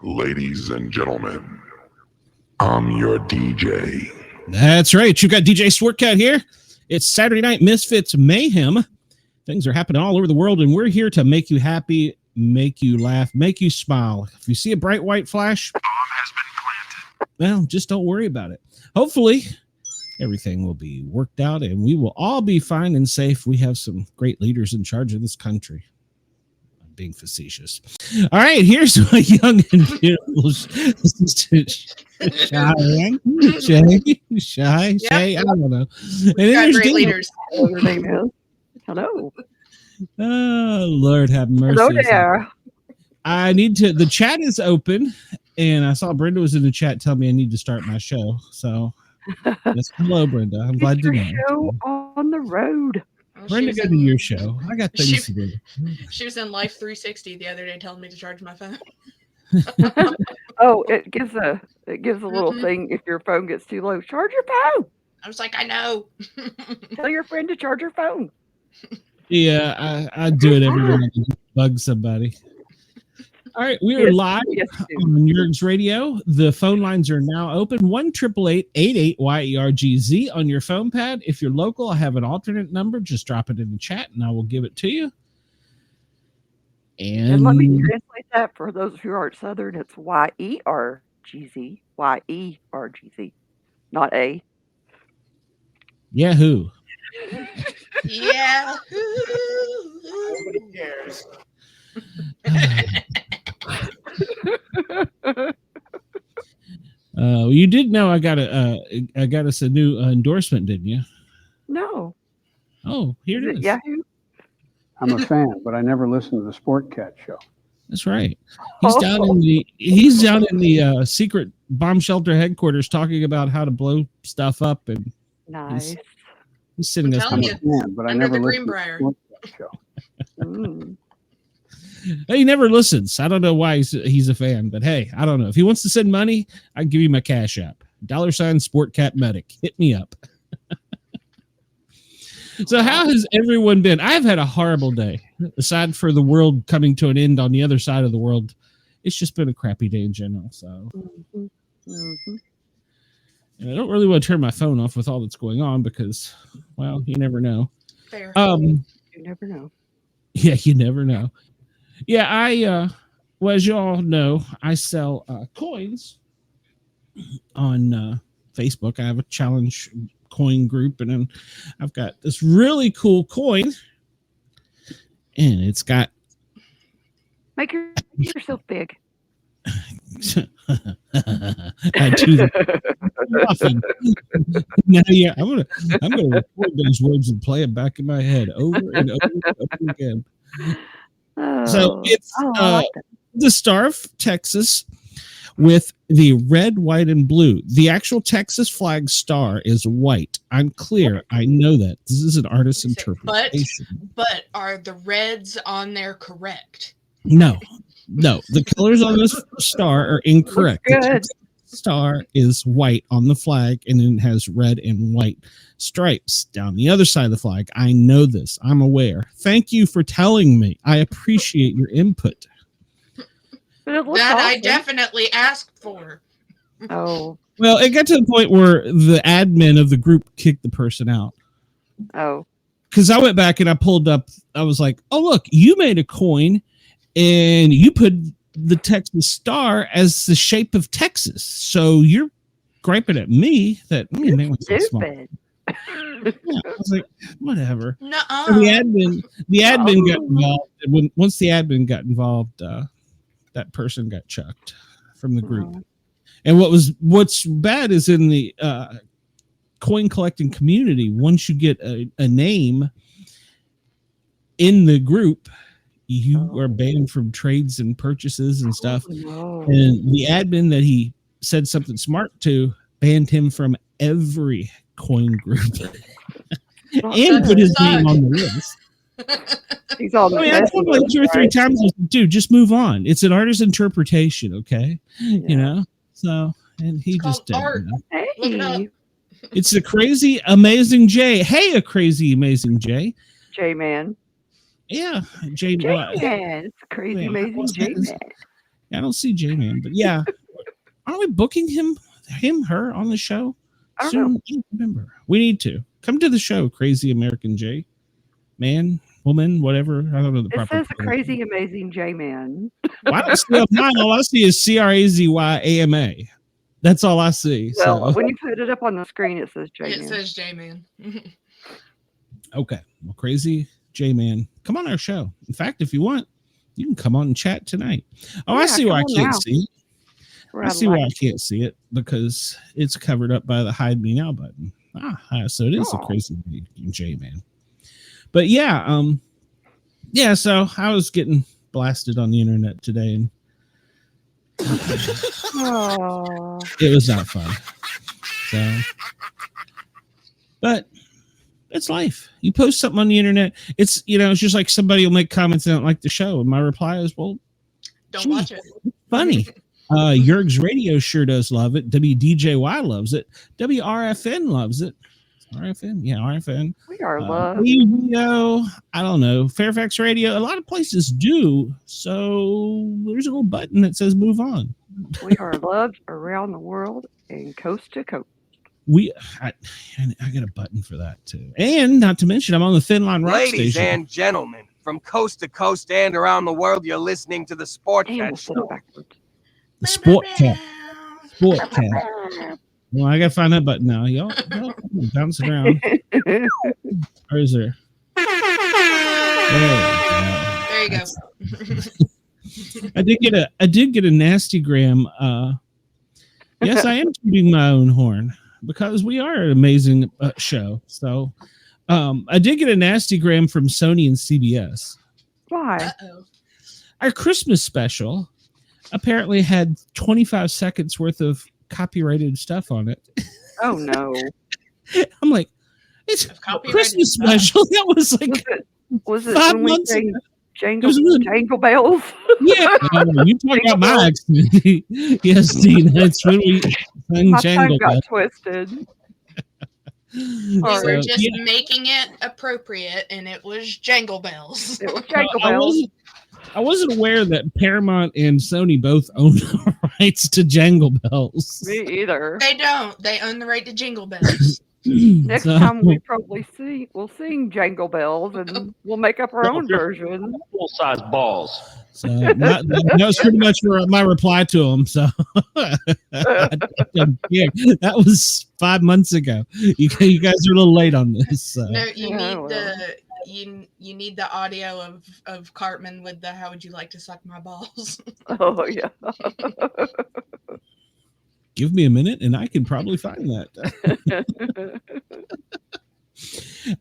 Ladies and gentlemen, I'm your DJ. That's right. You got DJ Sportcat here. It's Saturday Night Misfits Mayhem. Things are happening all over the world, and we're here to make you happy, make you laugh, make you smile. If you see a bright white flash, Bomb has been planted. well, just don't worry about it. Hopefully, everything will be worked out, and we will all be fine and safe. We have some great leaders in charge of this country. I'm being facetious. All right, here's my young and beautiful Shay. I don't know. And got great leaders. Hello. Oh, Lord have mercy. Hello there. I need to, the chat is open, and I saw Brenda was in the chat telling me I need to start my show. So, yes, hello, Brenda. I'm glad to know. Show on the road. Well, Brenda, go to your show. I got things to do. She was in Life 360 the other day telling me to charge my phone. Oh, it gives a little thing if your phone gets too low. Charge your phone. I was like, I know. Tell your friend to charge your phone. Yeah, I do it every time I bug somebody. All right, we are live on Yerg's Radio. The phone lines are now open. 1-888-88-YERGZ on your phone pad. If you're local, I have an alternate number. Just drop it in the chat, and I will give it to you. And let me translate that for those who aren't Southern. It's YERGZ. YERGZ. Not A. Yahoo. Yeah. Nobody cares. You did know I got us a new endorsement, didn't you? No. Oh, here it is. Yahoo. I'm a fan, but I never listen to the Sportcats show. That's right. He's down in the secret bomb shelter headquarters talking about how to blow stuff up, and Nice. he's sitting us. I'm I'm a fan, but I Under never the listen to Greenbrier. the Sportcats show. Mm. He never listens. I don't know why he's a fan, but hey, I don't know. If he wants to send money, I can give you my Cash App. $ Sportcat Medic. Hit me up. So how has everyone been? I've had a horrible day. Aside for the world coming to an end on the other side of the world, it's just been a crappy day in general. So, Mm-hmm. and I don't really want to turn my phone off with all that's going on because, well, you never know. Fair. You never know. Yeah, you never know. Yeah, well, as you all know, I sell coins on Facebook. I have a challenge coin group, and then I've got this really cool coin, and it's got Make yourself big. I do that often. Now, yeah, I'm gonna record those words and play them back in my head over and over and over again. So it's I like that. the Star of Texas with the red, white, and blue. The actual Texas flag star is white. I'm clear. I know that. This is an artist's interpretation. But are the reds on there correct? No. The colors on this star are incorrect. Good. The Texas star is white on the flag, and then it has red and white stripes down the other side of the flag. I know this. I'm aware. Thank you for telling me. I appreciate your input. But it looks That I awesome. definitely asked for. Oh. Well, it got to the point where the admin of the group kicked the person out. Oh. Because I went back and I pulled up, I was like, oh, look, you made a coin and you put the Texas star as the shape of Texas. So you're griping at me that let me make myself small. Stupid. Yeah, I was like, whatever. Nuh-uh. So the admin got involved. And once the admin got involved, that person got chucked from the group. Oh. And what's bad is in the coin collecting community, once you get a name in the group, you are banned from trades and purchases and stuff. No. And the admin that he said something smart to banned him from every coin group and put his name on the list. He's all I mean, I told him like 2 or 3 times, I said, dude, just move on. It's an artist's interpretation, okay? Yeah. You know? So, and he It's just called art. didn't. Hey. Look it up. It's a crazy, amazing Jay. Hey, a crazy, amazing Jay. J-Man. Yeah, Jay. J-Man. It's a crazy, Yeah. amazing J-Man. Yeah, I don't see J-Man, but yeah. Aren't we booking her on the show? I don't Soon? know. I don't remember. We need to. Come to the show, Crazy American J. Man, woman, whatever. I don't know the It proper says a program. crazy, amazing J-Man. Well, I don't see on mine. All I see is CRAZYAMA. That's all I see. Well, So when you put it up on the screen, it says J-Man. It says J-Man. okay. Well, Crazy J-Man, come on our show. In fact, if you want, you can come on and chat tonight. Oh, I Yeah, see why I come on can't now. see it. We're I out of see why line. I can't see it because it's covered up by the hide me now button. So it is a Oh. Crazy J-Man. But yeah, yeah, so I was getting blasted on the internet today and Oh, it was not fun. So, but it's life. You post something on the internet, it's it's just like somebody will make comments they don't like the show, and my reply is, well, Don't gee, watch it. funny. Yerg's Radio sure does love it. WDJY loves it. WRFN loves it. RFN, yeah, RFN. we are loved. Radio, I don't know. Fairfax Radio, a lot of places do. So there's a little button that says move on. We are loved around the world and coast to coast. I got a button for that too. And not to mention, I'm on the Thin Line Rock Ladies Station. and gentlemen, from coast to coast and around the world, you're listening to the And we'll Sportcats flip it show. backwards. The Sportcat. Well, I gotta find that button now. Y'all bouncing around. Or is there? There you go. I did get a nasty gram. Yes, I am tooting my own horn because we are an amazing show. So I did get a nasty gram from Sony and CBS. Why? Uh-oh. Our Christmas special apparently had 25 seconds worth of copyrighted stuff on it. Oh no! I'm like, it's Of a copyrighted Christmas stuff. special. That was like Was it 5 when we months sang ago. Jangle, It was- Jangle Bells? Yeah, you talk about my accent. Yes, Dean, that's when we sang My tongue Jangle got Bells. twisted. We Sorry. were just yeah. making it appropriate, and it was Jangle Bells. It was Jangle I Bells. wasn't aware that Paramount and Sony both own the rights to Jangle Bells. Me either. They don't. They own the right to Jingle Bells. Next So- time we probably we'll sing Jangle Bells and we'll make up our own version. Full size balls. So that was pretty much my reply to him. So yeah, that was 5 months ago. You guys are a little late on this. So. No, you Yeah, need well. you need the audio of Cartman with the "How would you like to suck my balls?" Oh yeah. Give me a minute, and I can probably find that.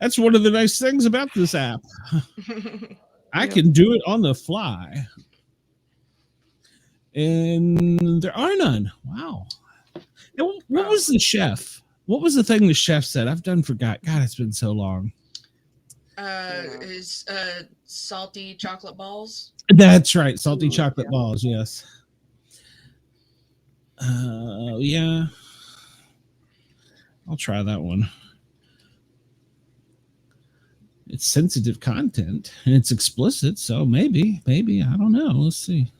That's one of the nice things about this app. I can do it on the fly. And there are none. Wow. Now, what was the chef? What was the thing the chef said? I've forgot. God, it's been so long. Is salty chocolate balls? That's right. Salty Ooh, chocolate yeah. balls. Yes. Yeah. I'll try that one. It's sensitive content and it's explicit, so maybe, I don't know. Let's see.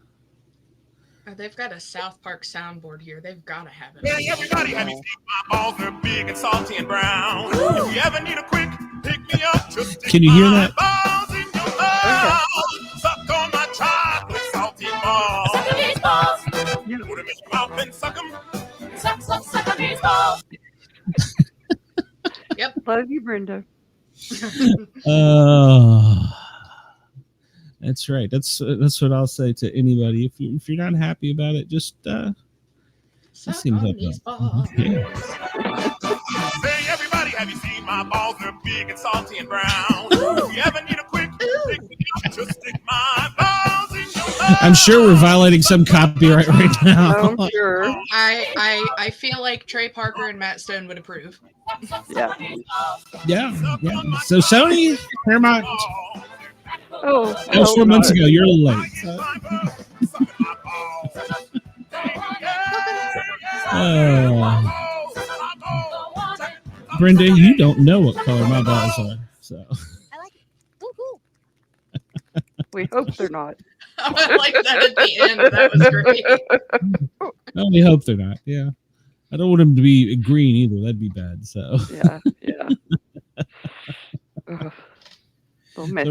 They've got a South Park soundboard here. They've got to have it. Hey, everybody, have you seen my balls? They're big and salty and brown. If you ever need a quick pick me up, just stick Can you hear my that? balls in your mouth. Suck on my chocolate salty balls. Suck on these balls. Put them in your mouth and suck them. Suck on these balls. Love you, Brenda. That's right. That's what I'll say to anybody. If you're not happy about it, just Suck seems on like these a- balls. yeah. Hey, everybody, have you seen my balls? They're big and salty and brown. If you ever need a quick pick me up, just stick my balls in your mouth. I'm sure we're violating some copyright right now. I'm sure. I feel like Trey Parker and Matt Stone would approve. Yeah. Yeah. So Sony, Paramount, Oh, that was 4 months ago. You're a little late. Brenda, you don't know what color my balls are. So I like it. Ooh, ooh. we hope they're not. I like that at the end. That was great. I only hope they're not. Yeah. I don't want them to be green either. That'd be bad. So Yeah. Ugh. So messy.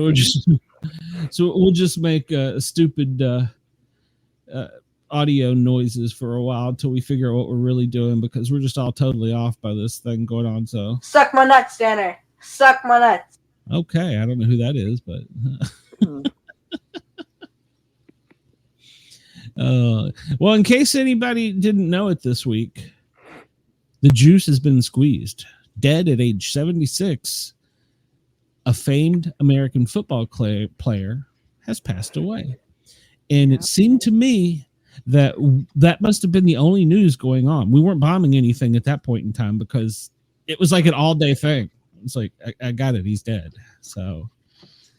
We'll just make stupid audio noises for a while until we figure out what we're really doing, because we're just all totally off by this thing going on. So Suck my nuts, Danner. Suck my nuts. okay, I don't know who that is, but well, in case anybody didn't know it this week, the juice has been squeezed. Dead at age 76, a famed American football player has passed away. And it seemed to me that must have been the only news going on. We weren't bombing anything at that point in time because it was like an all-day thing. It's like, I got it. He's dead. So,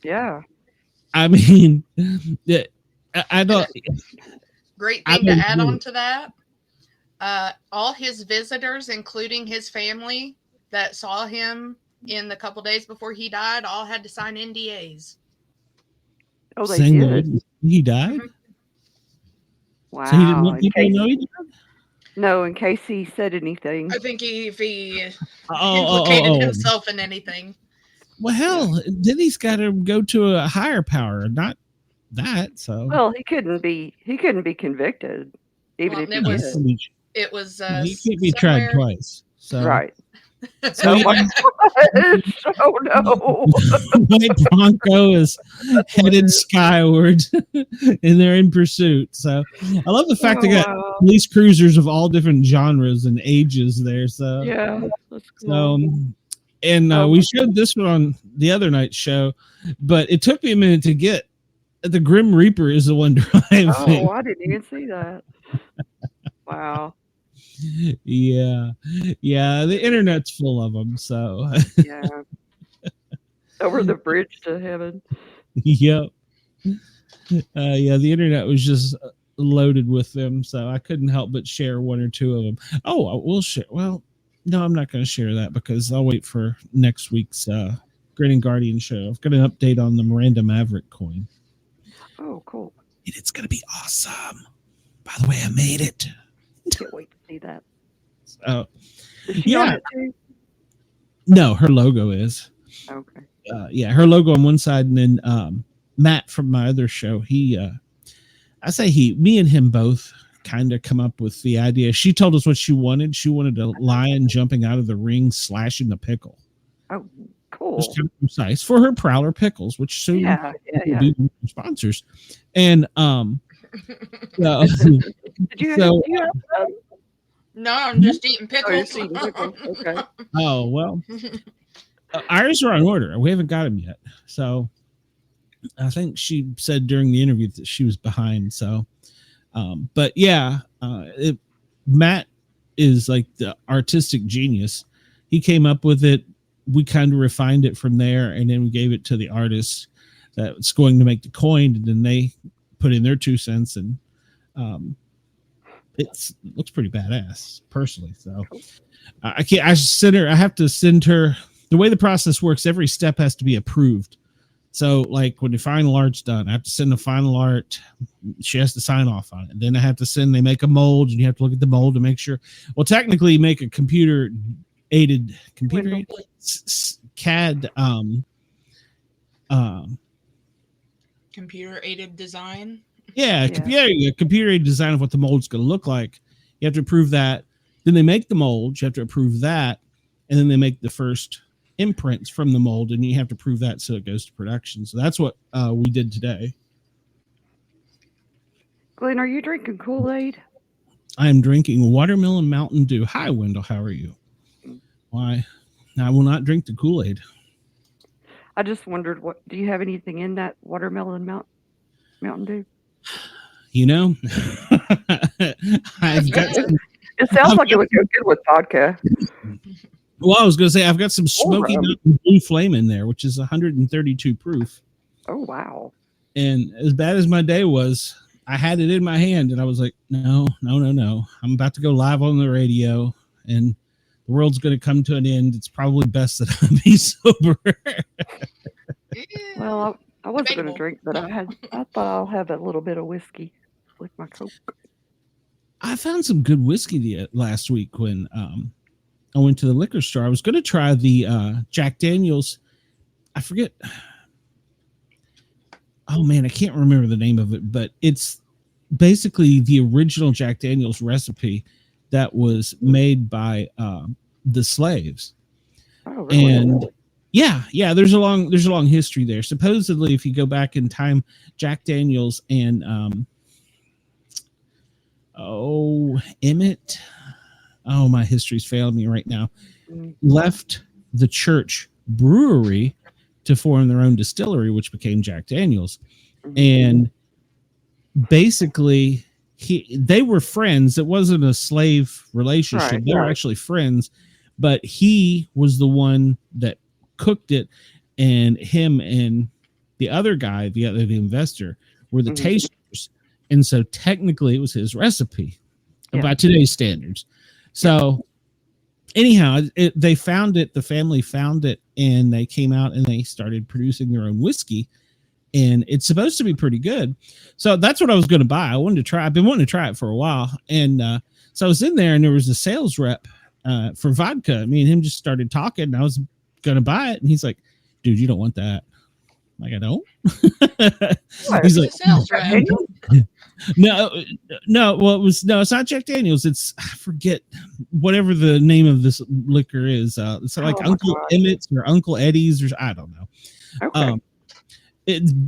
yeah. I mean, I don't. Great thing to add on to that. All his visitors, including his family that saw him in the couple days before he died, all had to sign NDAs. Oh, they did. He died? Mm-hmm. Wow. So he didn't want people to know he died? No, in case he said anything. I think if he implicated himself in anything. Well, hell, then he's got to go to a higher power, not that. So well, he couldn't be convicted, even if he did. It was he can't be tried twice. So right. So oh no! White Bronco is headed skyward, and they're in pursuit. So I love the fact they got police cruisers of all different genres and ages there. So yeah, that's cool. So, and we showed this one on the other night's show, but it took me a minute to get the Grim Reaper is the one driving. Oh, I didn't even see that. Wow. Yeah, the internet's full of them. So yeah, over the bridge to heaven. Yep. Yeah, the internet was just loaded with them, so I couldn't help but share one or two of them. Oh, we'll share. Well, no, I'm not going to share that because I'll wait for next week's Grin and Guardian show. I've got an update on the Miranda Maverick coin. Oh, cool! And it's going to be awesome. By the way, I made it. Can't wait to see that. So, is she on it too? No, her logo is. Okay. Yeah, her logo on one side, and then Matt from my other show, me and him both kind of come up with the idea. She told us what she wanted. She wanted a lion jumping out of the ring, slashing the pickle. Oh, cool. Just kind of precise for her Prowler pickles, which soon will be sponsors. And did you have no, I'm just eating pickles. Oh, pickles. Okay. Oh, well, ours are on order. We haven't got them yet. So I think she said during the interview that she was behind. So, but yeah, Matt is like the artistic genius. He came up with it. We kind of refined it from there, and then we gave it to the artist that's going to make the coin, and then they put in their 2 cents, and it looks pretty badass personally. So I have to send her. The way the process works, every step has to be approved. So like when the final art's done, I have to send the final art. She has to sign off on it. And then I have to they make a mold, and you have to look at the mold to make sure. Well, technically you make a computer aided CAD computer aided design. Yeah, computer aided design of what the mold's going to look like. You have to approve that. Then they make the mold. You have to approve that, and then they make the first imprints from the mold, and you have to prove that so it goes to production. So that's what we did today. Glenn, are you drinking Kool-Aid? I am drinking watermelon Mountain Dew. Hi, Wendell. How are you? Why? I will not drink the Kool-Aid. I just wondered, do you have anything in that watermelon Mountain Dew? You know, I've got. It sounds like it would go good with vodka. Well, I was going to say I've got some Smoky Mountain Blue Flame in there, which is 132 proof. Oh wow! And as bad as my day was, I had it in my hand, and I was like, no. I'm about to go live on the radio, and the world's going to come to an end. It's probably best that I be sober. Well, I wasn't going to Debatable. drink, but I thought I'll have a little bit of whiskey with my Coke. I found some good whiskey last week when I went to the liquor store. I was going to try the Jack Daniels. I forget. Oh man, I can't remember the name of it, but it's basically the original Jack Daniels recipe that was made by the slaves. Oh, really? And yeah, there's a long history there. Supposedly, if you go back in time, Jack Daniels and Emmett. Oh, my history's failing me right now. Left the church brewery to form their own distillery, which became Jack Daniels. And basically, they were friends. It wasn't a slave relationship. Right, they were actually friends, but he was the one that cooked it, and him and the other guy, the investor, were the tasters. And so technically it was his recipe by today's standards. So anyhow, they found it, the family found it, and they came out and they started producing their own whiskey, and it's supposed to be pretty good. So that's what I was going to buy. I wanted to try. I've been wanting to try it for a while. And so I was in there, and there was a sales rep for vodka. Me and him just started talking, and I was going to buy it. And he's like, dude, you don't want that. I'm like, I don't. He's like, sales rep. no. Well, it's not Jack Daniels. It's, I forget whatever the name of this liquor is. It's like Uncle Emmett's or Uncle Eddie's, or I don't know. Okay.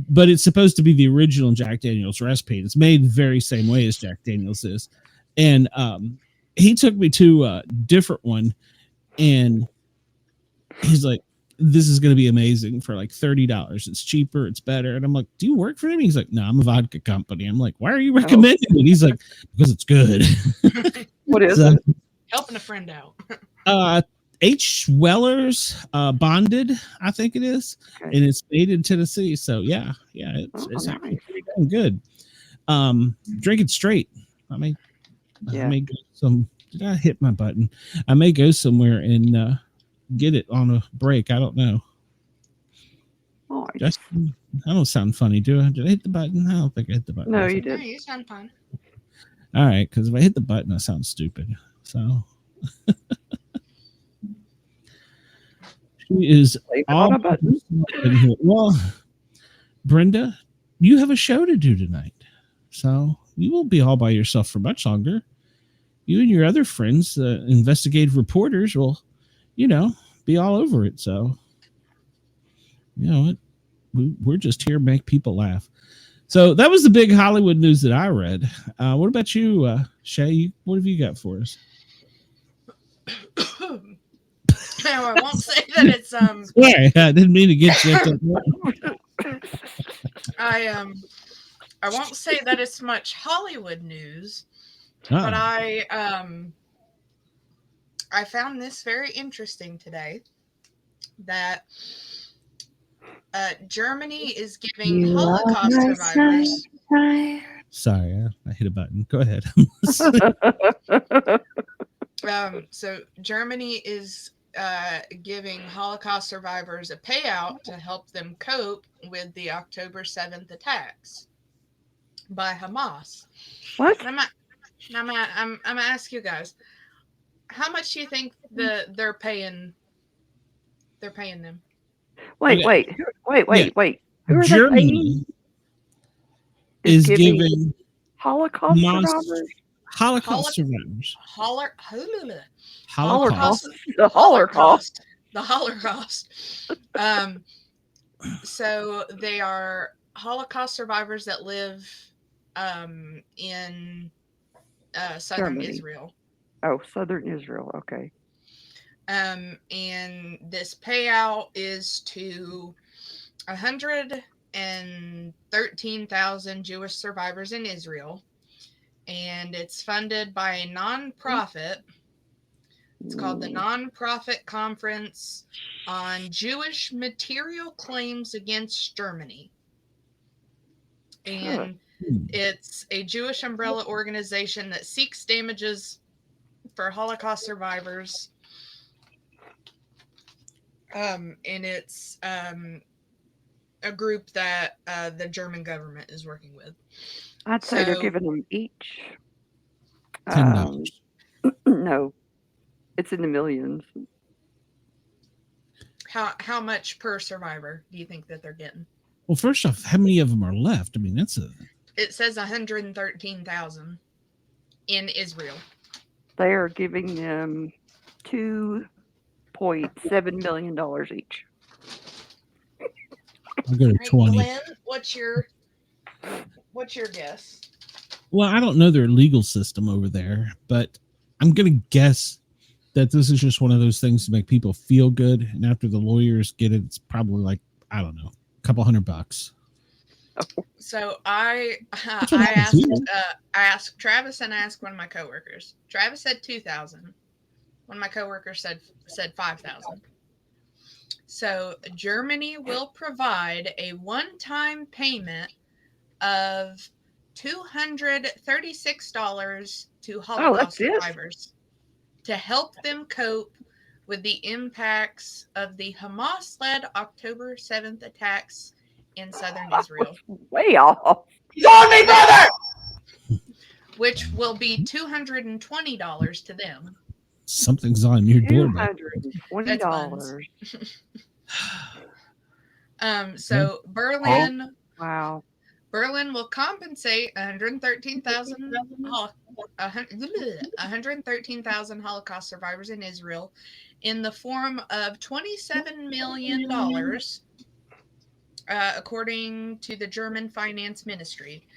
But it's supposed to be the original Jack Daniels recipe. It's made the very same way as Jack Daniels is. And he took me to a different one, and he's like, this is going to be amazing for like $30. It's cheaper. It's better. And I'm like, do you work for him? He's like, no, I'm a vodka company. I'm like, why are you recommending it? He's like, because it's good. What is it? Helping a friend out. H. Weller's Bonded, I think it is. Okay. And it's made in Tennessee. So yeah, it's actually pretty damn good. Drink it straight. I may go some. Did I hit my button? I may go somewhere and get it on a break. I don't know. I don't sound funny, do I? Did I hit the button? I don't think I hit the button. No, you did. No, you sound fine. All right, because if I hit the button, I sound stupid. So she is all button. Well, Brenda, you have a show to do tonight, so you won't be all by yourself for much longer. You and your other friends, investigative reporters, will, be all over it. So, we're just here to make people laugh. So that was the big Hollywood news that I read. What about you, Shay? What have you got for us? Now, I won't say that it's Sorry, I didn't mean to get you. I won't say that it's much Hollywood news, but I found this very interesting today, that Germany is giving Holocaust survivors. Sorry, I hit a button. Go ahead. So Germany is giving Holocaust survivors a payout to help them cope with the October 7th attacks by Hamas. What? I'm gonna ask you guys, how much do you think they're paying them? Wait. Who are Germany is giving Holocaust survivors? Holocaust survivors. The Holocaust. So they are Holocaust survivors that live in southern Germany. Israel. Oh, southern Israel. Okay. And this payout is to 113,000 Jewish survivors in Israel, and it's funded by a nonprofit. It's called the Nonprofit Conference on Jewish Material Claims Against Germany. And it's a Jewish umbrella organization that seeks damages for Holocaust survivors. And it's a group that the German government is working with. I'd say they're So- giving them each. $10. No, it's in the millions. How much per survivor do you think that they're getting? Well, first off, how many of them are left? I mean, that's a. It says 113,000 in Israel. They are giving them $2.7 million each. I'll go to Hey, 20. Glenn, what's your guess? Well, I don't know their legal system over there, but I'm going to guess that this is just one of those things to make people feel good. And after the lawyers get it, it's probably like, I don't know, a couple $100. So I what happens here. asked Travis and I asked one of my coworkers. Travis said 2,000. One of my coworkers said 5,000. So Germany will provide a one-time payment of $236 to Holocaust survivors to help them cope with the impacts of the Hamas-led October 7th attacks in southern Israel. Way off. He's on me, brother! Which will be $220 to them. Something's on your doorbell. $220. So Berlin. Wow. Berlin will compensate 113,000 Holocaust survivors in Israel in the form of $27 million, according to the German Finance Ministry.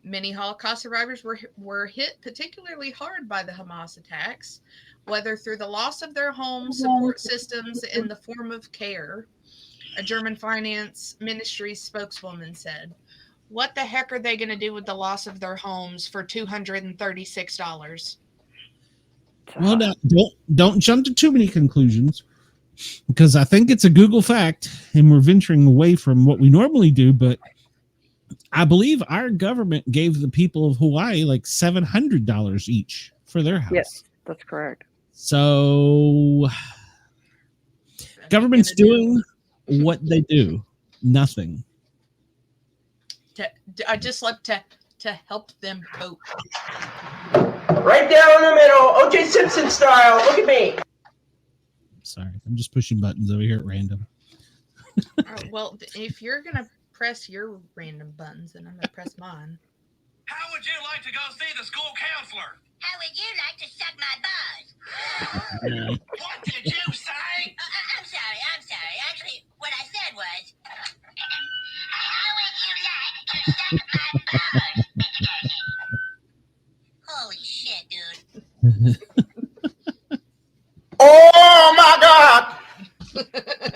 Many Holocaust survivors were hit particularly hard by the Hamas attacks, whether through the loss of their homes, support systems in the form of care. A German Finance Ministry spokeswoman said, "What the heck are they going to do with the loss of their homes for $236?" Well, now, don't jump to too many conclusions, because I think it's a Google fact, and we're venturing away from what we normally do, but I believe our government gave the people of Hawaii like $700 each for their house. Yes, that's correct. So government's doing what they do. Nothing. I just love to help them cope. Right down the middle, O.J. Simpson style. Look at me. Sorry, I'm just pushing buttons over here at random. Well, if you're going to press your random buttons, then I'm going to press mine. How would you like to go see the school counselor? How would you like to suck my balls? What did you say? I'm sorry. Actually, what I said was, how would you like to suck my balls? Holy shit, dude. Oh my God!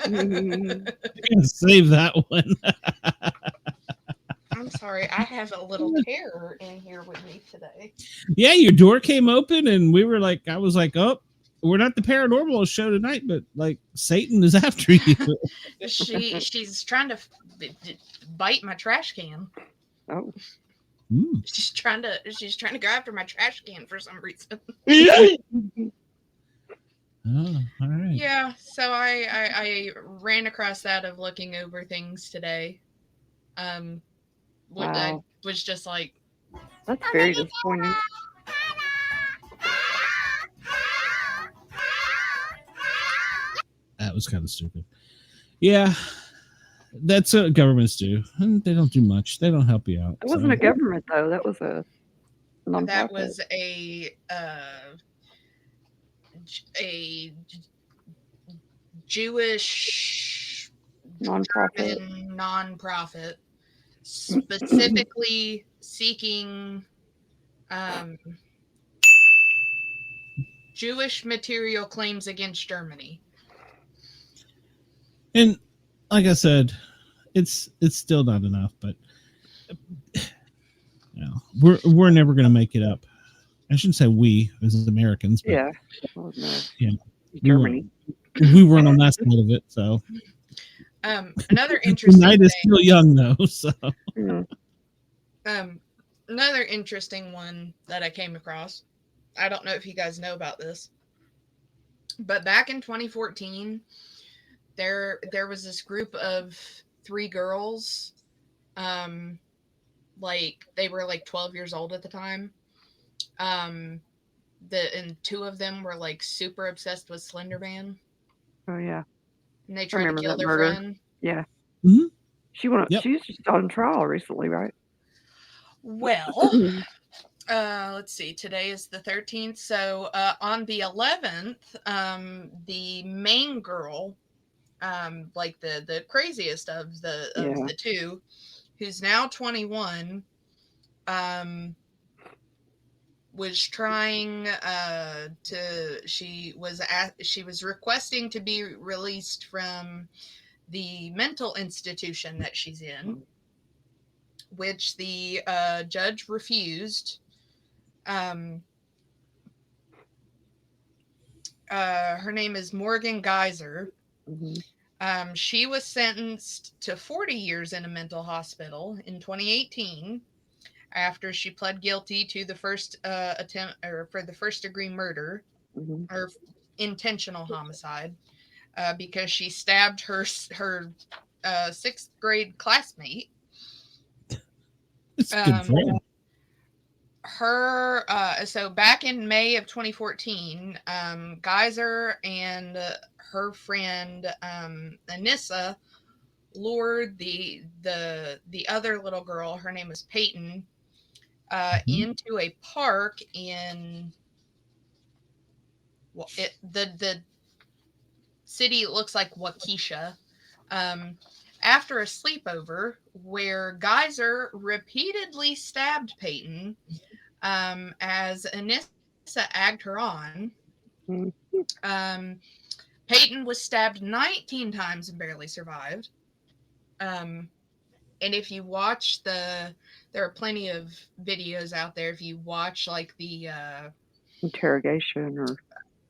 I'm gonna save that one. I'm sorry, I have a little terror in here with me today. Yeah, your door came open, and I was like, oh, we're not the paranormal show tonight, but like Satan is after you. She's trying to bite my trash can. Oh. She's trying to go after my trash can for some reason. Oh, all right. Yeah, so I ran across that of looking over things today. What I was just like, that's very disappointing. That was kind of stupid. Yeah, that's what governments do. And they don't do much. They don't help you out. It wasn't a government, though. That was a nonprofit. that was a Jewish nonprofit specifically seeking Jewish material claims against Germany. And like I said, it's still not enough, but we're never going to make it up. I shouldn't say we as Americans, but yeah, Germany. We weren't on that side of it, so. Another interesting the night is still young, though. So. Another interesting one that I came across. I don't know if you guys know about this, but back in 2014, there was this group of 3 girls. Like they were like 12 years old at the time. And 2 of them were like super obsessed with Slender Man. Oh yeah. And they tried to kill their murder. friend. Yeah. Mhm. She went. Yep. She was just on trial recently, right? Well, let's see. Today is the 13th. So on the 11th, the main girl, like the craziest of the 2, who's now 21, was trying she was requesting to be released from the mental institution that she's in, which the judge refused. Her name is Morgan Geyser. Mm-hmm. She was sentenced to 40 years in a mental hospital in 2018 after she pled guilty to the first attempt, or for the first-degree murder, Mm-hmm. or intentional homicide, because she stabbed her 6th grade classmate. It's good for him. So back in May of 2014, Geyser and her friend Anissa lured the other little girl, her name was Peyton, into a park in the city looks like Waukesha, after a sleepover where Geyser repeatedly stabbed Peyton, as Anissa egged her on. Peyton was stabbed 19 times and barely survived. And if you watch there are plenty of videos out there. If you watch like the interrogation or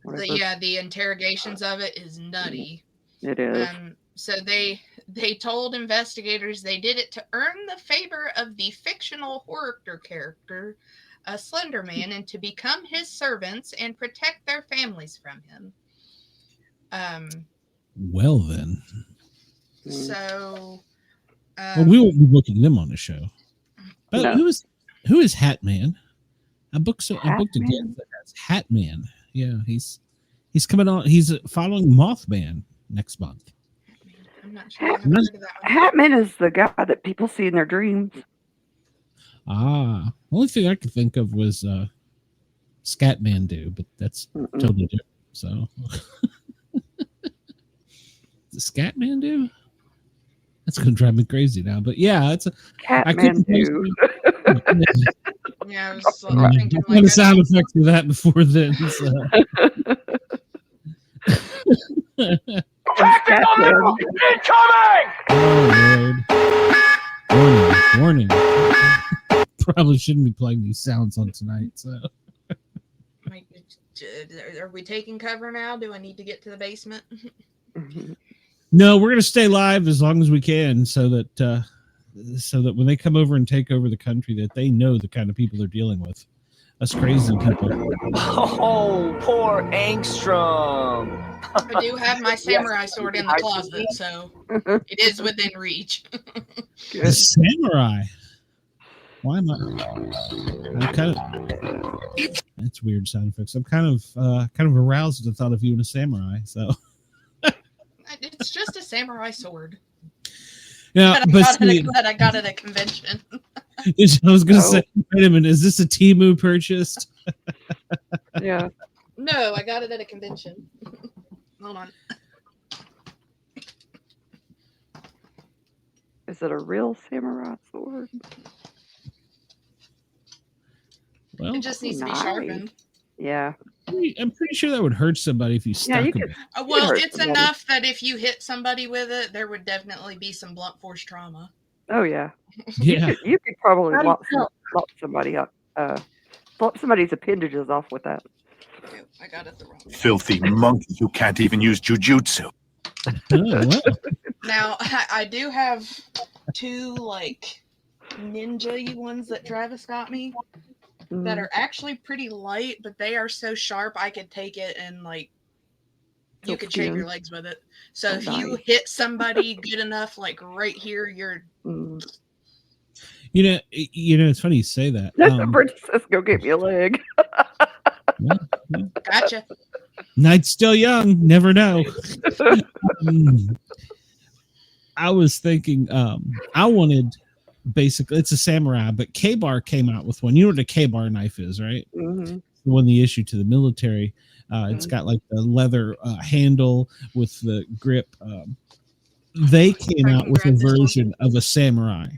whatever. The interrogations of it is nutty. It is. So they told investigators they did it to earn the favor of the fictional horror character, Slender Man, and to become his servants and protect their families from him. Well then. So. Well, we won't be booking them on the show. But No. who is Hat Man? I booked a guest that has Hat Man. Yeah, he's coming on. He's following Mothman next month. I'm not sure. I've heard of that one. Hatman is the guy that people see in their dreams. Ah, only thing I could think of was Scatmandu, but that's totally different. So, the Scatmandu? That's gonna drive me crazy now. But yeah, it's a Catmandu. Yeah, I was thinking like the sound effects for that before then. So. Tactical incoming! Oh, Lord. Warning. Probably shouldn't be playing these sounds on tonight. So, are we taking cover now? Do I need to get to the basement? No, we're gonna stay live as long as we can, so that when they come over and take over the country, that they know the kind of people they're dealing with. Us crazy people. Oh, poor Angstrom. I do have my samurai sword in the closet, so it is within reach. The samurai. Why am I? I'm kind of. That's weird sound effects. I'm kind of aroused at the thought of you in a samurai. So. It's just a samurai sword. Yeah, but I got it at a convention. I was going to say, wait a minute, is this a Temu purchased? Yeah. No, I got it at a convention. Hold on. Is it a real samurai sword? Well, it just needs to be sharpened. Yeah. I'm pretty sure that would hurt somebody if you stuck it. Well, it's enough that if you hit somebody with it, there would definitely be some blunt force trauma. Oh yeah. Yeah. You could probably lop somebody up, lop somebody's appendages off with that. I got it the wrong way. Filthy monkey who can't even use jujutsu. Oh, well. Now I do have 2 like ninja ones that Travis got me. That are actually pretty light, but they are so sharp I could take it and like you could shave your legs with it. So if you hit somebody good enough, like right here, you're. You know, it's funny you say that. Princess, go get me a leg. Gotcha. Night's still young. Never know. I was thinking, I wanted basically, it's a samurai, but K-Bar came out with one. You know what a K-Bar knife is, right? Mm-hmm. The one they issue to the military. It's got like the leather handle with the grip. They came out with a version of a samurai.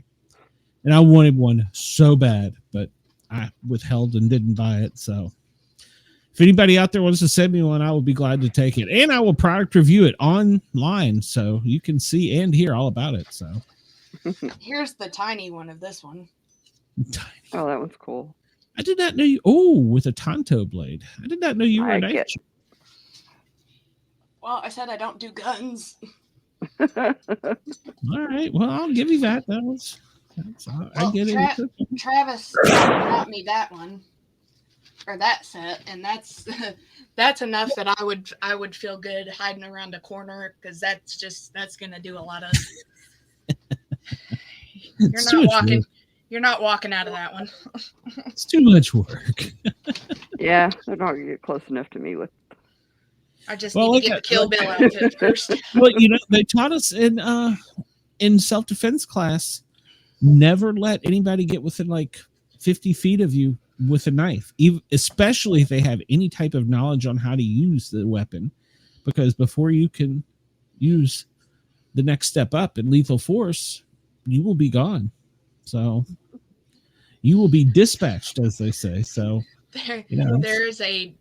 And I wanted one so bad, but I withheld and didn't buy it. So if anybody out there wants to send me one, I will be glad to take it. And I will product review it online so you can see and hear all about it. So here's the tiny one of this one. Tiny. Oh, that one's cool. I did not know you. Oh, with a Tonto blade. I did not know you were a knife. Well, I said I don't do guns. All right. Well, I'll give you that. I get it. Travis got me that one or that set, and that's enough that I would feel good hiding around a corner because that's gonna do a lot of. You're not walking out of that one. It's too much work. Yeah, they're not gonna get close enough to me with. I just need to get the Kill Bill outfit first. Well, they taught us in self-defense class. Never let anybody get within like 50 feet of you with a knife, especially if they have any type of knowledge on how to use the weapon, because before you can use the next step up in lethal force, you will be gone. So you will be dispatched, as they say. So there's a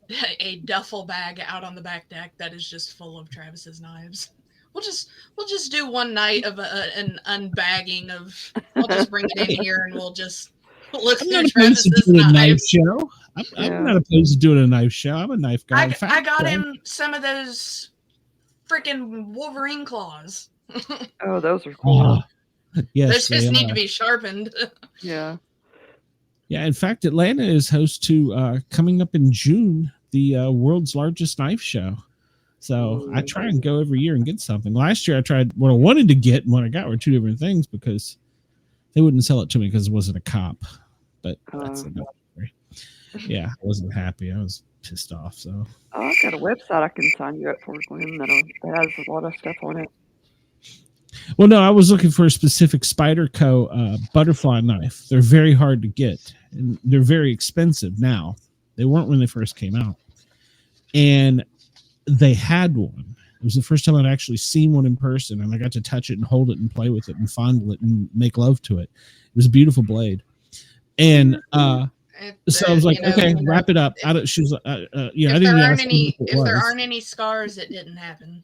duffel bag out on the back deck that is just full of Travis's knives. We'll just do one night of an unbagging of. I'll just bring it in here and we'll just look through Travis's knives. Show. I'm not opposed to doing a knife show. I'm a knife guy. I got him some of those freaking Wolverine claws. Oh, those are cool. Yes, those just need to be sharpened. Yeah. Yeah. In fact, Atlanta is host to coming up in June the world's largest knife show. So I try and go every year and get something. Last year I tried what I wanted to get and what I got were two different things because they wouldn't sell it to me because it wasn't a cop. But that's another story. Yeah, I wasn't happy. I was pissed off. So I've got a website I can sign you up for, Glenn, that has a lot of stuff on it. Well, no, I was looking for a specific Spyderco butterfly knife. They're very hard to get and they're very expensive now. They weren't when they first came out. And they had one. It was the first time I'd actually seen one in person, and I got to touch it and hold it and play with it and fondle it and make love to it. It was a beautiful blade. And so I was like, okay, wrap it up. She was I didn't ask if there aren't any scars, it didn't happen.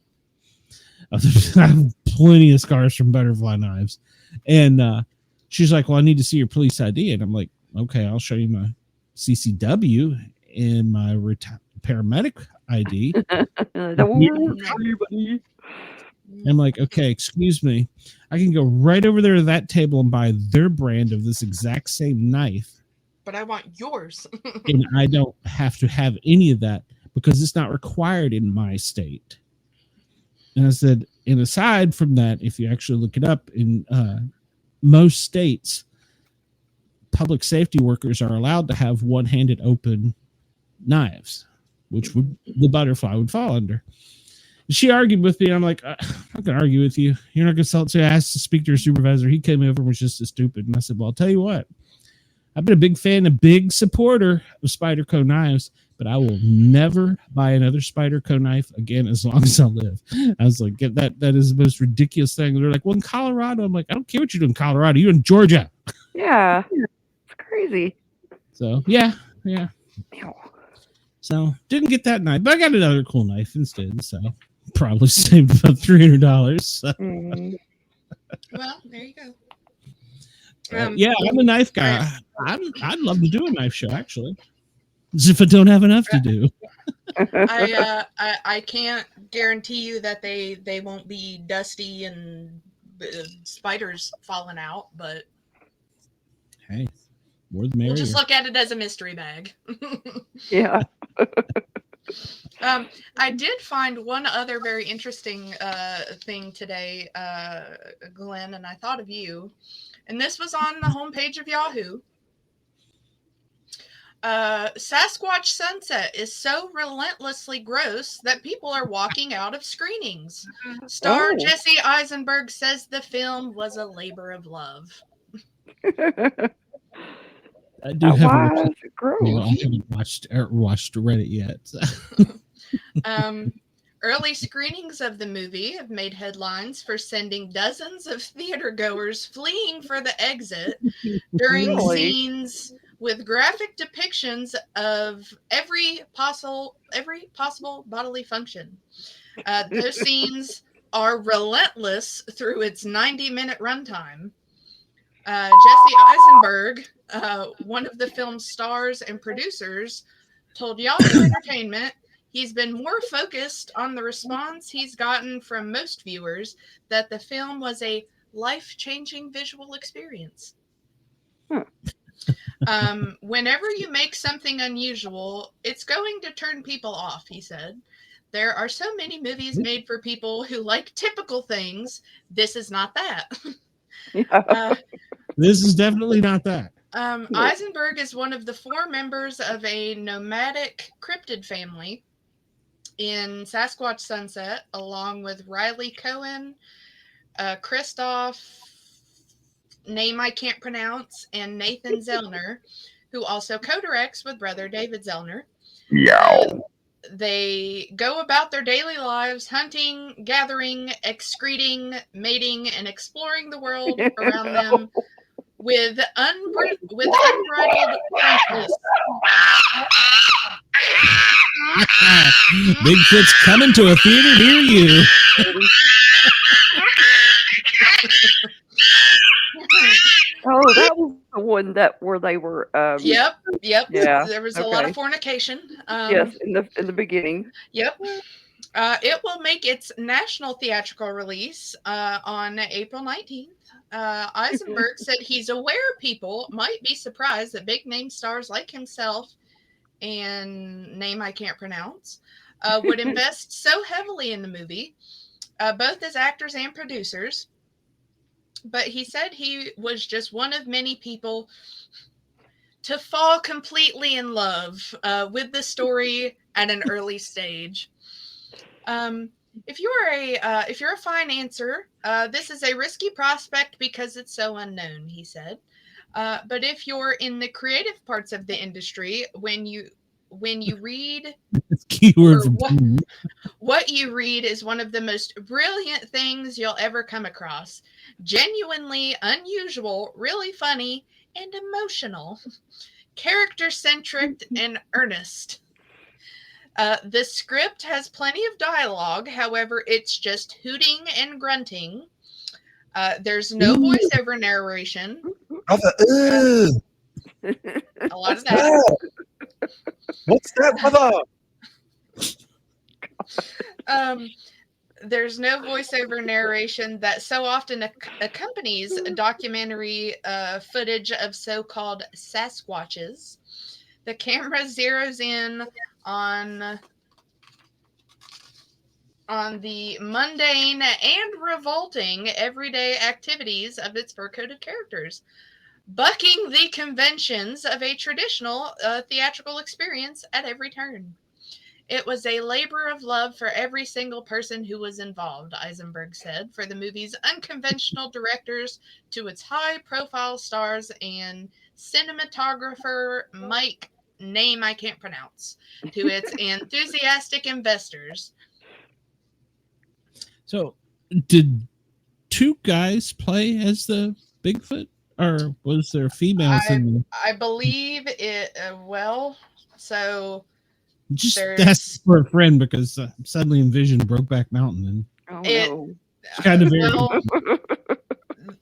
I have plenty of scars from butterfly knives. And she's like, well, I need to see your police ID. And I'm like, okay, I'll show you my CCW and my paramedic ID. I'm like, okay, excuse me. I can go right over there to that table and buy their brand of this exact same knife. But I want yours. And I don't have to have any of that because it's not required in my state. And I said, and aside from that, if you actually look it up, in most states, public safety workers are allowed to have one-handed open knives, which would the butterfly would fall under. She argued with me. And I'm like, I'm not going to argue with you. You're not going to sell it to me. I asked to speak to your supervisor. He came over and was just as stupid. And I said, well, I'll tell you what. I've been a big fan, a big supporter of Spyderco knives, but I will never buy another Spyderco knife again as long as I live. I was like, that is the most ridiculous thing. They're like, well, in Colorado. I'm like, I don't care what you do in Colorado. You're in Georgia. Yeah. It's crazy. So, yeah. So, didn't get that knife, but I got another cool knife instead. So, probably saved about $300. So. Well, there you go. Yeah, I'm a knife guy. I'd love to do a knife show, actually. As if I don't have enough to do. I can't guarantee you that they won't be dusty and spiders falling out, but hey, more the merrier. We'll just look at it as a mystery bag. Yeah. I did find one other very interesting thing today, Glenn, and I thought of you. And this was on the homepage of Yahoo. Sasquatch Sunset is so relentlessly gross that people are walking out of screenings. Star Jesse Eisenberg says the film was a labor of love. I do have Why is it gross? I haven't watched Reddit yet. So. Early screenings of the movie have made headlines for sending dozens of theatergoers fleeing for the exit during scenes with graphic depictions of every possible bodily function. Those scenes are relentless through its 90-minute runtime. Jesse Eisenberg, one of the film's stars and producers, told Yahoo Entertainment he's been more focused on the response he's gotten from most viewers that the film was a life-changing visual experience. Whenever you make something unusual, it's going to turn people off, he said. There are so many movies made for people who like typical things. This is not that. This is definitely not that. Eisenberg is one of the 4 members of a nomadic cryptid family in Sasquatch Sunset, along with Riley Cohen, Christoph, name I can't pronounce, and Nathan Zellner, who also co-directs with brother David Zellner. They go about their daily lives hunting, gathering, excreting, mating, and exploring the world around them with unbridled frankness. Bigfoot's coming to a theater near you. Oh, that was the one where they were. Yep. Yeah. There was a lot of fornication. Yes, in the beginning. Yep. It will make its national theatrical release on April 19th. Eisenberg said he's aware people might be surprised that big name stars like himself and name I can't pronounce would invest so heavily in the movie, both as actors and producers. But he said he was just one of many people to fall completely in love with the story at an early stage. If you're a financier, this is a risky prospect because it's so unknown, he said. But if you're in the creative parts of the industry, when you read what you read is one of the most brilliant things you'll ever come across. Genuinely unusual, really funny, and emotional. Character-centric and earnest. The script has plenty of dialogue, however, it's just hooting and grunting. There's no voiceover narration. A lot of that. What's that, brother? There's no voiceover narration that so often accompanies documentary footage of so-called Sasquatches. The camera zeroes in on the mundane and revolting everyday activities of its fur-coated characters, bucking the conventions of a traditional theatrical experience at every turn. It was a labor of love for every single person who was involved, Eisenberg said, for the movie's unconventional directors to its high-profile stars and cinematographer Mike, name I can't pronounce, to its enthusiastic investors. So, did 2 guys play as the Bigfoot, or was there females in the... I believe it. So just that's for a friend because suddenly envisioned Brokeback Mountain, and it's kind of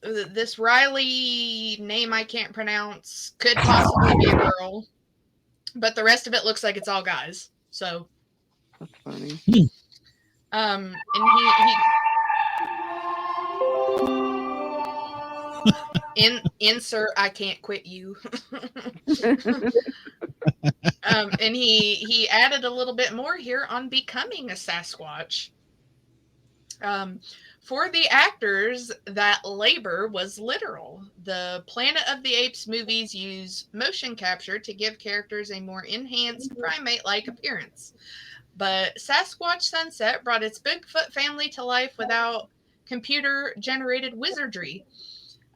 this Riley name I can't pronounce could possibly be a girl, but the rest of it looks like it's all guys. So that's funny. And he insert I can't quit you. And he added a little bit more here on becoming a Sasquatch. For the actors, that labor was literal. The Planet of the Apes movies use motion capture to give characters a more enhanced primate-like appearance. But Sasquatch Sunset brought its Bigfoot family to life without computer-generated wizardry.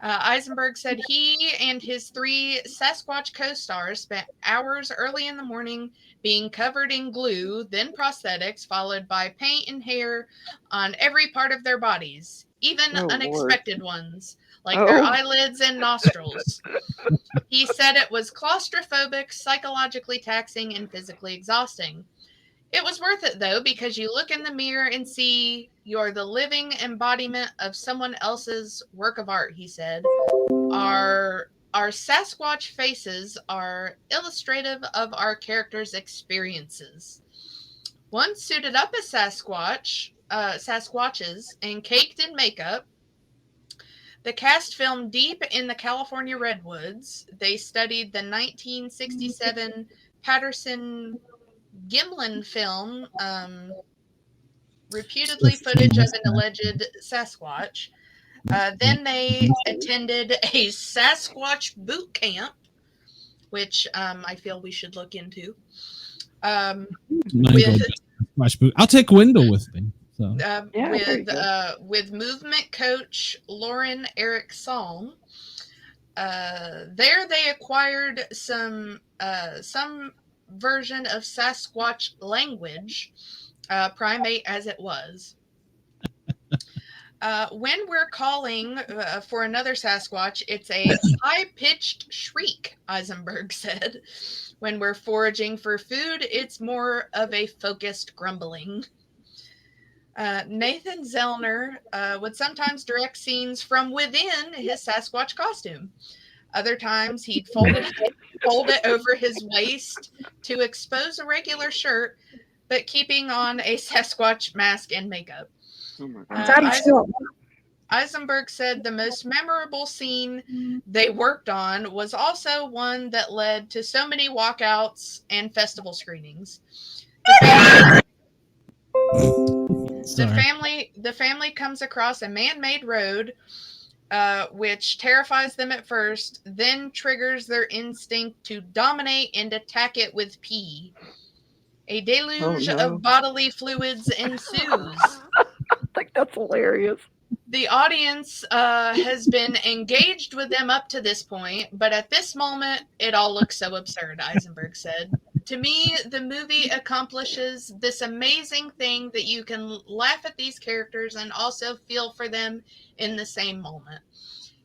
Eisenberg said he and his 3 Sasquatch co-stars spent hours early in the morning being covered in glue, then prosthetics, followed by paint and hair on every part of their bodies, even unexpected ones, like their eyelids and nostrils. He said it was claustrophobic, psychologically taxing, and physically exhausting. It was worth it, though, because you look in the mirror and see you're the living embodiment of someone else's work of art, he said. Our Sasquatch faces are illustrative of our characters' experiences. Once suited up as Sasquatches and caked in makeup, the cast filmed deep in the California redwoods. They studied the 1967 Patterson Gimlin film, reputedly footage of an alleged Sasquatch. Then they attended a Sasquatch boot camp, which I feel we should look into. I'll take Wendell with me. So. With movement coach Lauren Eric Song. There they acquired some version of Sasquatch language, primate as it was. When we're calling for another Sasquatch, it's a high-pitched shriek, Eisenberg said. When we're foraging for food, it's more of a focused grumbling. Nathan Zellner would sometimes direct scenes from within his Sasquatch costume. Other times, he'd fold it over his waist to expose a regular shirt, but keeping on a Sasquatch mask and makeup. Eisenberg said the most memorable scene they worked on was also one that led to so many walkouts and festival screenings. The family comes across a man-made road, which terrifies them at first, then triggers their instinct to dominate and attack it with pee. A deluge of bodily fluids ensues. I think that's hilarious. The audience has been engaged with them up to this point, but at this moment, it all looks so absurd, Eisenberg said. To me, the movie accomplishes this amazing thing that you can laugh at these characters and also feel for them in the same moment.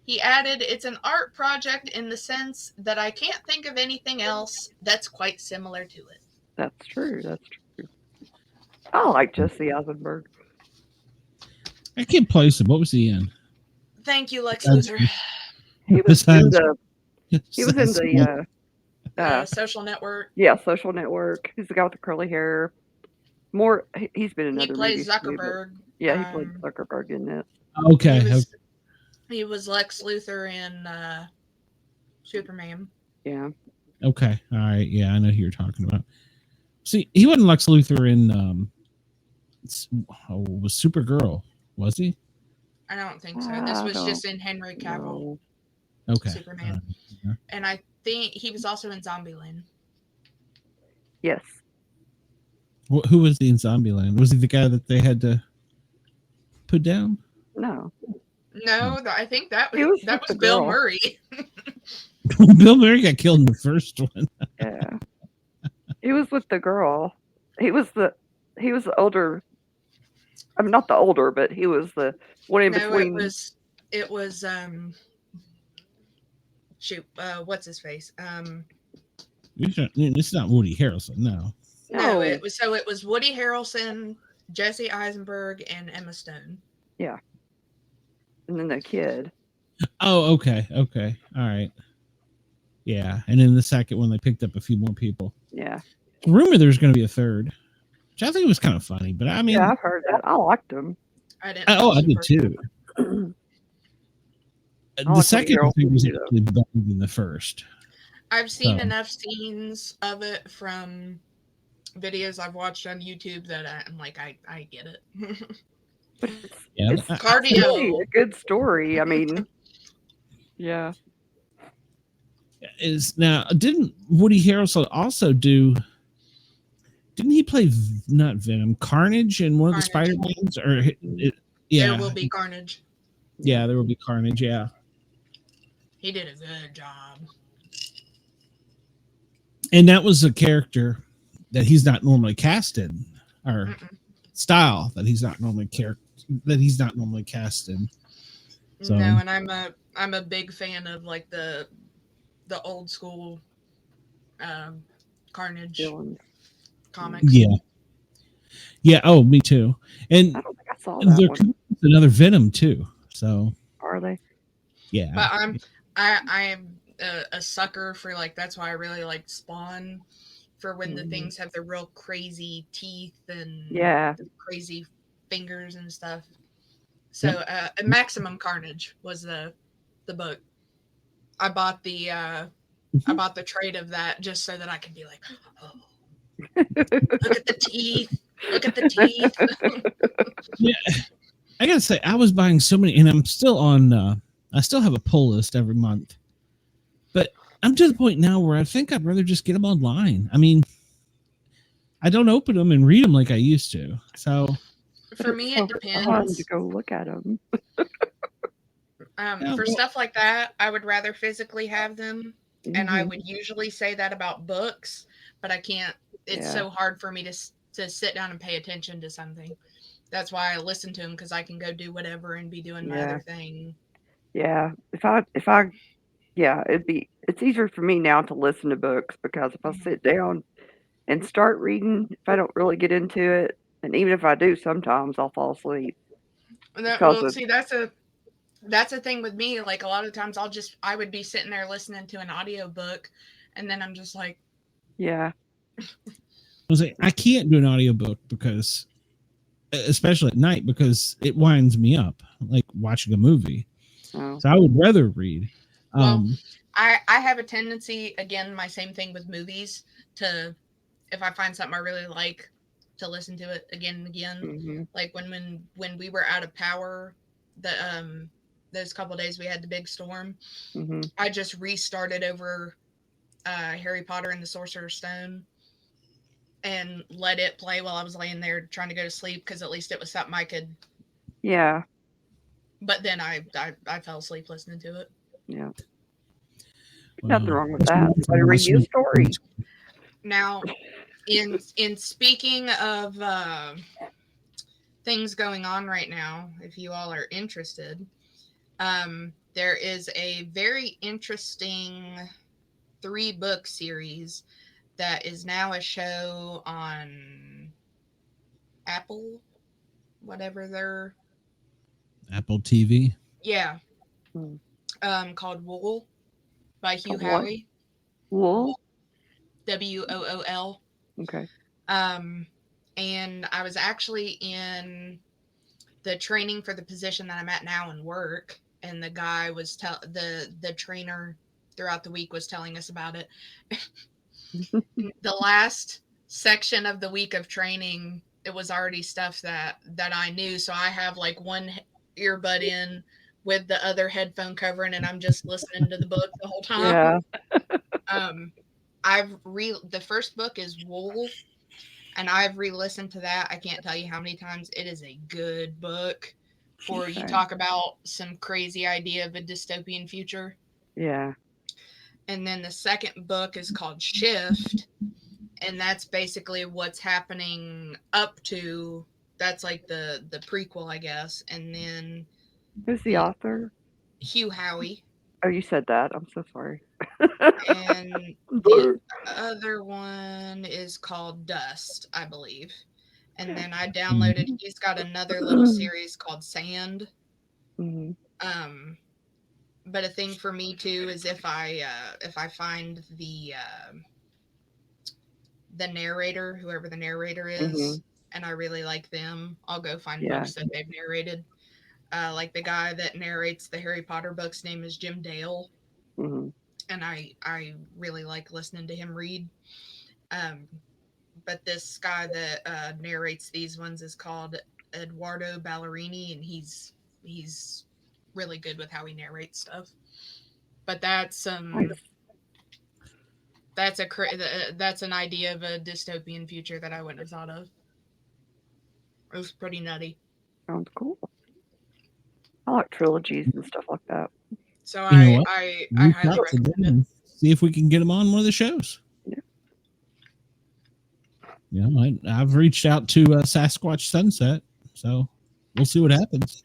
He added, it's an art project in the sense that I can't think of anything else that's quite similar to it. That's true. I like Jesse Eisenberg. I can't place him. What was he in? Thank you, Lex Luthor. He was in the Social Network. Yeah, Social Network. He's the guy with the curly hair. He's been in other movies. He plays Zuckerberg. He played Zuckerberg in it. Okay. He was Lex Luthor in Superman. Yeah. Okay. All right. Yeah, I know who you're talking about. See, he wasn't Lex Luthor in was Supergirl, was he? I don't think so. This was just in Henry Cavill. Okay. Superman. And I think he was also in Zombieland. Yes. Who was he in Zombieland? Was he the guy that they had to put down? No, I think that was Bill Murray. Bill Murray got killed in the first one. Yeah. He was with the girl. He was the older. I mean, not the older, but he was the one in between. It was what's his face? It's not Woody Harrelson, no. No, it was Woody Harrelson, Jesse Eisenberg, and Emma Stone. Yeah. And then the kid. Oh, okay. All right. Yeah, and in the second one, they picked up a few more people. Yeah. Rumor there's going to be a third, which I think was kind of funny, but I mean, yeah, I've heard that. I liked him. I didn't. I did too. The second thing was actually better than the first. I've seen So. enough scenes of it from videos I've watched on YouTube that I'm like, I get it. But Yeah, it's Cardio. really a good story. I mean, yeah. is now didn't Woody Harrelson also do? Didn't he play not Venom, Carnage in one of the Spider-Mans? Or yeah, There will be carnage. Yeah, there will be Carnage. Yeah, he did a good job. And that was a character that he's not normally cast in, or style that he's not normally cast in. So. No, and I'm a big fan of like the old school Carnage comics. Yeah. Oh, me too. And I don't think I saw that one. Another Venom too. So are they? Yeah. But I'm a sucker for like, that's why I really like Spawn, for when the things have the real crazy teeth and crazy fingers and stuff. So Maximum Carnage was the book. I bought the trade of that just so that I could be like, oh, look at the teeth. Look at the teeth. Yeah. I gotta say, I was buying so many, and I'm still on I still have a pull list every month. But I'm to the point now where I think I'd rather just get them online. I mean, I don't open them and read them like I used to. So for me, it depends. Fun to go look at them. For stuff like that, I would rather physically have them, and I would usually say that about books, but I can't. It's so hard for me to sit down and pay attention to something. That's why I listen to them, because I can go do whatever and be doing my other thing. Yeah, it's easier for me now to listen to books, because if I sit down and start reading, if I don't really get into it, and even if I do, sometimes I'll fall asleep. See, that's a thing with me. Like, a lot of times I would be sitting there listening to an audiobook, and then I'm just like, yeah. I can't do an audiobook because, especially at night, because it winds me up like watching a movie. So I would rather read. Well, I have a tendency, again, my same thing with movies, to, if I find something I really like, to listen to it again and again. Like when we were out of power, those couple of days we had the big storm, I just restarted over Harry Potter and the Sorcerer's Stone and let it play while I was laying there trying to go to sleep, because at least it was something I could. Yeah. But then I fell asleep listening to it. Yeah. Nothing wrong with that. Better read your story. Now, in speaking of things going on right now, if you all are interested, there is a very interesting 3-book series that is now a show on Apple, whatever their Apple TV. Yeah. Called Wool by Hugh Called what? Howey. Wool? WOOL. Okay. And I was actually in the training for the position that I'm at now in work, and the guy was the trainer throughout the week was telling us about it. The last section of the week of training, it was already stuff that I knew, so I have like one earbud in with the other headphone covering, and I'm just listening to the book the whole time. The first book is Wool, and I've re-listened to that. I can't tell you how many times. It is a good book. For you talk about some crazy idea of a dystopian future. Yeah. And then the second book is called Shift, and that's basically what's happening up to. That's like the prequel, I guess. And then who's the author? Hugh Howey. Oh, you said that. I'm so sorry. And the other one is called Dust, I believe. And then I downloaded. He's got another little series called Sand. But a thing for me too is if I find the narrator, whoever the narrator is, and I really like them, I'll go find books that they've narrated. Like the guy that narrates the Harry Potter books' name is Jim Dale, and I really like listening to him read. But this guy that narrates these ones is called Eduardo Ballerini, and he's really good with how he narrates stuff. But that's that's an idea of a dystopian future that I wouldn't have thought of. It was pretty nutty. Sounds cool. I like trilogies and stuff like that. So You know I Reach highly out to them recommend and it. see if we can get them on one of the shows. Yeah. I've reached out to Sasquatch Sunset, so we'll see what happens.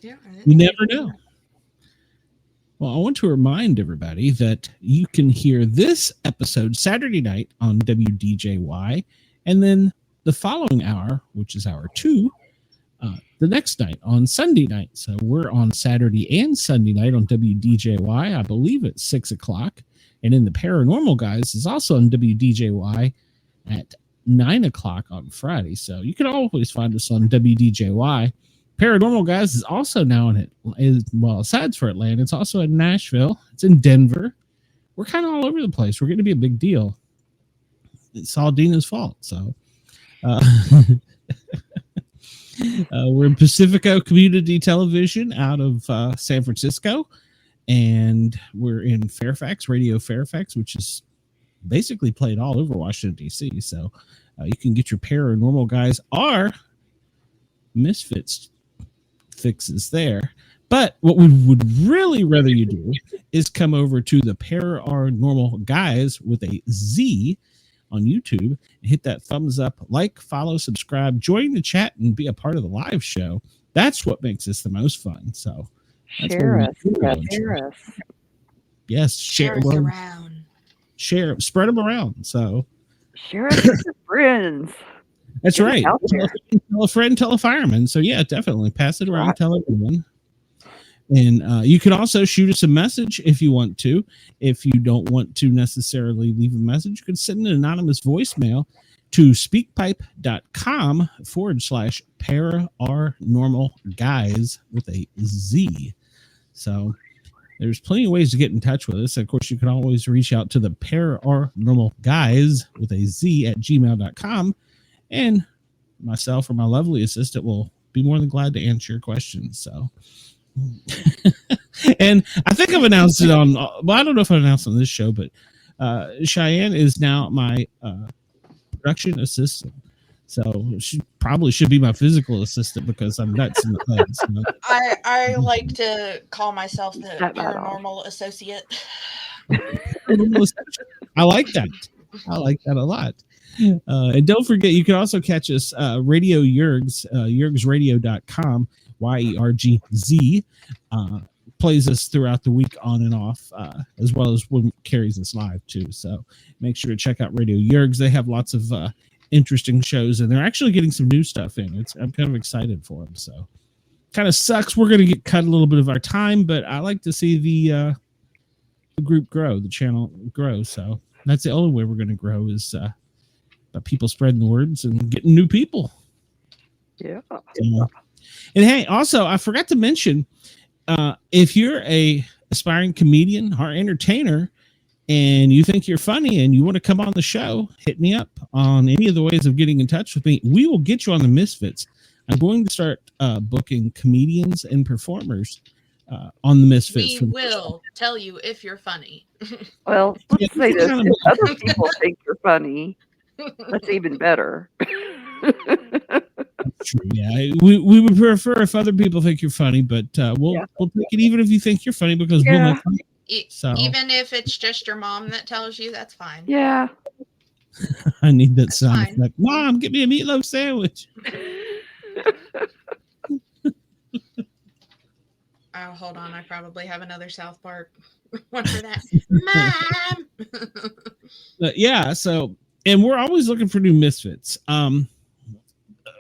Yeah, You never know. Well, I want to remind everybody that you can hear this episode Saturday night on WDJY, and then the following hour, which is hour 2, the next night on Sunday night. So we're on Saturday and Sunday night on WDJY, I believe at 6 o'clock. And in the Paranormal Guys is also on WDJY at 9 o'clock on Friday. So you can always find us on WDJY. Paranormal Guys is also now aside for Atlanta, it's also in Nashville. It's in Denver. We're kind of all over the place. We're going to be a big deal. It's all Dina's fault. So we're in Pacifico Community Television out of San Francisco. And we're in Fairfax, Radio Fairfax, which is basically played all over Washington, D.C. So you can get your Paranormal Guys or Misfits fixes there. But what we would really rather you do is come over to the Paranormal Guys with a Z on YouTube and hit that thumbs up, like, follow, subscribe, join the chat, and be a part of the live show. That's what makes this the most fun. So share us. Yes, share us around. Spread them around. So share us with your friends. That's Get right. out there. Tell a friend, tell a fireman. So yeah, definitely pass it around, tell everyone. And you can also shoot us a message if you want to. If you don't want to necessarily leave a message, you can send an anonymous voicemail to speakpipe.com/paranormalguys with a Z. So there's plenty of ways to get in touch with us. Of course, you can always reach out to the Paranormal Guys with a Z at gmail.com. And myself or my lovely assistant will be more than glad to answer your questions. So, and I think I've announced it on, well, I don't know if I announced on this show, but Cheyenne is now my production assistant. So she probably should be my physical assistant because I'm nuts in the head. So. I like to call myself the paranormal associate. I like that. I like that a lot. And don't forget, you can also catch us Radio Yergs, yergsradio.com, YERGZ, plays us throughout the week on and off, as well as when carries us live too. So make sure to check out Radio Yergs. They have lots of interesting shows, and they're actually getting some new stuff in. I'm kind of excited for them. So kind of sucks we're going to get cut a little bit of our time, but I like to see the group grow, the channel grow. So that's the only way we're going to grow is by people spreading the words and getting new people. Yeah. And hey, also, I forgot to mention, if you're a aspiring comedian or entertainer and you think you're funny and you want to come on the show, hit me up on any of the ways of getting in touch with me. We will get you on the Misfits. I'm going to start booking comedians and performers on the Misfits. We will tell you if you're funny. Well, let's say this. If other people think you're funny, that's even better. True, yeah. We would prefer if other people think you're funny, but we'll take it even if you think you're funny because we'll make fun. So even if it's just your mom that tells you, that's fine. Yeah. I need that sound effect. Mom, get me a meatloaf sandwich. Oh, hold on. I probably have another South Park one for that. Mom. Yeah. So, and we're always looking for new Misfits.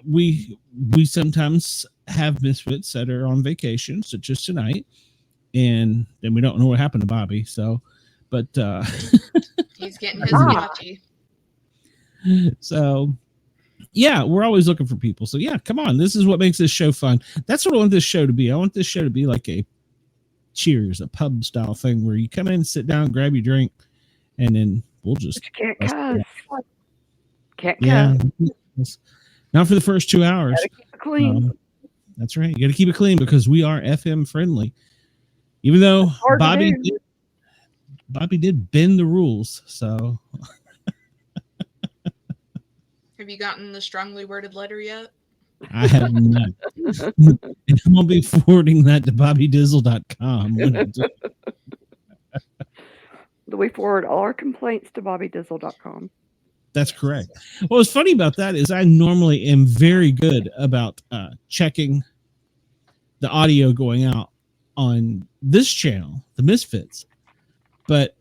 We sometimes have Misfits that are on vacation, such as tonight, and then we don't know what happened to Bobby. So, but he's getting his scotchy. So, Yeah, we're always looking for people. So yeah, come on. This is what makes this show fun. That's what I want this show to be. I want this show to be like a Cheers, a pub style thing where you come in, sit down, grab your drink, and then we'll just Can't cuss. Can't yeah. cuss. Not for the first 2 hours. Gotta keep it clean. That's right. You got to keep it clean because we are FM friendly. Even though Bobby did bend the rules. So Have you gotten the strongly worded letter yet? I have not. And I'll be forwarding that to BobbyDizzle.com. We forward all our complaints to BobbyDizzle.com. That's correct. What's funny about that is I normally am very good about checking the audio going out on this channel, the Misfits, but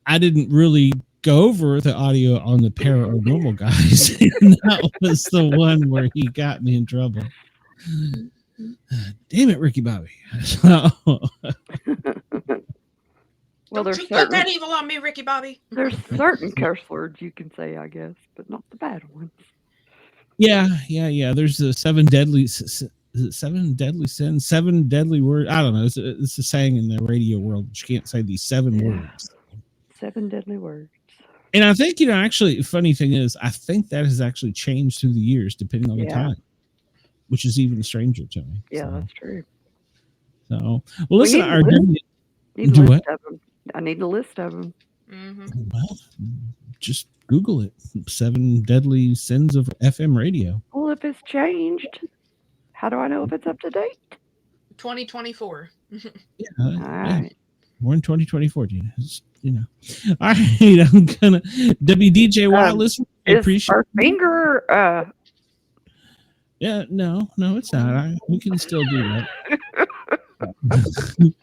I didn't really go over the audio on the Paranormal Guys. And that was the one where he got me in trouble. Damn it, Ricky Bobby. Well, Don't you put that evil on me, Ricky Bobby. There's certain curse words you can say, I guess, but not the bad ones. Yeah. There's the seven deadly sins, 7 deadly words. I don't know. It's a saying in the radio world. You can't say these 7 words. 7 deadly words. And I think, actually, funny thing is, I think that has actually changed through the years, depending on the time, which is even stranger to me. Yeah, so. That's true. So, well, listen, I need a list of them. Mm-hmm. Well, just Google it. 7 deadly sins of FM radio. Well, if it's changed, how do I know if it's up to date? 2024. Yeah, all right. We're in 2024, Gina. All right, I'm gonna WDJY listen. I appreciate our finger. Yeah, no, it's not. We can still do that.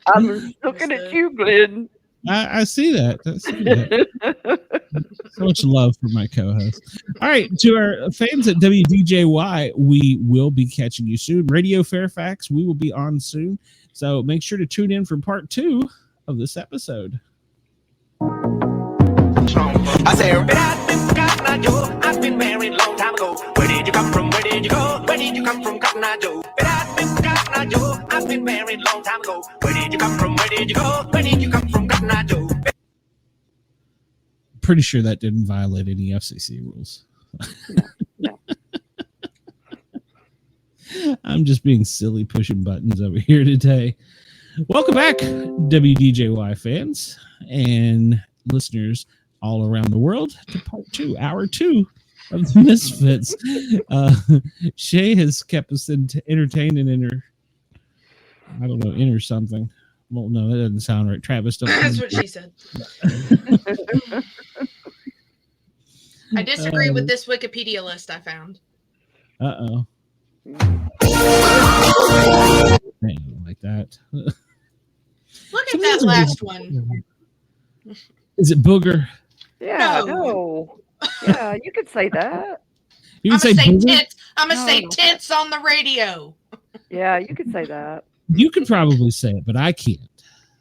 I'm looking at you, Glenn. I see that. So much love for my co-host. All right, to our fans at WDJY, we will be catching you soon. Radio Fairfax, we will be on soon. So make sure to tune in for part 2 of this episode. I say, I've been married long time ago. Where did you come from? Where did you go? Where did you come from, Cotton Eye Joe? I've been married long time ago. Where did you come from? Where did you go? Where did you come from, Cotton Eye Joe? Pretty sure that didn't violate any FCC rules. No. I'm just being silly pushing buttons over here today. Welcome back, WDJY fans and listeners all around the world, to part 2, hour 2 of the Misfits. Shay has kept us entertained and inner something. Well, no, that doesn't sound right. Travis, don't. That's what she said. I disagree with this Wikipedia list I found. Uh-oh. Like that. Look at that last one. Is it booger? Yeah, no. Yeah, you could say that. You can say tits. I'm gonna say tits on the radio. Yeah, you could say that. You could probably say it, but I can't.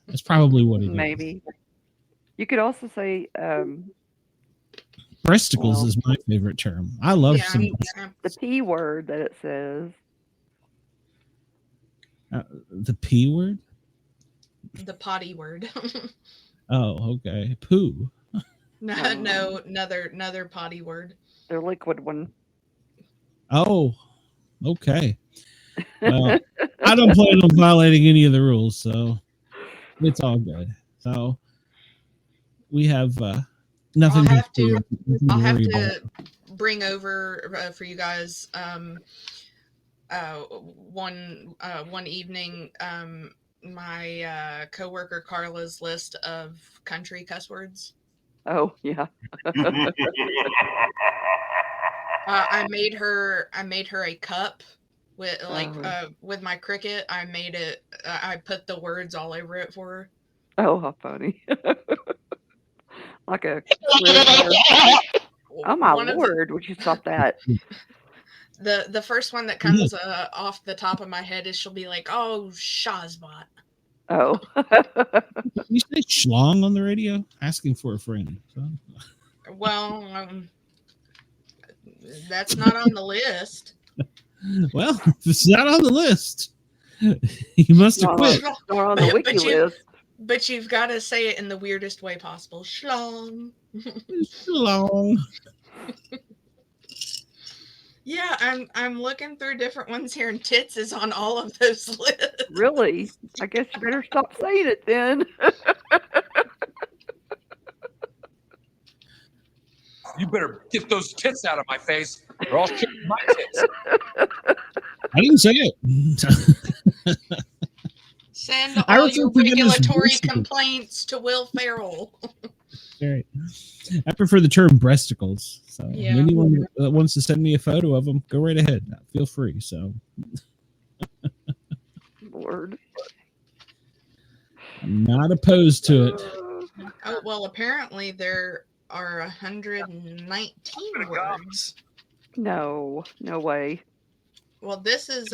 That's probably what it is. Maybe. You could also say breasticles is my favorite term. I love the P word that it says. The P word? The potty word. Oh, okay. Poo. No, another potty word. The liquid one. Oh, okay. Well, I don't plan on violating any of the rules, so it's all good. So we have nothing. I'll have to bring over for you guys one evening my coworker Carla's list of country cuss words. Oh yeah. I made her a cup with with my Cricut. I made it. I put the words all over it for her. Oh, how funny! Like a. Oh my Lord! Would you stop that? The first one that comes off the top of my head is she'll be like, "Oh, Shazbot." Oh. You say schlong on the radio? Asking for a friend. So. Well, That's not on the list. Well, if it's not on the list, you must have quit. Not on the wiki list. But you've got to say it in the weirdest way possible. Schlong. Long. Yeah, I'm looking through different ones here, and tits is on all of those lists. Really? I guess you better stop saying it then. You better get those tits out of my face, or I'll show you my tits. I didn't say it. Send I all was your thinking it was regulatory breasticles. complaints to Will Ferrell. Right. I prefer the term breasticles. So Yeah. anyone that wants to send me a photo of them, go right ahead. Feel free. So Lord. I'm not opposed to it. Oh, well, apparently there are 119 words. No way. Well, this is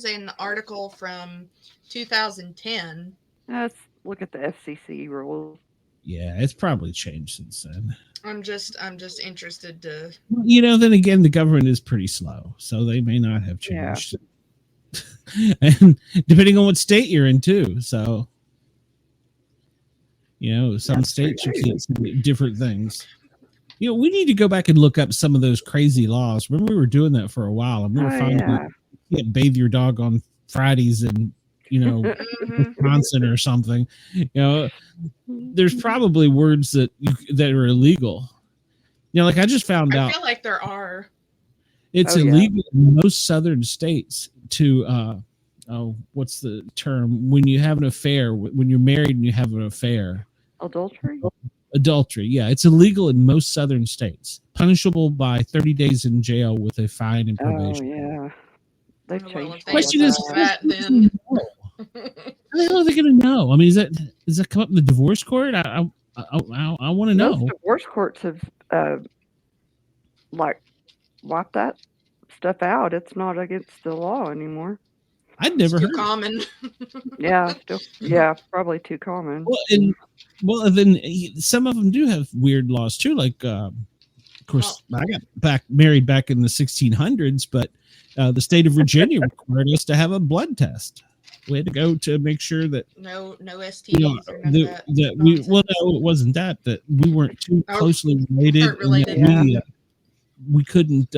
an article from 2010. Let's look at the FCC rules. Yeah, it's probably changed since then. I'm just interested to. Then again, the government is pretty slow, so they may not have changed. And depending on what state you're in, too. So, some states you can't say different things. We need to go back and look up some of those crazy laws. Remember, we were doing that for a while, and we were finding you can't bathe your dog on Fridays in, Wisconsin or something. There's probably words that are illegal. Like I just found out. I feel like there are. It's illegal in most southern states to what's the term when you have an affair, when you're married and you have an affair. Adultery, yeah. It's illegal in most southern states. Punishable by 30 days in jail with a fine and probation. Oh, yeah. They've changed. Question is, how the hell are they going to know? I mean, does that come up in the divorce court? I want to know. Most divorce courts have wiped that stuff out. It's not against the law anymore. I'd never heard. Too common. Probably too common. Well, then some of them do have weird laws too. Like, of course, I got married back in the 1600s, but the state of Virginia required us to have a blood test. We had to go to make sure that no STDs or none of that. No, it wasn't that we weren't too closely related. We couldn't.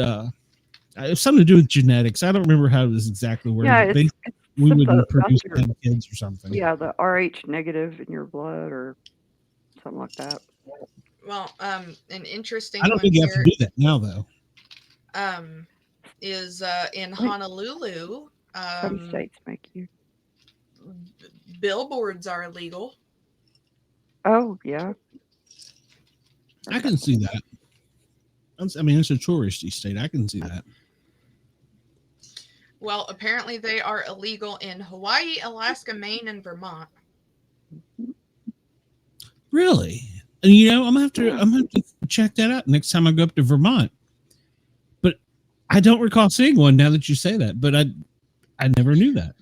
It was something to do with genetics. I don't remember how it was exactly worded. Yeah, we wouldn't produce 10 kids or something. Yeah, the RH negative in your blood or something like that. Well, an interesting. I don't think you have to do that now, though. Is in Honolulu. Some states make you. Billboards are illegal. Oh yeah, I can see that. I mean, it's a touristy state. I can see that. Well, apparently they are illegal in Hawaii, Alaska, Maine, and Vermont. Really? And I'm gonna have to check that out next time I go up to Vermont. But I don't recall seeing one now that you say that. But I never knew that.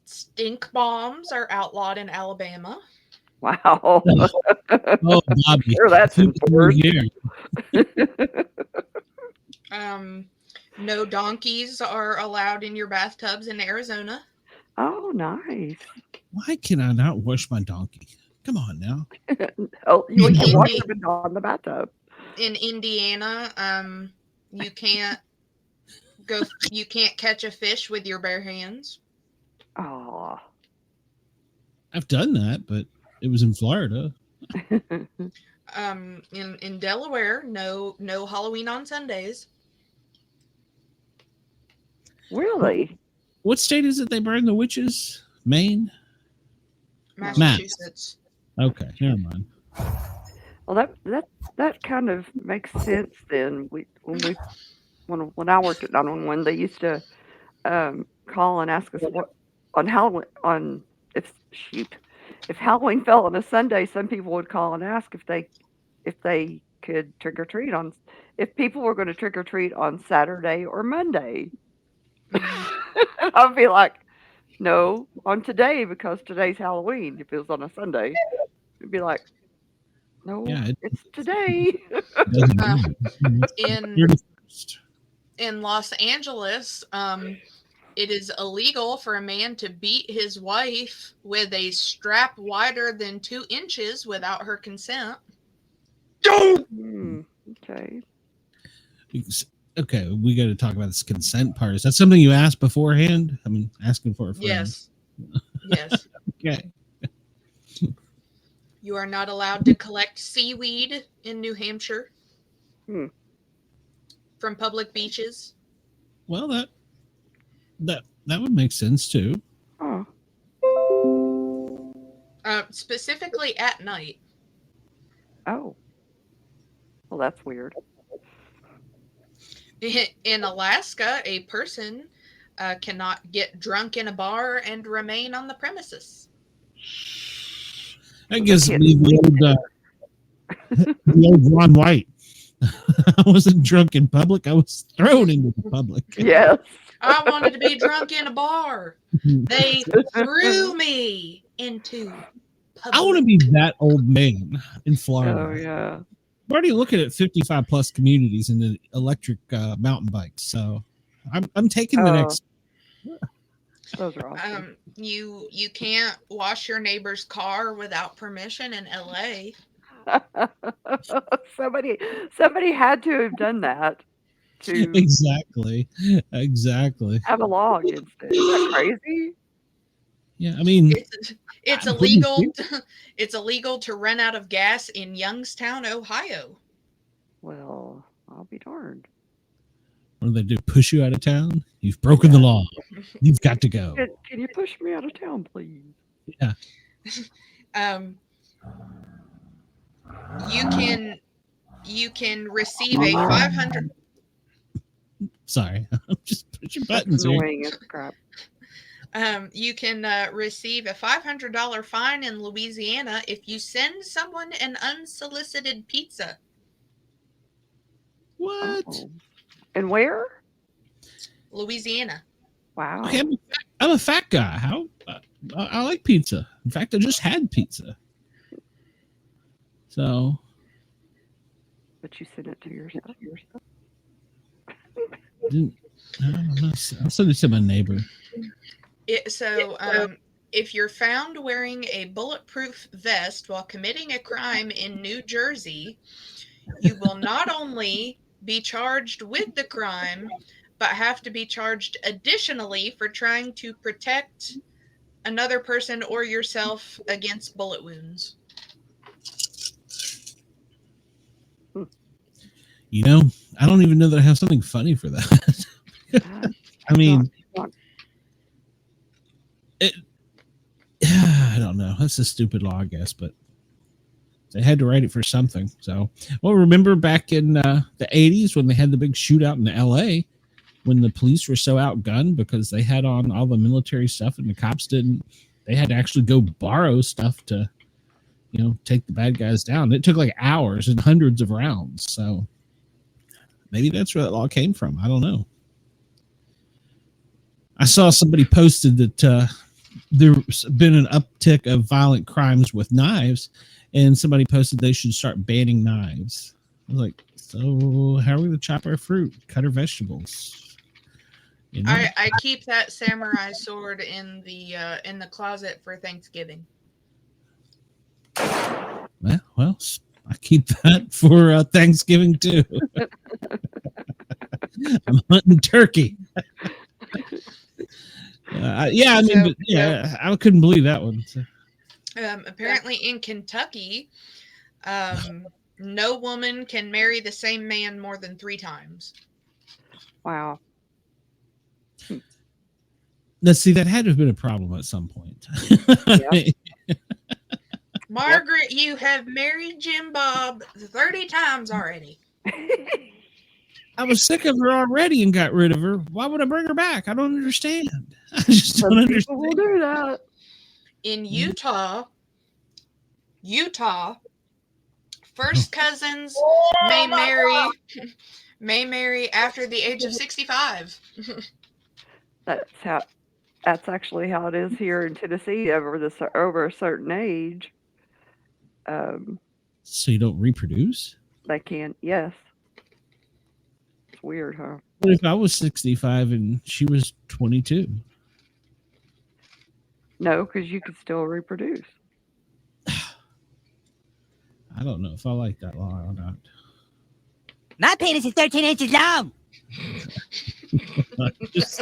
Stink bombs are outlawed in Alabama. Wow. Oh, Bobby. Sure, that's important. No donkeys are allowed in your bathtubs in Arizona. Oh, nice. Why can I not wash my donkey? Come on now. You can wash them on the bathtub. In Indiana, you can't catch a fish with your bare hands. Oh. I've done that, but it was in Florida. In Delaware, no Halloween on Sundays. Really? What state is it they burn the witches? Maine? Massachusetts. Okay, never mind. Well, that kind of makes sense then. When I worked at 911, they used to call and ask us what on Halloween if Halloween fell on a Sunday, some people would call and ask if they could trick or treat if people were going to trick or treat on Saturday or Monday. I'd be like, no, on today because today's Halloween. If it was on a Sunday, it'd be like, No, Yeah, it's today. In Los Angeles, it is illegal for a man to beat his wife with a strap wider than 2 inches without her consent. Okay. Okay, we got to talk about this consent part. Is that something you asked beforehand? I mean, asking for a friend. Yes. Yes. Okay. You are not allowed to collect seaweed in New Hampshire from public beaches. Well, that would make sense too. Oh. Specifically at night. Oh. Well, that's weird. In Alaska, a person cannot get drunk in a bar and remain on the premises. I guess the old Ron White. I wasn't drunk in public. I was thrown into the public. Yes. I wanted to be drunk in a bar. They threw me into public. I want to be that old man in Florida. Oh, yeah. I'm already looking at 55 plus communities in the electric mountain bikes. So I'm taking the next. Those are awesome. You can't wash your neighbor's car without permission in LA. Somebody had to have done that to Exactly. have a law against it. Is that crazy? Yeah, I mean, it's illegal. It's illegal to run out of gas in Youngstown, Ohio. Well, I'll be darned. What do they do? Push you out of town? You've broken the law. You've got to go. Can you push me out of town, please? Yeah. You can receive a 500. Sorry, I'm just pushing buttons here. Annoying as crap. You can receive a $500 fine in Louisiana if you send someone an unsolicited pizza. What? Oh. And where? Louisiana. Wow. Okay, I'm a fat guy. How? I like pizza. In fact, I just had pizza. So. But you sent it to yourself. I don't know. I'll send it to my neighbor. If you're found wearing a bulletproof vest while committing a crime in New Jersey, you will not only be charged with the crime, but have to be charged additionally for trying to protect another person or yourself against bullet wounds. You know, I don't even know that I have something funny for that. I mean, I don't know. That's a stupid law, I guess, but they had to write it for something. So, well, remember back in the 80s when they had the big shootout in LA when the police were so outgunned because they had on all the military stuff and the cops didn't. They had to actually go borrow stuff to, take the bad guys down. It took like hours and hundreds of rounds. So maybe that's where that law came from. I don't know. I saw somebody posted that there's been an uptick of violent crimes with knives, and somebody posted they should start banning knives. I was like, so how are we going to chop our fruit, cut our vegetables? I keep that samurai sword in the closet for Thanksgiving. Well, I keep that for Thanksgiving too. I'm hunting turkey. I couldn't believe that one. So. Apparently in Kentucky, no woman can marry the same man more than 3 times. Wow. Now, see, that had to have been a problem at some point. Yep. Margaret, you have married Jim Bob 30 times already. I was sick of her already and got rid of her. Why would I bring her back? I don't understand. I just don't understand. People will do that. In Utah, first cousins may marry after the age of 65. That's actually how it is here in Tennessee over a certain age. So you don't reproduce? They can, yes. It's weird, huh? What if I was 65 and she was 22? No, because you could still reproduce. I don't know if I like that law or not. My penis is 13 inches long. Just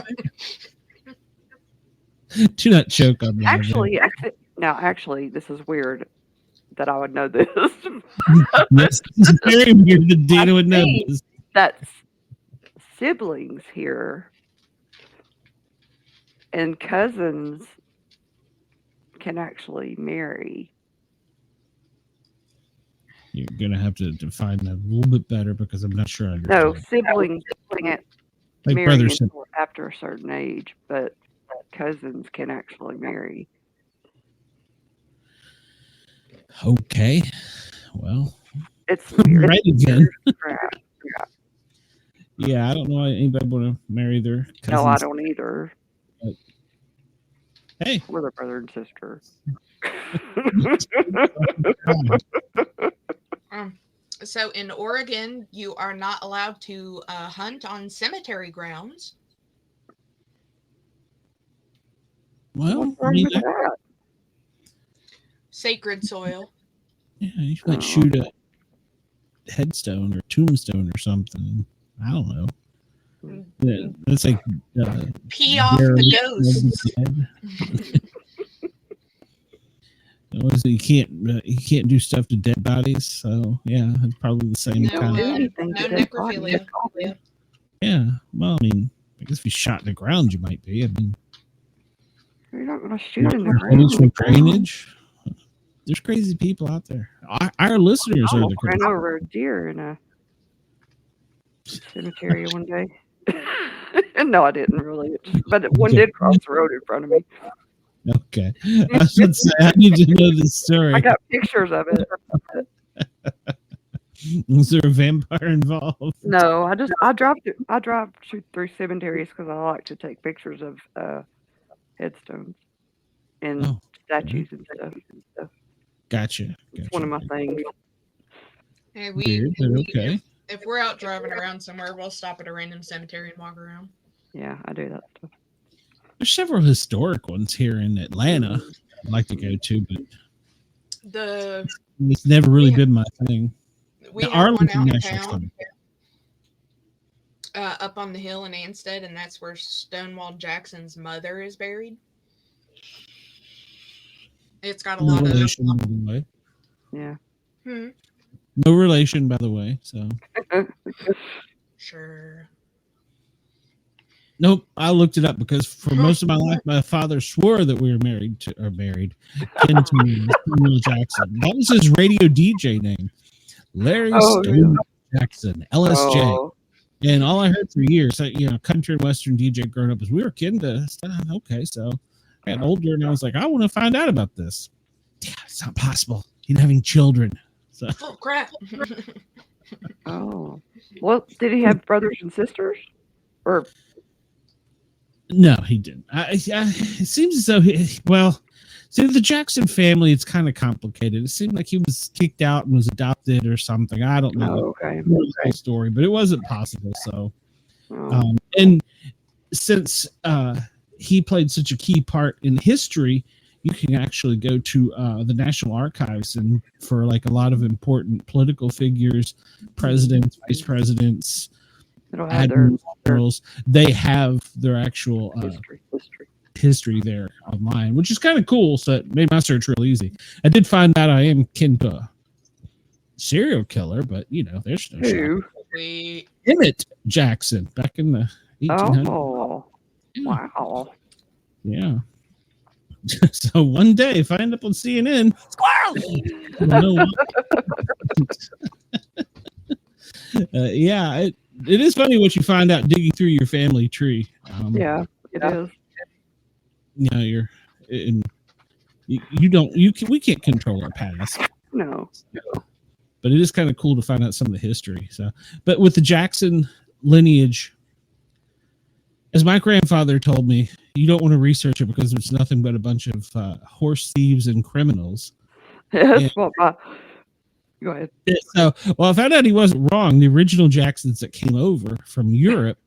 do not choke on me. Actually, this is weird that I would know this. Yes, it's very weird that Dana would know this. That siblings here and cousins can actually marry. You're going to have to define that a little bit better because I'm not sure I understand. No, siblings can't Like marry brothers. until after a certain age, but cousins can actually marry. Okay. Well, It's weird. right again. Crap. Yeah, I don't know why anybody want to marry their cousins. No, I don't either. But, hey. We're their brother and sister. So in Oregon, you are not allowed to hunt on cemetery grounds. Well, I mean, Sacred soil. yeah, you might shoot a headstone or tombstone or something. I don't know. Yeah, that's like Pee off the ghosts. You can't do stuff to dead bodies, so yeah, it's probably the same kind of. No necrophilia. Yeah, well, I mean, I guess if you shot in the ground, you might be. I mean, you're not going to shoot in the ground. ground. Drainage. There's crazy people out there. Our listeners are the I ran over a deer in a cemetery one day. No, I didn't really, but one did cross the road in front of me. Okay, I was going to say I need to know this story. I got pictures of it. Was there a vampire involved? No, I drive through cemeteries because I like to take pictures of headstones and statues and stuff. Gotcha. It's one of my things. Hey, Weird, okay. If we're out driving around somewhere, we'll stop at a random cemetery and walk around. Yeah, I do that stuff. There's several historic ones here in Atlanta I'd like to go to, but it's never really been my thing. We have one out in town, up on the hill in Ansted, and that's where Stonewall Jackson's mother is buried. It's got a lot of relation, by the way. Yeah. No relation, by the way. So. Sure. Nope, I looked it up because for most of my life, my father swore that we were married. Ken to Samuel Jackson. That was his radio DJ name, Larry Stone Jackson, LSJ. Oh. And all I heard for years, country and western DJ growing up, is we were kin to. Okay, so I got older and I was like, I want to find out about this. Yeah, it's not possible. He's having children. So. Oh crap! Oh, well, did he have brothers and sisters, or? No, he didn't. It seems as though the Jackson family, it's kind of complicated. It seemed like he was kicked out and was adopted or something. I don't know the whole story, but it wasn't possible. So, and since he played such a key part in history, you can actually go to the National Archives and for like a lot of important political figures, presidents, vice presidents, admirals, they have their actual history there online, which is kind of cool. So it made my search real easy. I did find out I am kin to a serial killer, but there's no shock. Emmett Jackson back in the 1800s. Oh, wow. Yeah. So one day, if I end up on CNN, squirrel. Yeah, it is funny what you find out digging through your family tree. Yeah, it is. We can't control our past. No. But it is kind of cool to find out some of the history. So, but with the Jackson lineage, as my grandfather told me, you don't want to research it because it's nothing but a bunch of horse thieves and criminals. That's what Go ahead. So, well, I found out he wasn't wrong. The original Jacksons that came over from Europe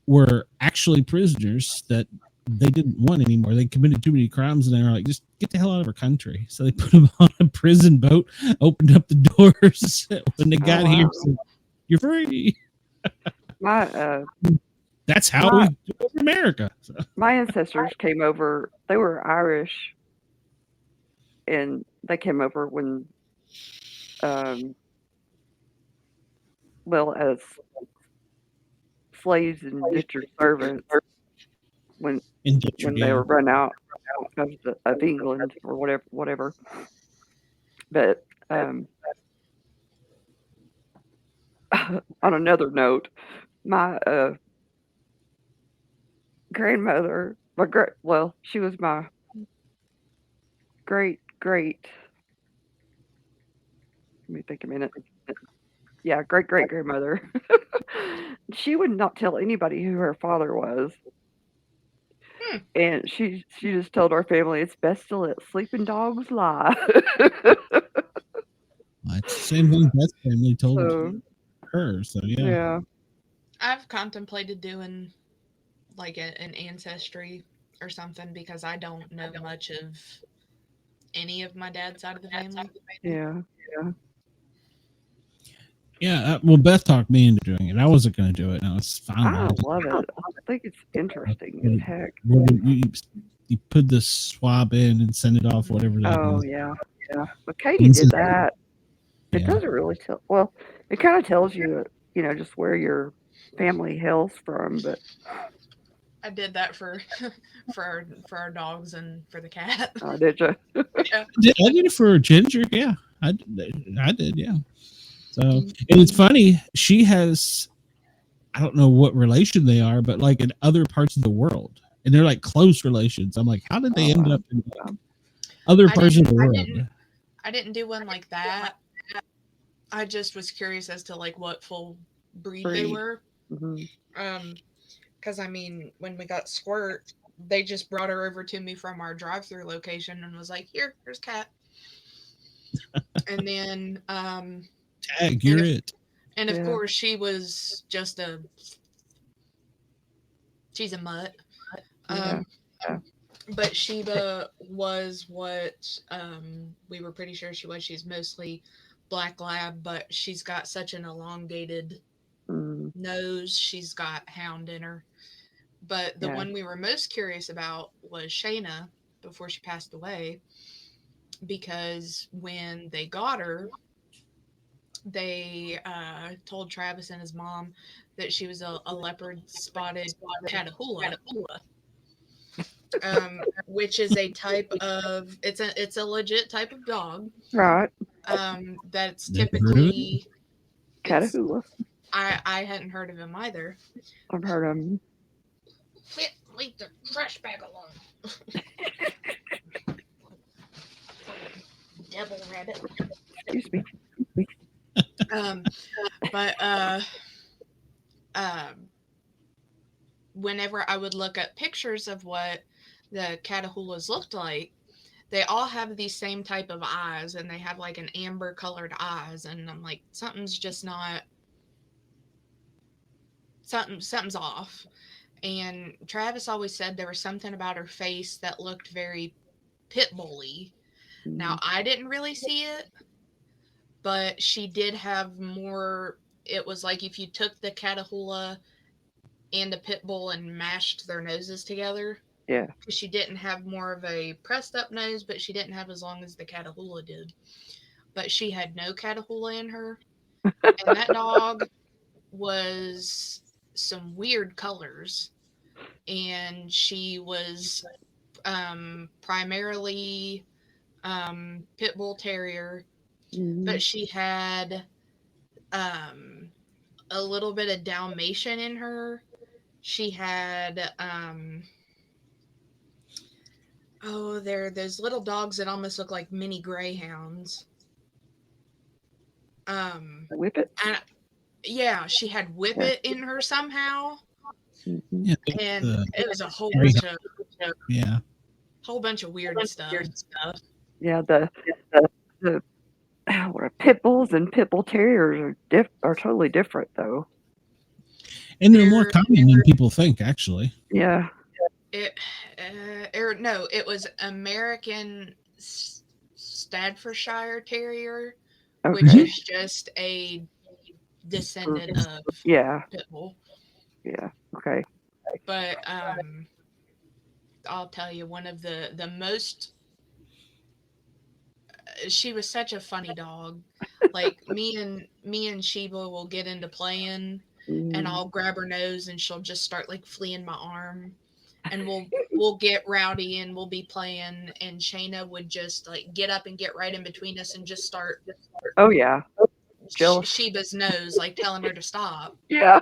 were actually prisoners that they didn't want anymore. They committed too many crimes, and they were like, just get the hell out of our country. So they put them on a prison boat, opened up the doors when they got here. Said, you're free. That's how we do it in America. So. My ancestors came over. They were Irish, and they came over when, well, as slaves and indentured servants when they were run out of England or whatever. But on another note, my grandmother, she was my great. Let me think a minute. Yeah, great grandmother. She would not tell anybody who her father was. And she just told our family it's best to let sleeping dogs lie. It's the same thing Beth's family told her. So yeah. I've contemplated doing like an ancestry or something because I don't know much of any of my dad's side of the family. Yeah, well, Beth talked me into doing it. I wasn't going to do it. No, it's fine. I love it. I think it's interesting as heck. You put the swab in and send it off, whatever that is. Yeah. But Katie did that. It doesn't really tell. Well, it kind of tells you, just where your family hails from. But I did that for our dogs and for the cat. Oh, did you? Yeah. I did it for Ginger. Yeah, I did. Yeah. So, and it's funny, she has, I don't know what relation they are, but like in other parts of the world, and they're like close relations. I'm like, how did they end up in other parts of the world? I didn't do one like that. I just was curious as to like what full breed they were. Because I mean, when we got Squirt, they just brought her over to me from our drive-through location and was like, here's Cat. And then tag, you're it. And of course, she was just she's a mutt. But Sheba was what we were pretty sure she was. She's mostly black lab, but she's got such an elongated nose. She's got hound in her. But the one we were most curious about was Shayna before she passed away, because when they got her, they told Travis and his mom that she was a leopard spotted Catahoula, which is a type of it's a legit type of dog, right? That's typically Catahoula. I hadn't heard of him either. I've heard of him. Leave the trash bag alone. Devil rabbit. Excuse me. But whenever I would look at pictures of what the Catahoulas looked like, they all have these same type of eyes, and they have like an amber colored eyes, and I'm like, something's off. And Travis always said there was something about her face that looked very pit bully. Now, I didn't really see it, but she did have more. It was like if you took the Catahoula and a pit bull and mashed their noses together. Yeah. Because she didn't have more of a pressed up nose, but she didn't have as long as the Catahoula did. But she had no Catahoula in her. And that dog was some weird colors. And she was primarily pit bull terrier, but she had a little bit of Dalmatian in her. She had they're those little dogs that almost look like mini greyhounds. Whippet? Yeah, she had Whippet in her somehow. Yeah, and it was a whole bunch of weird stuff. Yeah, Pit bulls and pit bull terriers are totally different, though. And they're more common than people think, actually. Yeah. It was American Staffordshire Terrier, which is just a descendant of pit bull. Yeah. Okay. But I'll tell you, one of the most. She was such a funny dog. Like me and Sheba will get into playing, and I'll grab her nose, and she'll just start like fleeing my arm, and we'll get rowdy, and we'll be playing, and Shayna would just like get up and get right in between us and just start. Oh yeah. Sheba's nose, like telling her to stop. Yeah.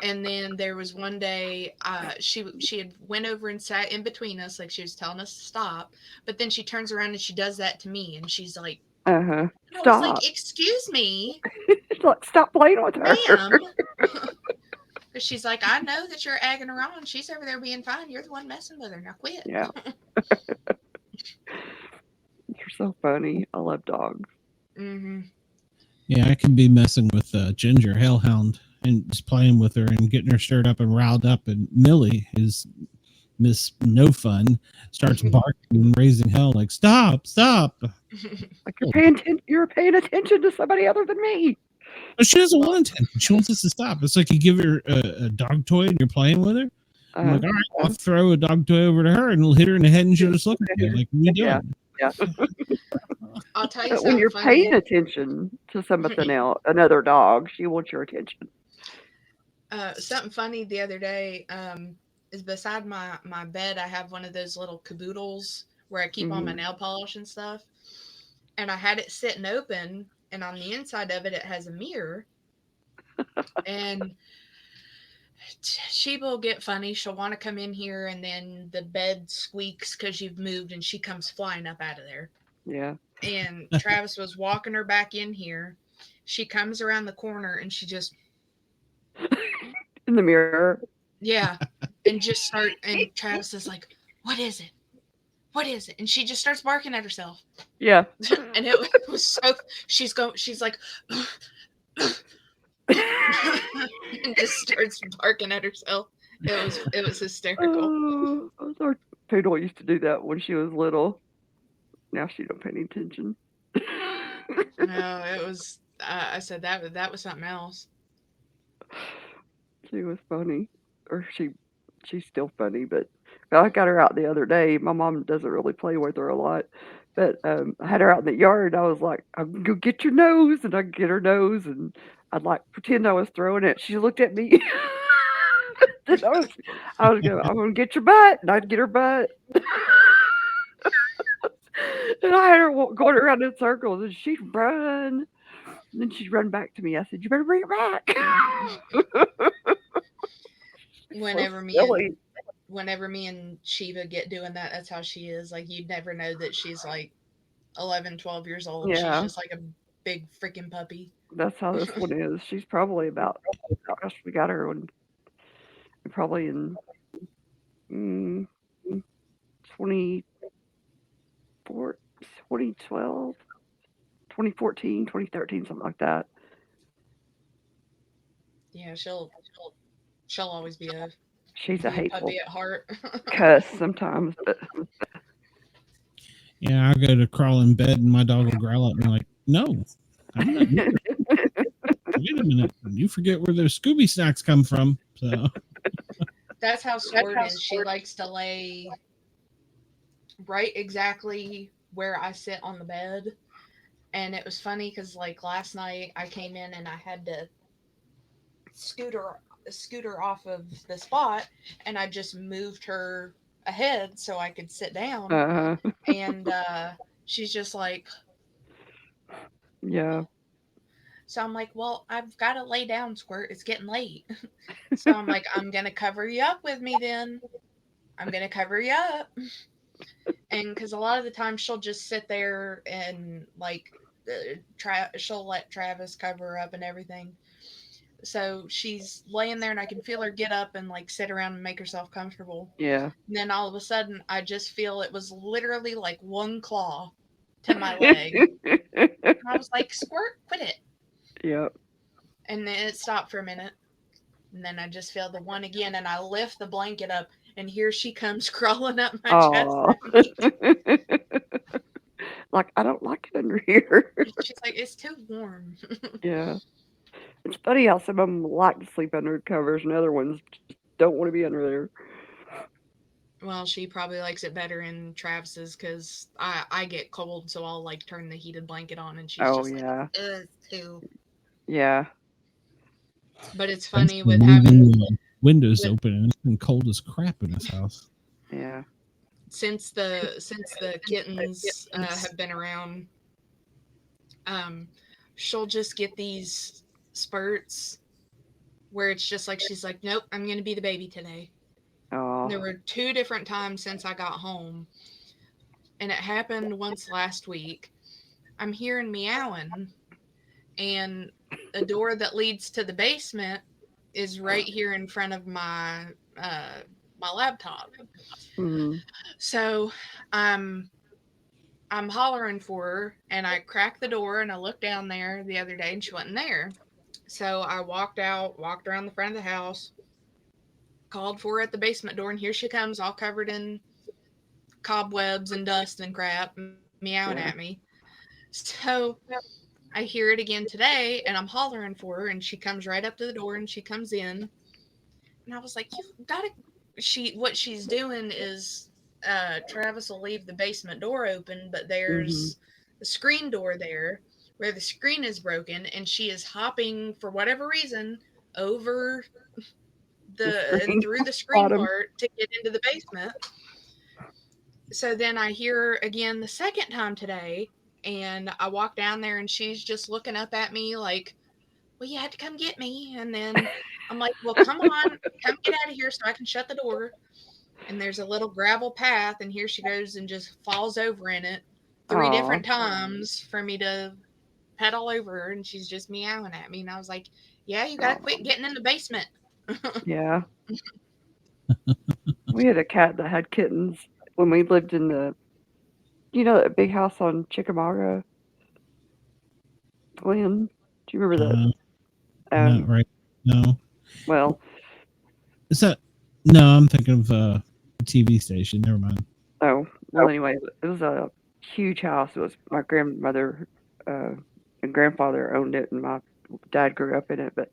And then there was one day she had went over and sat in between us, like she was telling us to stop. But then she turns around and she does that to me, and she's like, Stop. I was like, excuse me. Like, stop playing with her. Ma'am. She's like, I know that you're egging her on. She's over there being fine. You're the one messing with her. Now quit. Yeah. You're so funny. I love dogs. Mm-hmm. Yeah, I can be messing with Ginger Hellhound and just playing with her and getting her stirred up and riled up. And Millie is Miss No Fun, starts barking and raising hell like, stop. Like you're paying attention to somebody other than me. But she doesn't want attention. She wants us to stop. It's like you give her a dog toy and you're playing with her. I'm like, all right, I'll throw a dog toy over to her and it'll hit her in the head and she'll just look at me like, what are you doing? Yeah. I'll tell you but something when you're funny. paying attention to something else, another dog, she wants your attention. Something funny the other day is beside my bed, I have one of those little caboodles where I keep all my nail polish and stuff. And I had it sitting open, and on the inside of it, it has a mirror. And she will get funny. She'll want to come in here, and then the bed squeaks because you've moved, and she comes flying up out of there. Yeah. And Travis was walking her back in here. She comes around the corner, and she just... in the mirror. Yeah. And Travis is like, what is it? What is it? And she just starts barking at herself. Yeah. And it was so, she's like, and just starts barking at herself. It was hysterical. Our poodle used to do that when she was little. Now she don't pay any attention. No, it was, I said that was something else. She was funny. Or she's still funny, but I got her out the other day. My mom doesn't really play with her a lot, but I had her out in the yard. I was like, I'm gonna go get your nose, and I'd get her nose, and I'd like pretend I was throwing it. She looked at me. And I was going, I'm gonna get your butt, and I'd get her butt. And I had her going around in circles, and she'd run. And then she'd run back to me. I said, you better bring it back. Whenever me and Shiva get doing that, that's how she is. Like, you'd never know that she's like 11, 12 years old. Yeah. She's just like a big freaking puppy. That's how this one is. She's probably about, gosh, we got her when probably in 2012, 2014, 2013, something like that. Yeah, she'll always be she's a hateful puppy at heart. cuss sometimes, but yeah, I go to crawl in bed and my dog will growl at me like, no, I'm not. Wait a minute, you forget where those Scooby snacks come from. So that's how Squirt is. She likes to lay right exactly where I sit on the bed. And it was funny because like last night I came in and I had to scooter off of the spot, and I just moved her ahead so I could sit down. And she's just like, yeah. So I'm like, well, I've got to lay down, Squirt. It's getting late. So I'm like, I'm gonna cover you up with me then. I'm gonna cover you up. And because a lot of the time she'll just sit there and like she'll let Travis cover her up and everything. So she's laying there and I can feel her get up and like sit around and make herself comfortable. Yeah. And then all of a sudden I just feel it was literally like one claw to my leg. I was like, squirt, quit it. Yep. And then it stopped for a minute. And then I just feel the one again, and I lift the blanket up, and here she comes crawling up my chest. Like, I don't like it under here. She's like, it's too warm. Yeah. It's funny how some of them like to sleep under covers and other ones just don't want to be under there. Well, she probably likes it better in Travis's because I get cold, so I'll like turn the heated blanket on, and she's just like, it's too. Yeah. But it's funny with having windows open, and it's been cold as crap in this house. Yeah. Since the kittens have been around, she'll just get these spurts where it's just like she's like, nope, I'm gonna be the baby today. Oh. There were 2 different times since I got home, and it happened once last week. I'm hearing meowing, and a door that leads to the basement is right here in front of my my laptop. Mm-hmm. So I'm hollering for her, and I cracked the door, and I looked down there the other day, and she wasn't there. So I walked around the front of the house, called for her at the basement door, and here she comes, all covered in cobwebs and dust and crap, meowing at me. So I hear it again today, and I'm hollering for her, and she comes right up to the door, and she comes in, and I was like, "You've got to." What she's doing is, Travis will leave the basement door open, but there's the screen door there where the screen is broken, and she is hopping for whatever reason over and through the screen part to get into the basement. So then I hear her again the second time today, and I walk down there, and she's just looking up at me like, well, you had to come get me. And then I'm like, well, come on, come get out of here so I can shut the door. And there's a little gravel path, and here she goes and just falls over in it 3 different times for me to pedal over her, and she's just meowing at me. And I was like, yeah, you gotta quit getting in the basement. Yeah. We had a cat that had kittens when we lived in that big house on Chickamauga. Glenn, do you remember that? Not right. No. Well, is that? No, I'm thinking of a TV station. Never mind. Oh, well, anyway, it was a huge house. It was my grandmother and grandfather owned it, and my dad grew up in it. But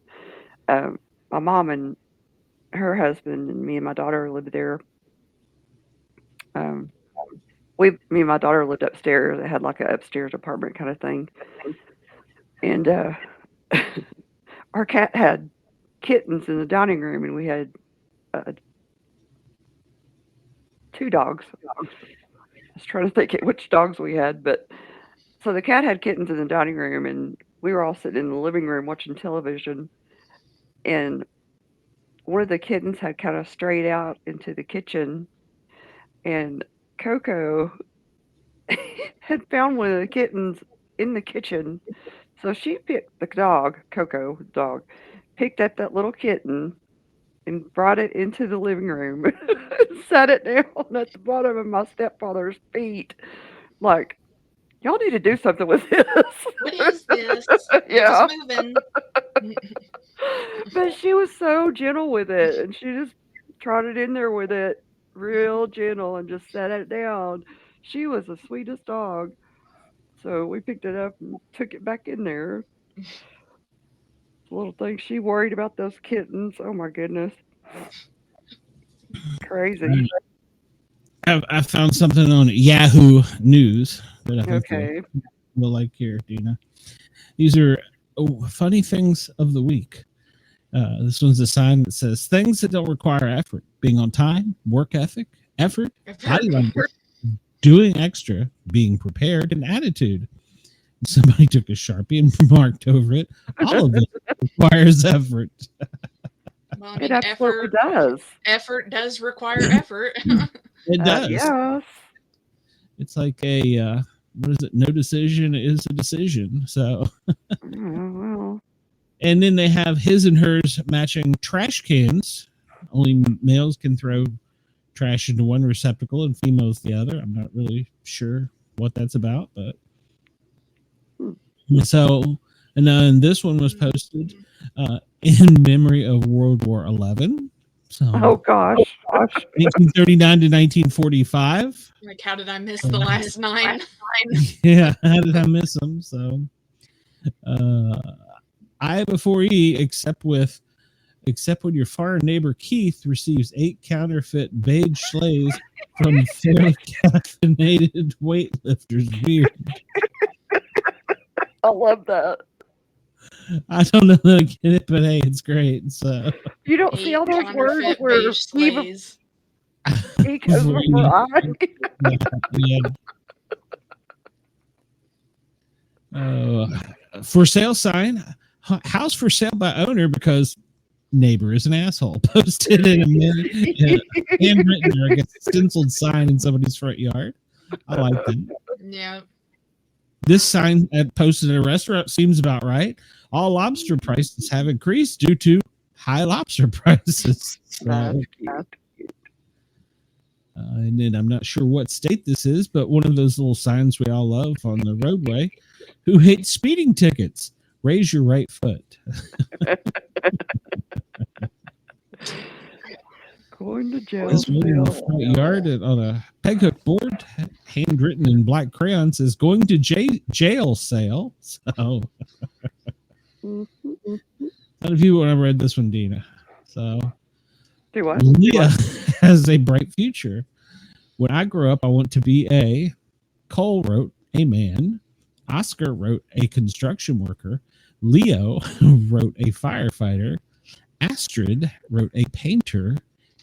my mom and her husband and me and my daughter lived there. Me and my daughter lived upstairs. It had like an upstairs apartment kind of thing. And our cat had kittens in the dining room, and we had 2 dogs. I was trying to think which dogs we had, but so the cat had kittens in the dining room, and we were all sitting in the living room watching television, and one of the kittens had kind of strayed out into the kitchen, and Coco had found one of the kittens in the kitchen. So she picked the dog, Coco, the dog, picked up that little kitten and brought it into the living room and sat it down at the bottom of my stepfather's feet. Like, y'all need to do something with this. What is this? Yeah. It's moving. But she was so gentle with it, and she just trotted in there with it real gentle and just sat it down. She was the sweetest dog. So we picked it up and took it back in there. Little thing, she worried about those kittens. Oh my goodness. Crazy. I found something on Yahoo News that I think you'll like here, Dina. These are funny things of the week. This one's a sign that says things that don't require effort: being on time, work ethic, effort, body language, doing extra, being prepared, and attitude. Somebody took a Sharpie and marked over it. All of it requires effort. Well, I mean, It absolutely does. Effort does require effort. It does. Yes. It's like a what is it? No decision is a decision. So. Well. And then they have his and hers matching trash cans. Only males can throw trash into one receptacle and females the other. I'm not really sure what that's about, but So, and then this one was posted in memory of World War XI. So, Oh gosh. 1939 to 1945. Like, how did I miss the last 9? Yeah, how did I miss them? So, I before E, except when your foreign neighbor Keith receives 8 counterfeit beige sleighs from fairly caffeinated weightlifters. Weird. I love that. I don't know that I get it, but hey, it's great. So You don't see all those words where he goes before I. For sale sign, house for sale by owner because neighbor is an asshole. Posted in a handwritten or I guess stenciled sign in somebody's front yard. I like that. Yeah. This sign posted at a restaurant seems about right. All lobster prices have increased due to high lobster prices. And then I'm not sure what state this is, but one of those little signs we all love on the roadway. Who hates speeding tickets? Raise your right foot. Going to jail. This one in the front yard on a peg hook board, handwritten in black crayon, says going to jail sale. So none of you when I read this one, Dina. So do what? Leah has a bright future. When I grow up, I want to be a Cole wrote a man. Oscar wrote a construction worker. Leo wrote a firefighter. Astrid wrote a painter.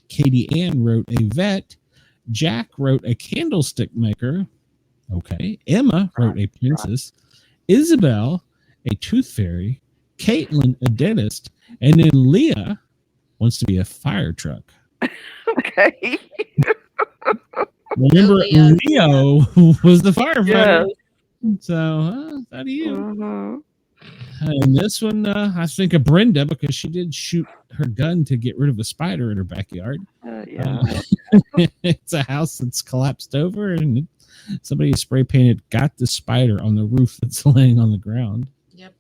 Katie Ann wrote a vet. Jack wrote a candlestick maker. Okay. Emma wrote a princess. Isabel, a tooth fairy. Caitlin, a dentist. And then Leah wants to be a fire truck. Okay. Remember, Leo was the firefighter. Yes. So, how do you? And this one, I think of Brenda because she did shoot her gun to get rid of a spider in her backyard. Yeah. It's a house that's collapsed over, and somebody spray painted "Got the spider" on the roof that's laying on the ground. Yep.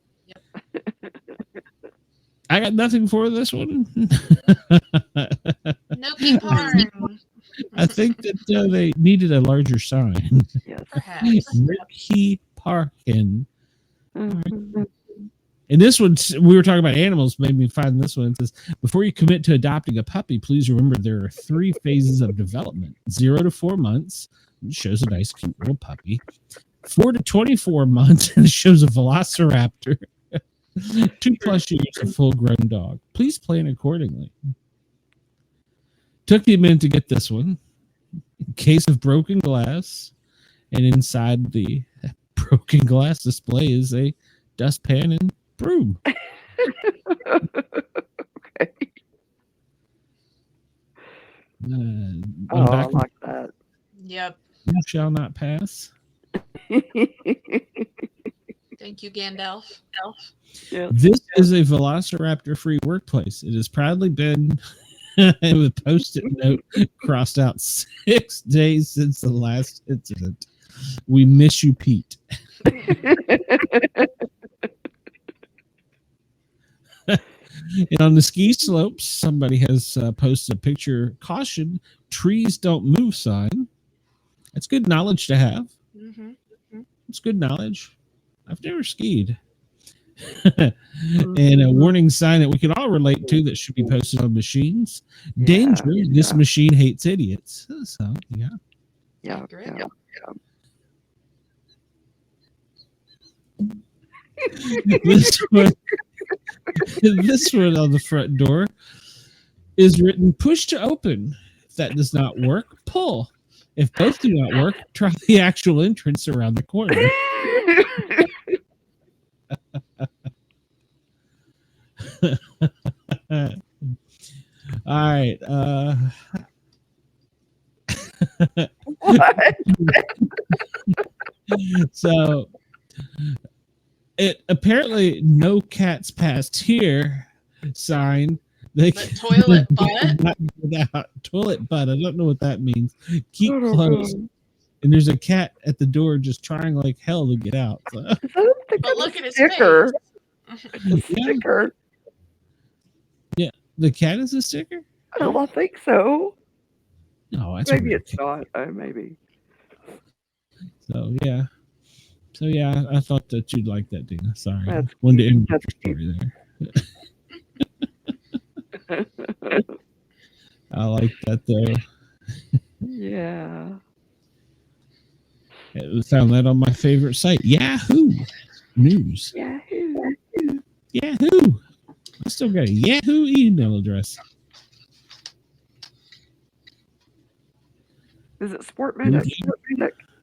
I got nothing for this one. No peeparing. I think that they needed a larger sign. Yes, perhaps. No peeparing. And this one, we were talking about animals, made me find this one. It says, before you commit to adopting a puppy, please remember there are 3 phases of development. 0 to 4 months, it shows a nice, cute little puppy. 4 to 24 months, and it shows a velociraptor. 2+ years, a full-grown dog. Please plan accordingly. Took me a minute to get this one. Case of broken glass, and inside the broken glass display is a dustpan and broom. Okay. I like that. Yep. You shall not pass. Thank you, Gandalf. Yeah. This is a velociraptor-free workplace. It has proudly been with post-it note crossed out 6 days since the last incident. We miss you, Pete. And on the ski slopes, somebody has posted a picture, caution, trees don't move sign. That's good knowledge to have. Mm-hmm. It's good knowledge. I've never skied. And a warning sign that we can all relate to that should be posted on machines. Danger, this machine hates idiots. So, Yeah. This one on the front door is written, push to open. If that does not work, pull. If both do not work, try the actual entrance around the corner. All right. What? So it apparently no cats passed here sign. They toilet butt. Toilet butt. I don't know what that means. Keep close. and there's a cat at the door just trying like hell to get out. So. But look at his sticker. face. It's a sticker. Yeah, the cat is a sticker. Oh, I think so. No, that's Maybe weird. it's not. Maybe. So yeah, I thought that you'd like that, Dina. Sorry, That's wanted to end your story there. I like that though. Yeah. I found that on my favorite site, Yahoo News. Yahoo. Yahoo. I still got a Yahoo email address. Is it Sportmedic?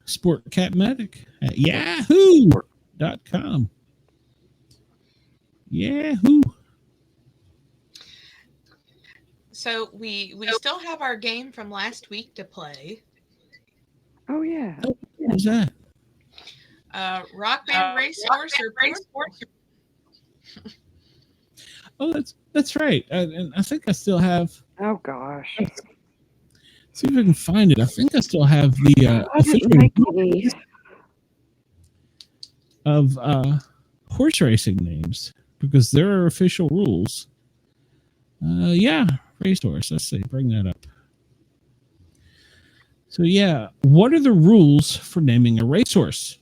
Sportcat Medic at yahoo.com. Yahoo. So we still have our game from last week to play. Oh yeah. What's that? Rockband Racehorse or Racehorse? Oh, that's right. And I think I still have. Oh gosh. See if I can find it. I think I still have the official of horse racing names because there are official rules. Yeah, Racehorse. Let's see. Bring that up. So yeah, what are the rules for naming a racehorse?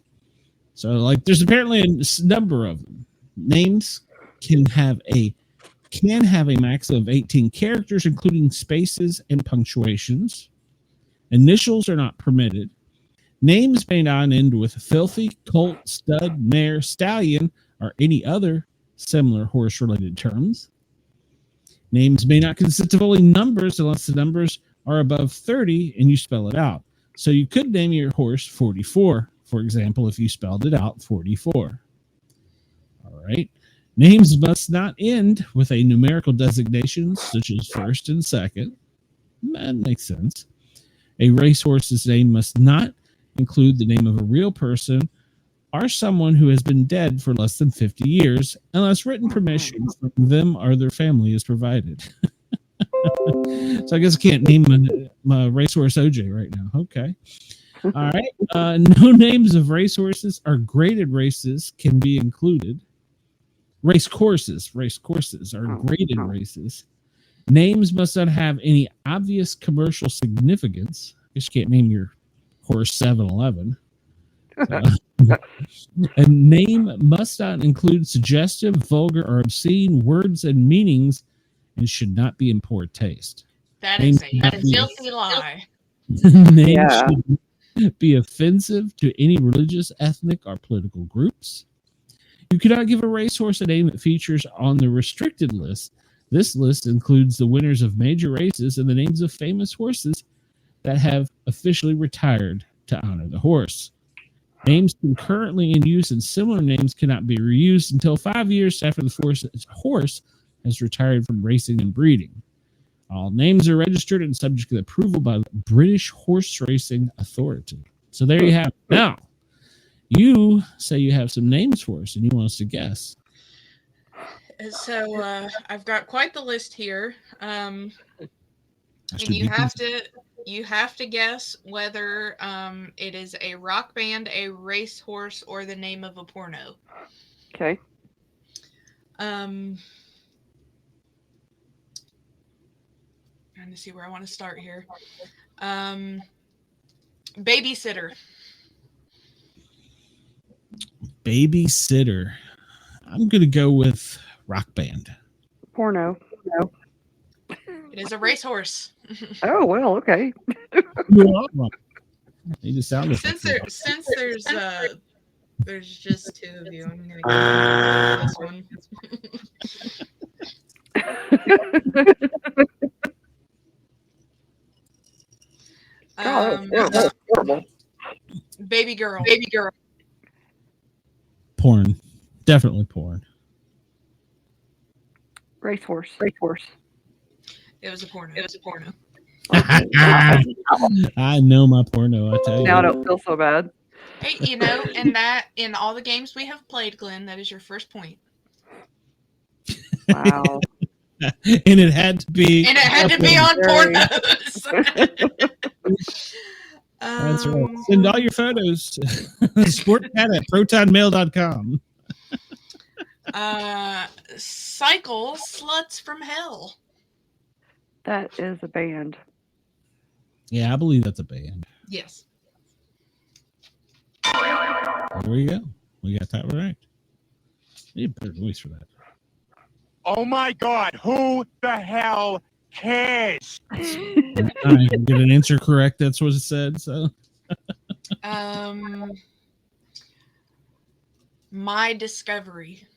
So like, there's apparently a number of them. Names can have a max of 18 characters, including spaces and punctuations. Initials are not permitted. Names may not end with filthy, colt, stud, mare, stallion, or any other similar horse-related terms. Names may not consist of only numbers unless the numbers are above 30 and you spell it out. So you could name your horse 44, for example, if you spelled it out 44. All right. Names must not end with a numerical designation such as first and second. That makes sense. A racehorse's name must not include the name of a real person or someone who has been dead for less than 50 years unless written permission from them or their family is provided. So I guess I can't name my racehorse OJ right now. Okay. All right. No names of racehorses or graded races can be included. Race courses are graded races. Names must not have any obvious commercial significance. I guess you can't name your horse 7-Eleven. A name must not include suggestive, vulgar, or obscene words and meanings and should not be in poor taste. That is a filthy lie. Names should be offensive to any religious, ethnic, or political groups. You cannot give a racehorse a name that features on the restricted list. This list includes the winners of major races and the names of famous horses that have officially retired to honor the horse. Names currently in use and similar names cannot be reused until 5 years after the horse has retired from racing and breeding. All names are registered and subject to approval by the British Horse Racing Authority. So there you have it. Now, you say you have some names for us and you want us to guess. So I've got quite the list here. And you have to guess whether it is a rock band, a racehorse, or the name of a porno. Okay. Trying to see where I want to start here. Babysitter. Babysitter. I'm going to go with rock band. Porno. No. It is a racehorse. Oh, well, okay. They just sounded Since there's just two of you, I'm gonna go with this one. Baby girl. Porn. Definitely porn. Racehorse. It was a porno. I know my porno, I tell you. Now I don't feel so bad. Hey, in all the games we have played, Glenn, that is your first point. Wow. And it had to be. And it had to be on That's right. Send all your photos to sportcat@protonmail.com. Cycle Sluts from Hell. That is a band. Yeah, I believe that's a band. Yes. There we go. We got that right. You need a better voice for that. Oh my God, who the hell cares? I get an answer correct. That's what it said. So, My Discovery.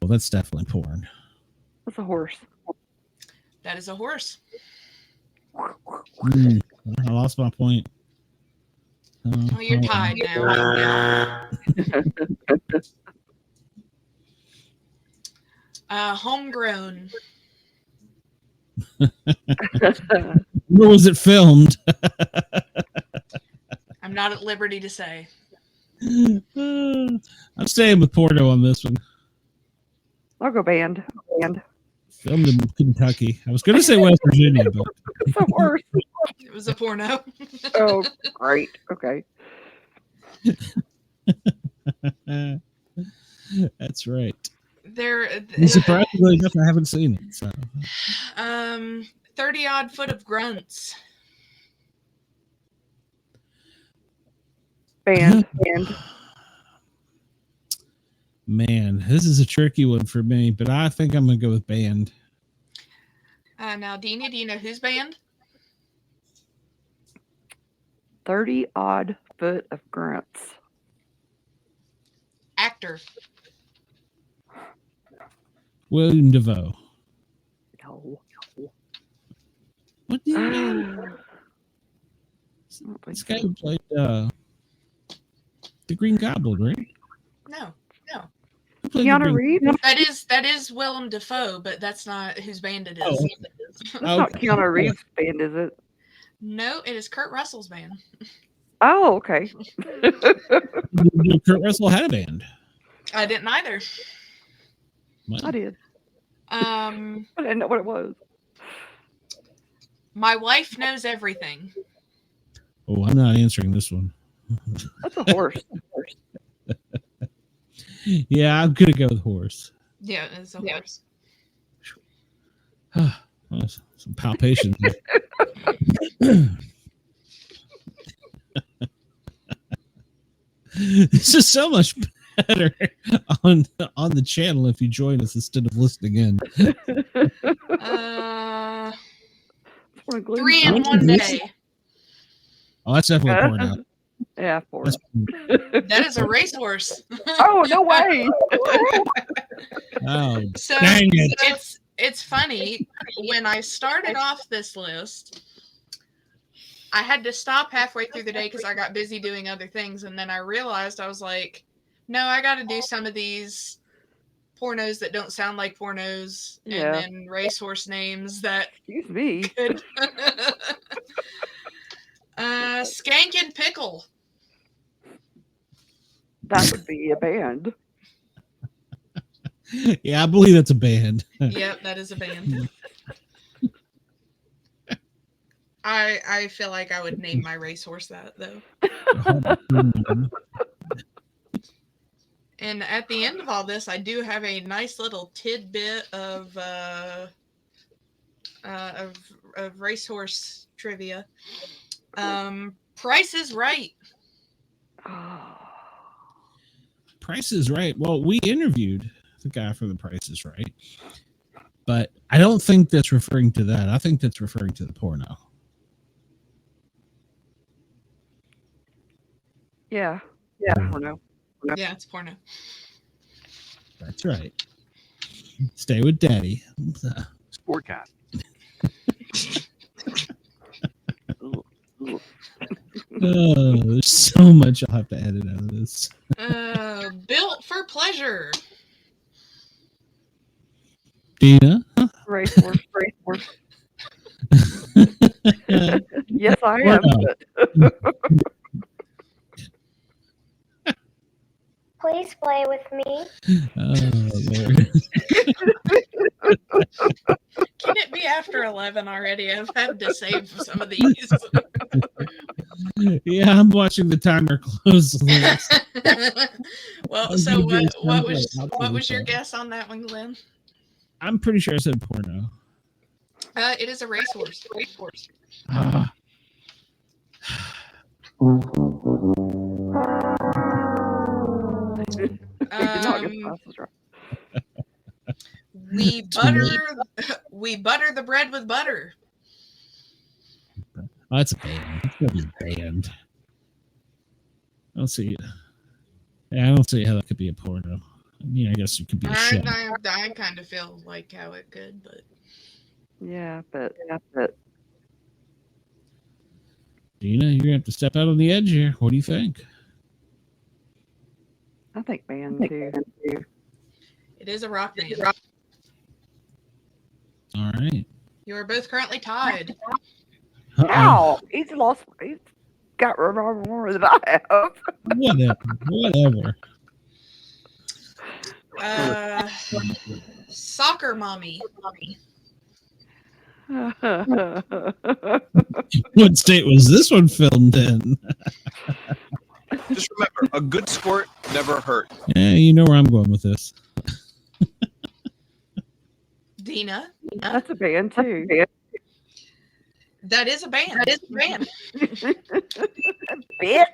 well, that's definitely porn. That's a horse. That is a horse. I lost my point. Oh, you're tied now. Homegrown. Where was it filmed? I'm not at liberty to say. I'm staying with Porno on this one. I'll go band. Filmed in Kentucky. I was going to say West Virginia, but It's a horse. It was a porno. Oh, great. Okay. That's right. There. Surprisingly enough, I haven't seen it. So. 30 odd foot of grunts. Band. Man, this is a tricky one for me, but I think I'm going to go with band. Now, Dina, do you know whose band? 30 odd foot of grunts. Actor. William Defoe. No. What do you mean? This guy who played the Green Goblin, right? No. Keanu Reeves? That is Willem Dafoe, but that's not whose band it is. Oh. That's not Keanu Reeves' band, is it? No, it is Kurt Russell's band. Oh, okay. Kurt Russell had a band. I didn't either. What? I did. I didn't know what it was. My Wife Knows Everything. Oh, I'm not answering this one. That's a horse. Yeah, I'm gonna go with horse. Yeah, it's a horse. Some palpation. This is so much better on the channel if you join us instead of listening in. 3 in 1 day. Oh, that's definitely Porno. Yeah, Porno. That is a racehorse. Oh, no way. Oh, So dang it. it's funny. When I started off this list, I had to stop halfway through the day because I got busy doing other things. And then I realized, I was like, no, I got to do some of these pornos that don't sound like pornos. Yeah. And then racehorse names that Excuse me. could. Skank and Pickle. That would be a band. Yeah, I believe that's a band. Yep, that is a band. I feel like I would name my racehorse that, though. And at the end of all this, I do have a nice little tidbit of racehorse trivia. Price is Right. Price is Right. Well, we interviewed the guy for the Price is Right, but I don't think that's referring to that. I think that's referring to the porno. Yeah. Porno. Yeah, it's porno. That's right. Stay with Daddy. Sportcat. Oh, there's so much I'll have to edit out of this. Built for Pleasure. Dina? Racehorse. Yes, I am. Please play with me. Oh, Lord. Can it We after 11 already. I've had to save some of these. Yeah, I'm watching the timer closely. Well, so what was your guess on that one, Glenn? I'm pretty sure I said porno. It is a racehorse. Ah. We butter the bread with butter. Oh, that's a band. It's gonna be a band. I don't see. Yeah, I don't see how that could be a porno. I mean, I guess it could be a show. I kind of feel like how it could, but yeah, but Dina, you're gonna have to step out on the edge here. What do you think? I think band too. It is a rock band. All right. You are both currently tied. How? He's got more than I have. Whatever. Soccer mommy. What state was this one filmed in? Just remember, a good squirt never hurt. Yeah, you know where I'm going with this. Dina. That's a band too. That is a band. Bitch.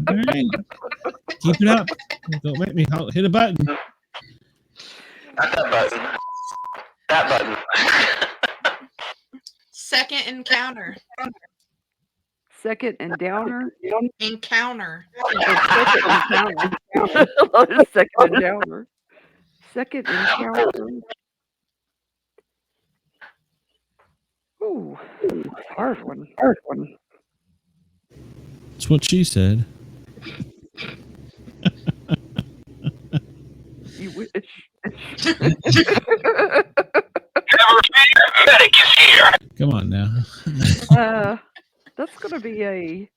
All right. Keep it up. Don't make me hit a button. That button. Second encounter. Second and downer. Encounter. Second and downer. Second encounter. Ooh, hard one. That's what she said. You wish. Medic is here. Come on now. That's gonna be a.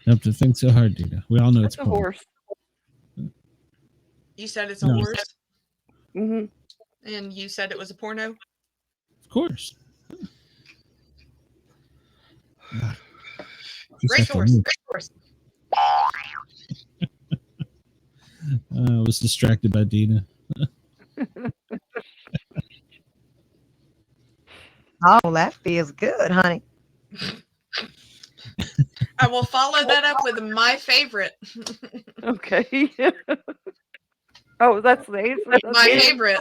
You have to think so hard, Dina. We all know it's a horse. You said it's a horse? Mm-hmm. And you said it was a porno? Of course. Racehorse. I was distracted by Dina. Oh, that feels good, honey. I will follow that up with my favorite. Okay. Oh, that's the answer. My favorite.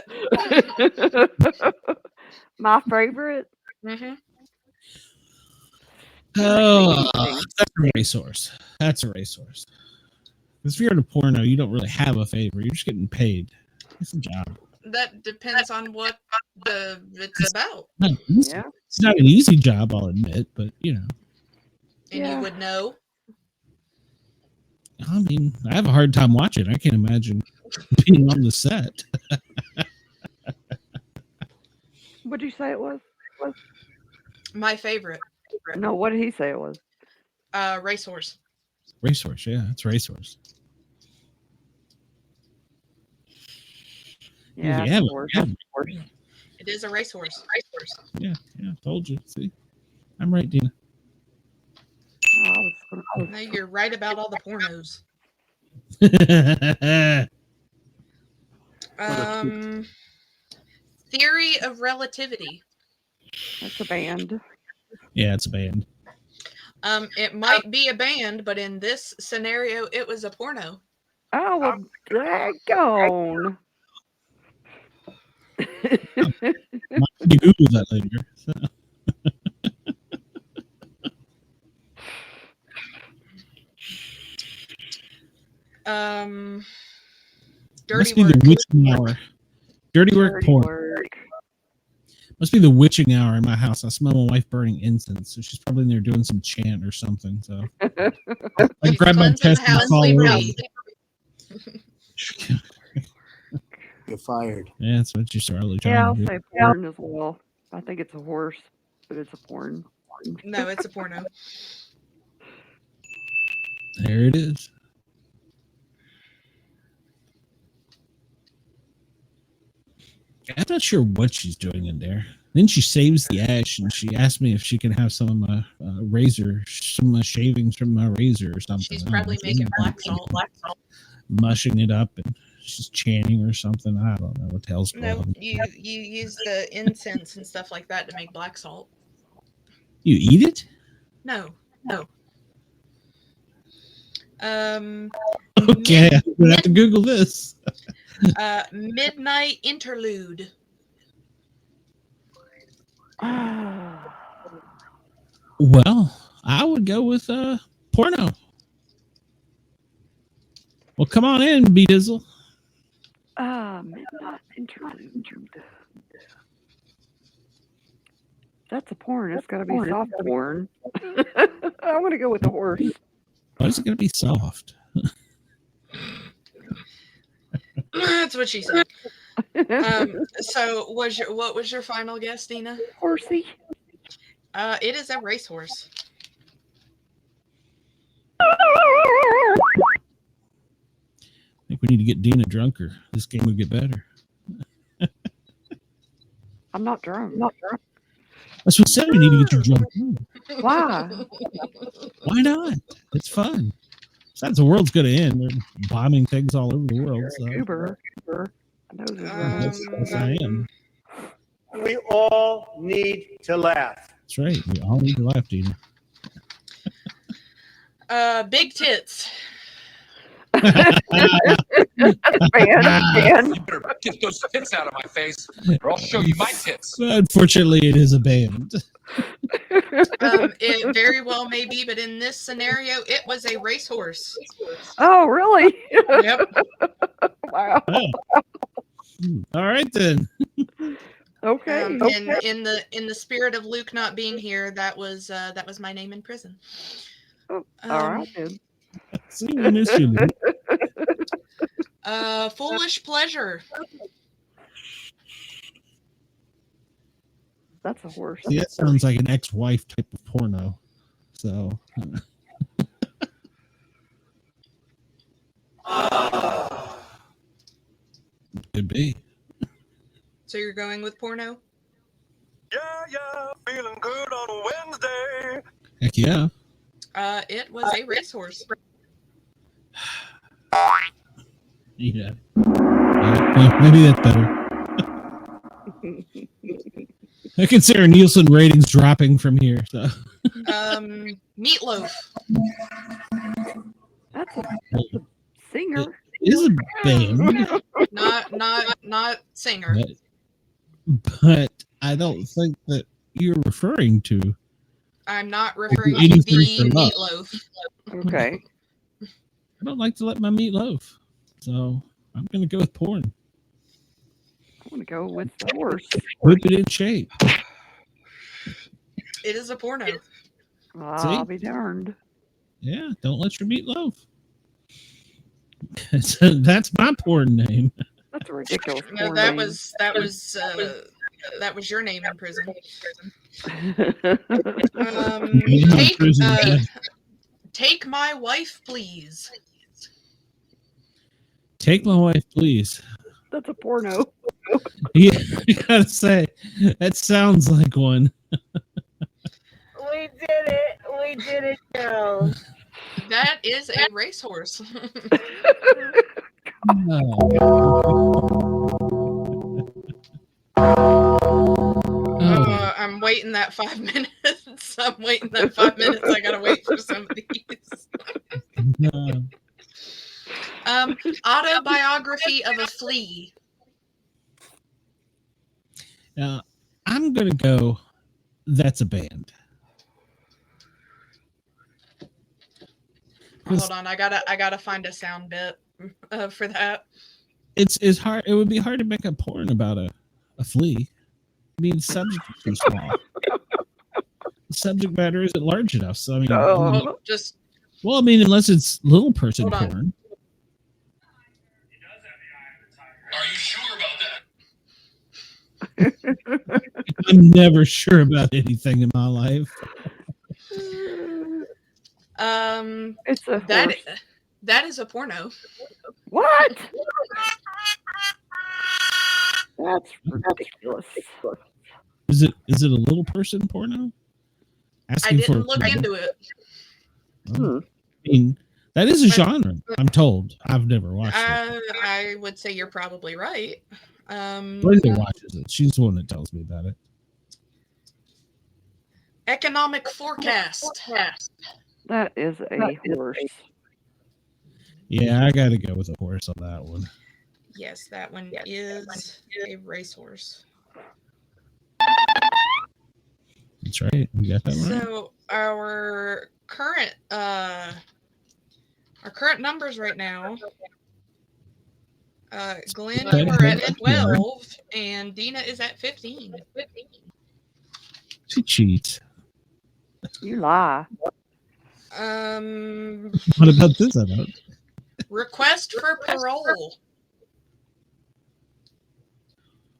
My favorite. Mm-hmm. Oh, that's a racehorse. That's a racehorse. Because if you're in a porno, you don't really have a favor. You're just getting paid. It's a job. That depends on what it's about. Yeah. It's not an easy job, I'll admit, but you know. And you would know. I mean, I have a hard time watching. I can't imagine being on the set. What did you say it was? My favorite. No, what did he say it was? Racehorse. Racehorse, yeah, it's racehorse. Yeah, yeah, horse. It is a racehorse. Yeah, told you. See, I'm right, Dina. No, you're right about all the pornos. Theory of relativity. That's a band. Yeah, it's a band. It might be a band, but in this scenario, it was a porno. Oh, well, daggone. You Google that later. So. Dirty Must be work. the witching hour. Dirty work porn. Must be the witching hour in my house. I smell my wife burning incense, so she's probably in there doing some chant or something. So I grab my chest and fall over. Get fired. Yeah, that's what you're probably trying Yeah, I'll to do. say porn as well. I think it's a horse, but it's a porn. No, it's a porno. There it is. I'm not sure what she's doing in there. Then she saves the ash, and she asked me if she can have some of my razor, some of my shavings from my razor or something. She's probably making black salt. Mushing it up, and she's chanting or something. I don't know what the hell's going No, on. you use the incense and stuff like that to make black salt. You eat it? No. Okay, I'm gonna have to Google this. Midnight interlude. Well, I would go with porno. Well, come on in, B Dizzle. Midnight interlude. That's a porn. It's got to be soft porn. I want to go with the horse. Why is it going to be soft? That's what she said. So, what was your final guess, Dina? Horsey. It is a racehorse. I think we need to get Dina drunker. This game would get better. I'm not drunk. That's what I said. We need to get you drunk. Why? Why not? It's fun. Besides, the world's going to end. They're bombing things all over the world. So. Uber. That's I am. We all need to laugh. That's right. We all need to laugh, Dina. Big tits. You better get those tits out of my face, or I'll show you my tits. Unfortunately, it is a band. It very well may be, but in this scenario, it was a racehorse. Oh, really? Yep. Wow. Oh. All right then. Okay. In the spirit of Luke not being here, that was my name in prison. All right then. See, we miss you, Luke. Foolish pleasure. That's a horse. See, that sounds like an ex-wife type of porno. So. Could be. So you're going with porno? Yeah, feeling good on a Wednesday. Heck yeah. It was a racehorse. Yeah. Maybe that's better. I consider Nielsen ratings dropping from here. So. Meatloaf. That's a singer. It is a band. Not singer. But I don't think that you're referring to. I'm not referring to the Meatloaf. Okay. I don't like to let my meat loaf. So I'm going to go with porn. I want to go with the horse. Whip it in shape. It is a porno. I'll be darned. Yeah, don't let your meat loaf. That's my porn name. That's a ridiculous. No, that was your name in prison. Take my wife, please. Take my wife, please. That's a porno. Yeah, I gotta say, that sounds like one. We did it, girls. That is a racehorse. I'm waiting that 5 minutes. I gotta wait for some of these. Autobiography of a flea. I'm gonna go. That's a band. Hold on, I gotta find a sound bit for that. It's hard. It would be hard to make a porn about a flea. I mean, the subject is too small. The subject matter isn't large enough. So I mean, Well, I mean, unless it's little person Hold on. porn. Are you sure about that? I'm never sure about anything in my life. It's a horse. That is a porno. What? That's ridiculous. Is it a little person porno? I didn't look into it. I mean, that is a genre, I'm told. I've never watched it. I would say you're probably right. Linda watches it. She's the one that tells me about it. Economic forecast. That is a horse. Yeah, I got to go with a horse on that one. Yes, that one is a racehorse. That's right. We got that right. So our current numbers right now. Glenn, you are at 12, and Dina is at 15. She cheats. You lie. What about this? I don't. Request for parole.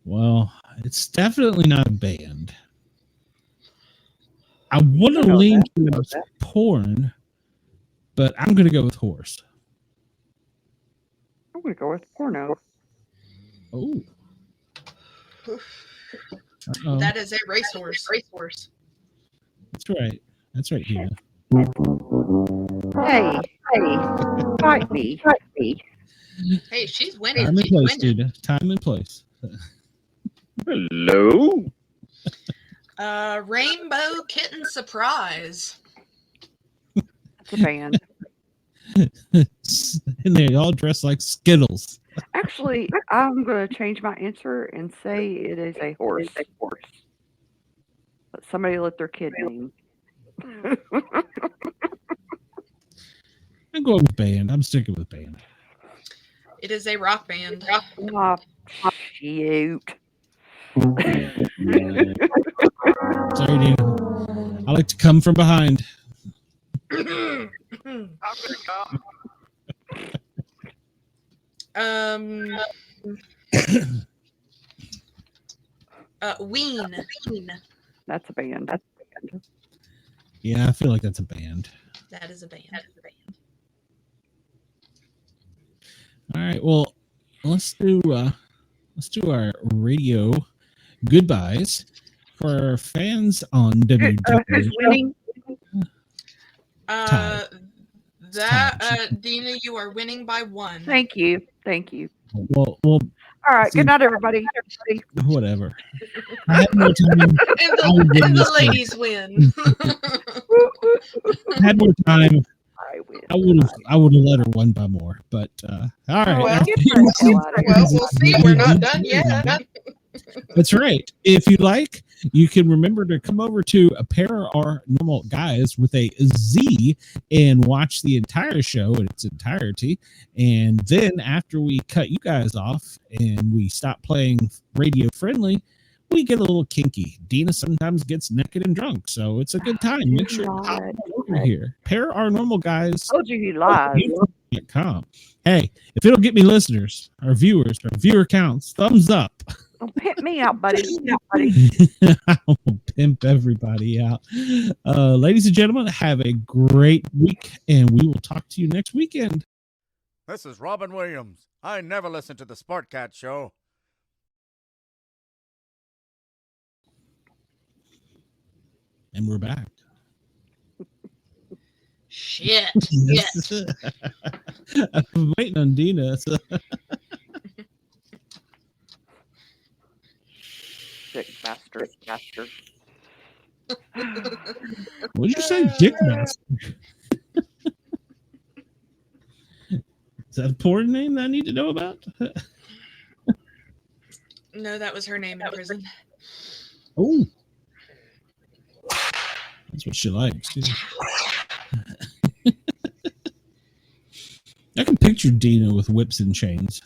Well, it's definitely not a band. I would have leaned towards porn, but I'm going to go with horse. I'm going to go with porno. Oh. That is a racehorse. That's right. That's right, Dina. Hey, fight me. Hey, she's winning. Time and place, Dina. Time and place. Hello. Rainbow Kitten Surprise. It's a band. And they all dress like Skittles. Actually, I'm going to change my answer and say it is a horse. But somebody let their kid name. I'm going with band. I'm sticking with band. It is a rock band. Oh, shoot. Sorry, Dina. I like to come from behind. I'm gonna Ween. That's a band. Yeah, I feel like that's a band. That is a band. All right. Well, let's do our radio goodbyes for our fans on WWE. Who's winning? Dina, you are winning by 1. Thank you. Well, all right. Good night, everybody. Whatever. I had more time. And the ladies win. I had more time. I would have let her win by more, but all right. Well, we'll see. We're not done yet. That's right. If you like, you can remember to come over to A Pair Are Normal Guys with a Z and watch the entire show in its entirety. And then after we cut you guys off and we stop playing radio friendly, we get a little kinky. Dina sometimes gets naked and drunk, so it's a good time. Make sure to hop over here. Pair Are Normal Guys. Told you he lied. Hey, if it'll get me listeners, our viewers, our viewer counts, thumbs up. Don't pimp me out, buddy. I will pimp everybody out. Ladies and gentlemen, have a great week, and we will talk to you next weekend. This is Robin Williams. I never listen to the Sportcats show. And we're back. Shit. I'm waiting on Dina. So. Dick bastard. What did you say, Dick Master? Is that a porn name that I need to know about? No, that was her name in prison. Oh. That's what she likes. I can picture Dina with whips and chains.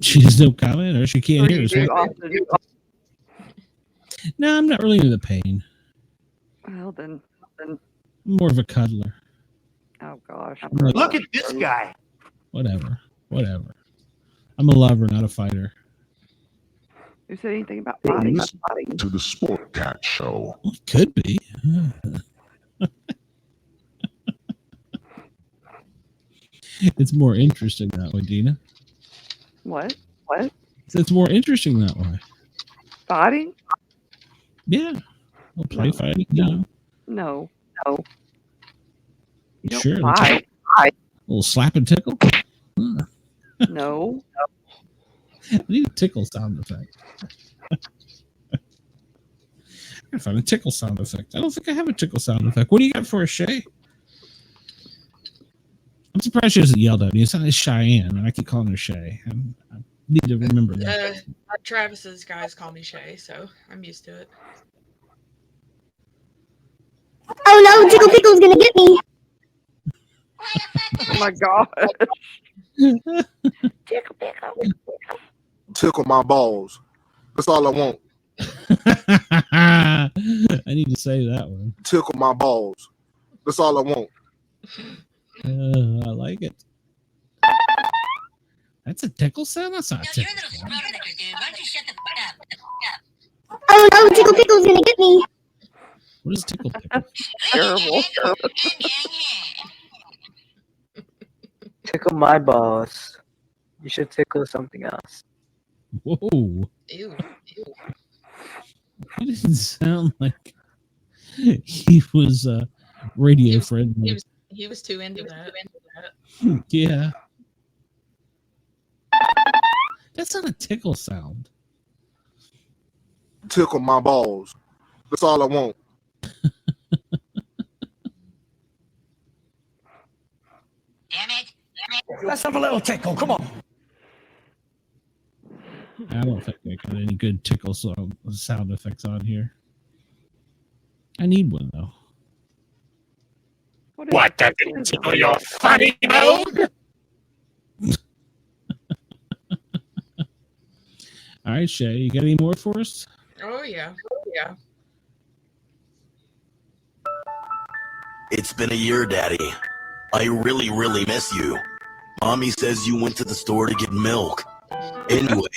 She has no comment, or she can't hear us. No, I'm not really into the pain. Well, then. I'm more of a cuddler. Oh, gosh. Look at this guy. Whatever. I'm a lover, not a fighter. Who said anything about fighting? To the Sportcats show. Well, it could be. It's more interesting that way, Dina. What? It's more interesting that way. Fighting? Yeah. We'll play fighting. No. No. You don't Sure. fight. A little slap and tickle. Huh. No. I need a tickle sound effect. I gotta find a tickle sound effect. I don't think I have a tickle sound effect. What do you got for us, Shay? I'm surprised she hasn't yelled at me. It's not Cheyenne, and I keep calling her Shay. I need to remember that. Travis's guys call me Shay, so I'm used to it. Oh no, Tickle Pickle's gonna get me. Oh my god. Tickle Pickle. Tickle my balls. That's all I want. I need to say that one. Tickle my balls. That's all I want. I like it. That's a tickle sound? That's not a tickle sound. Why don't you shut the fuck up? Oh no, Tickle Pickle's gonna get me. What is tickle pickle? Terrible. Tickle my balls. You should tickle something else. Whoa. Ew. He didn't sound like he was radio friendly. He was too into that. Yeah. That's not a tickle sound. Tickle my balls. That's all I want. Let's have a little tickle. Come on. I don't think I got any good tickle sound effects on here. I need one though. What doesn't tickle your funny bone? All right, Shay, you got any more for us? Oh yeah. It's been a year, Daddy. I really, really miss you. Mommy says you went to the store to get milk. Anyway,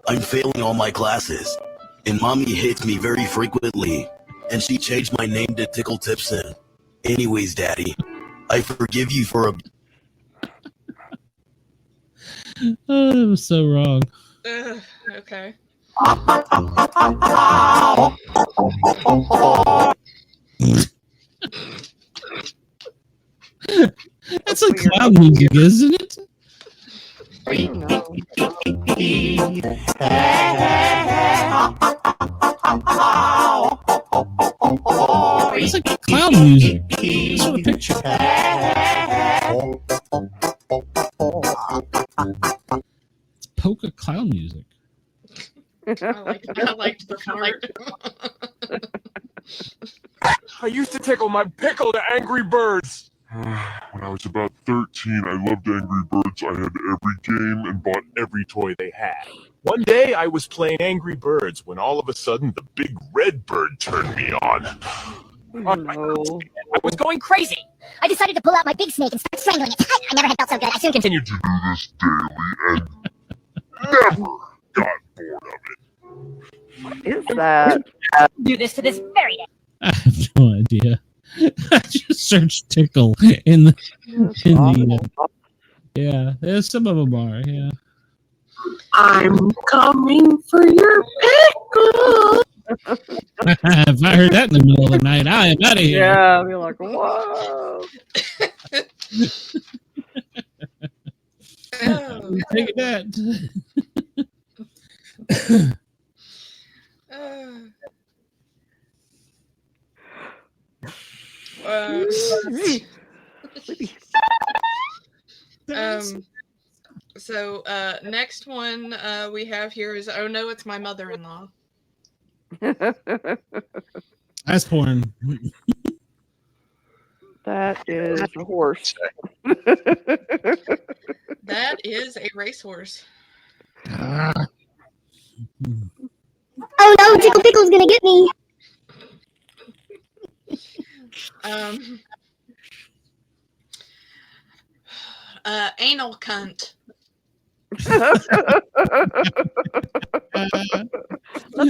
I'm failing all my classes, and Mommy hates me very frequently, and she changed my name to Tickle Tipson. Anyways, Daddy, I forgive you for a... Oh, that was so wrong. Okay. That's like clown music, isn't it? It's like clown music. That's what a picture. It's polka clown music. I liked the part. I used to tickle my pickle to Angry Birds. When I was about 13, I loved Angry Birds. I had every game and bought every toy they had. One day, I was playing Angry Birds when all of a sudden the big red bird turned me on. Oh, no. I was going crazy. I decided to pull out my big snake and start strangling it. I never had felt so good. I soon continued to do this daily and never got bored of it. What is that? do this to this very day. I have no idea. I just searched tickle in the yeah, some of them are, yeah. I'm coming for your pickle. If I heard that in the middle of the night, I am out of here. Yeah, I'll be like, whoa. Take that. So next one we have here is, oh no, it's my mother-in-law. That's porn. That is a horse. That is a racehorse. Oh no, Tickle Pickle's gonna get me. Anal cunt. That's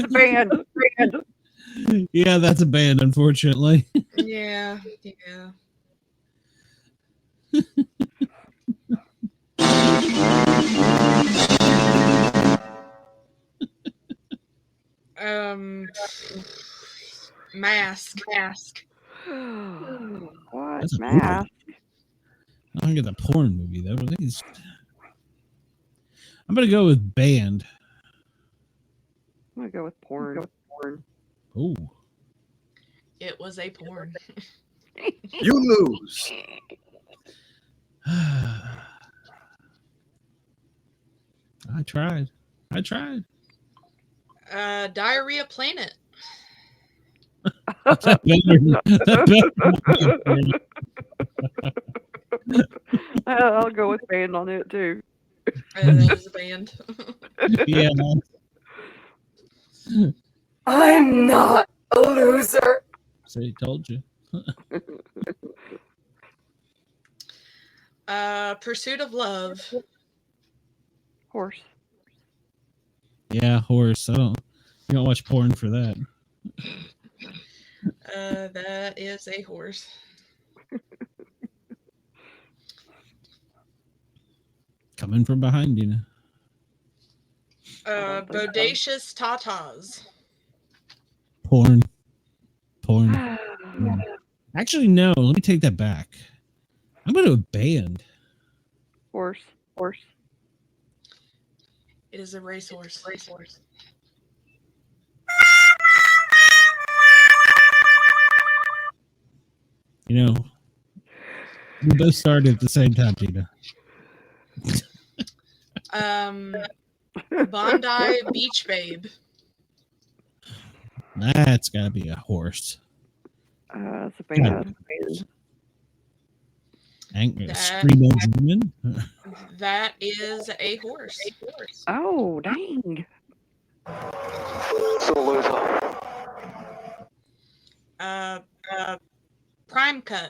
a band. Yeah, that's a band, unfortunately. Yeah. Mask. What That's a mask? I don't get the porn movie though. I think I'm gonna go with band. I'm gonna go with porn. Oh, It was a porn. You lose. I tried. Diarrhea Planet. I'll go with band on it too. That is a band. Yeah. I'm not a loser. See, told you. Pursuit of Love. Horse. Yeah, horse. You don't watch porn for that. That is a horse. Coming from behind you. Bodacious Tatas. Porn. Actually, no. Let me take that back. I'm going to a band. Horse. It is a racehorse. You know, we both started at the same time, Tina. Bondi Beach Babe. That's got to be a horse. It's a band. Screaming Demon. That is a horse. Oh, dang. Prime Cut.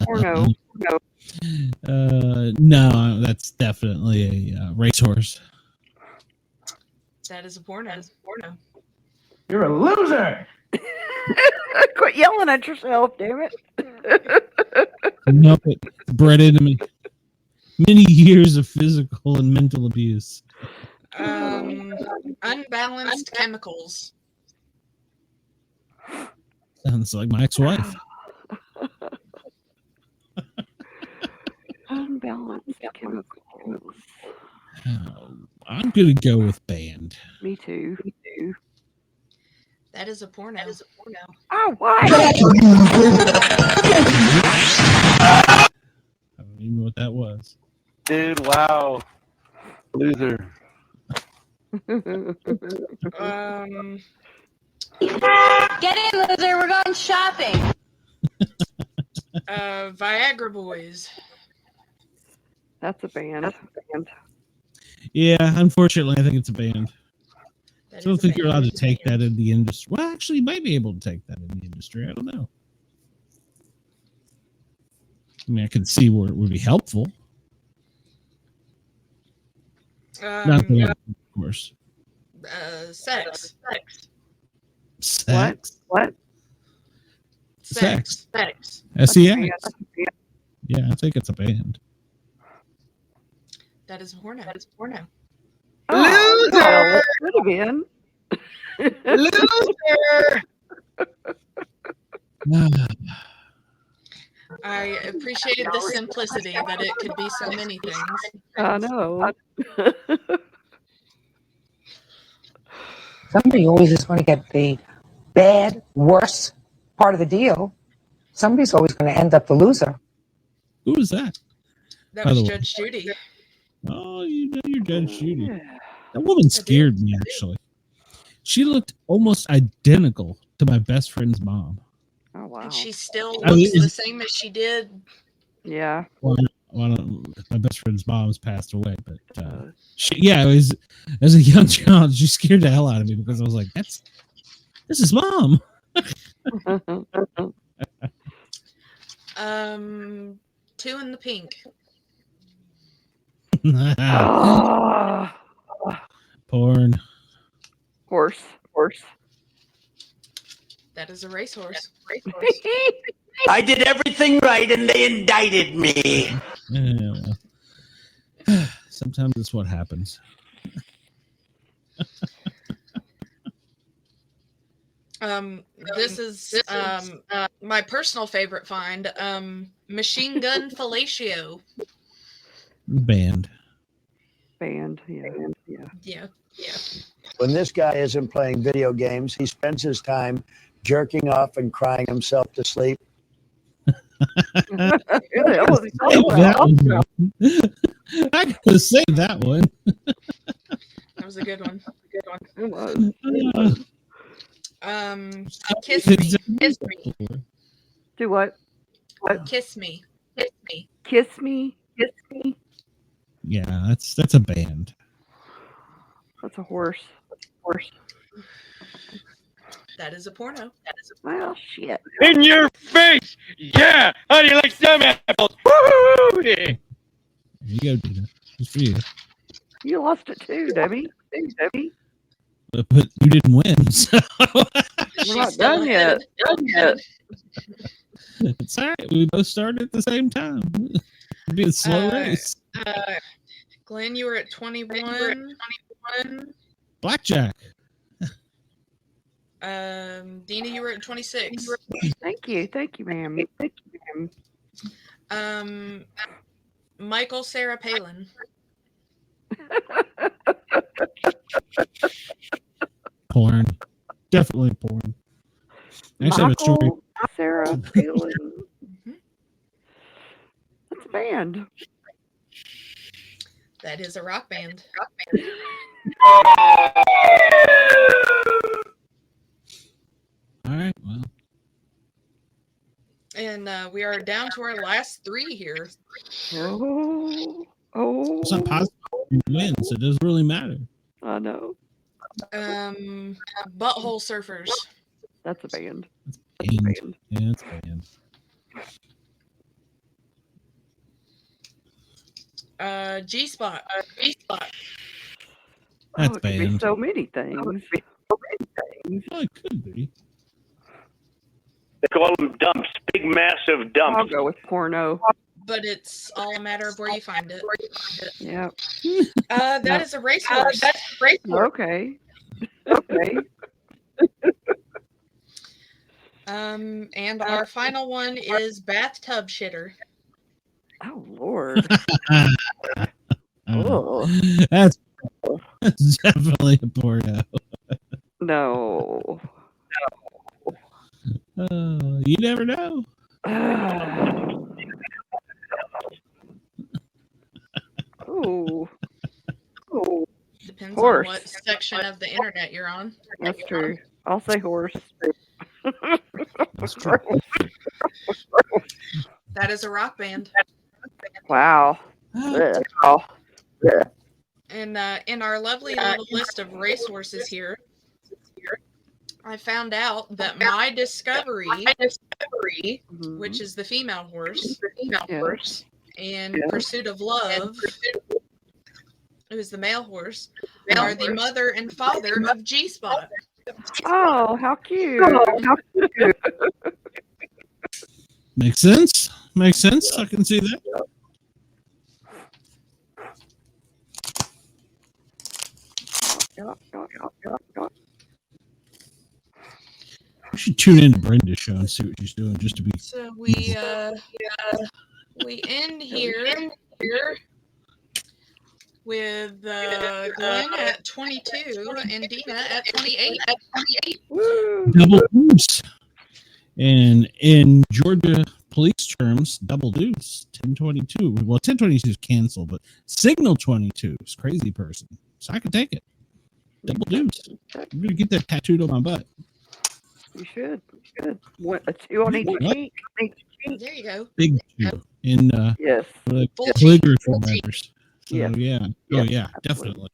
Porno. No, that's definitely a racehorse. That is a porno. You're a loser. Quit yelling at yourself, damn it. Nope, it bred into me. Many years of physical and mental abuse. Unbalanced Chemicals. Sounds like my ex-wife. Unbalanced Chemicals. I'm gonna go with band. Me too. That is a porno. Oh, why? I don't even know what that was. Dude, wow. Loser. Get in, loser. We're going shopping. Viagra Boys. That's a band. Yeah, unfortunately, I think it's a band. I don't think you're allowed to take that in the industry. Well, actually, you might be able to take that in the industry. I don't know. I mean, I can see where it would be helpful. Not that, of course. Sex. What? Sex. Sex. S-E-X. Yeah, I think it's a band. That is a porno. Loser! Oh, could have been. Loser! I appreciated the simplicity that it could be so many things. I know. Somebody always is going to get the bad, worse part of the deal. Somebody's always going to end up the loser. Who was that? That was Judge Judy. Oh, you know you're Judge Judy. That woman scared me, actually. She looked almost identical to my best friend's mom. Oh, wow. And she still looks the same as she did. Yeah. Well, my best friend's mom's passed away, but it was as a young child, she scared the hell out of me because I was like, this is mom. Two in the Pink. Porn. Horse. That is a racehorse. I did everything right and they indicted me. Yeah, well. Sometimes that's what happens. This is my personal favorite find. Machine gun fellatio. Banned. Yeah. When this guy isn't playing video games, he spends his time jerking off and crying himself to sleep. I gotta say that one. That was a good one. It was. Kiss me. Kiss me. Do what? Kiss me. Kiss me. Kiss me. Kiss me. Yeah, that's a band. That's a horse. That is a porno. Well, shit. In your face! Yeah! How do you like some apples? Woo! Yeah. There you go, Dina. Just for you. You lost it too, Debbie. But you didn't win, so We're not done yet. It's all right. We both started at the same time. It'd be a slow race. Glenn, you were at 21. Blackjack. Dina, you were at 26. Thank you, ma'am. Michael Sarah Palin. Porn. Definitely porn. I actually have a story. Michael Sarah Palin. That's a band. That is a rock band. All right, well. And we are down to our last three here. Oh. It's not possible to win, so it doesn't really matter. I know. Butthole Surfers. That's a band. Band. Yeah, it's a band. G-Spot. That's it could be banned. so many things. Well, it could be. They call them dumps. Big, massive dumps. I'll go with porno. But it's all a matter of where you find it. Yeah. That is a racehorse. Okay. And our final one is bathtub shitter. Oh Lord. That's definitely a porno. No. You never know. Depends Horse. on what section of the internet you're on. That's true. I'll say horse. That's true. That is a rock band. Wow. And in our lovely little list of racehorses here, I found out that my Discovery, which is the female horse, and Pursuit of Love, who is the male horse, are the mother and father of G-Spot. Oh, how cute. Makes sense. I can see that. You should tune into Brenda's show and see what she's doing, just to be. So we end here with Glenn at 22 and Dina at 28. Double deuce. And in Georgia police terms, double deuce, 1022. Well, 1022 is canceled, but signal 22 is crazy person. So I can take it. Double deuce. I'm going to get that tattooed on my butt. You should. What, a 2 on each cheek? There you go. Big 2. In yes. calligraphy letters. So, Yeah. yeah. Oh, yeah, definitely.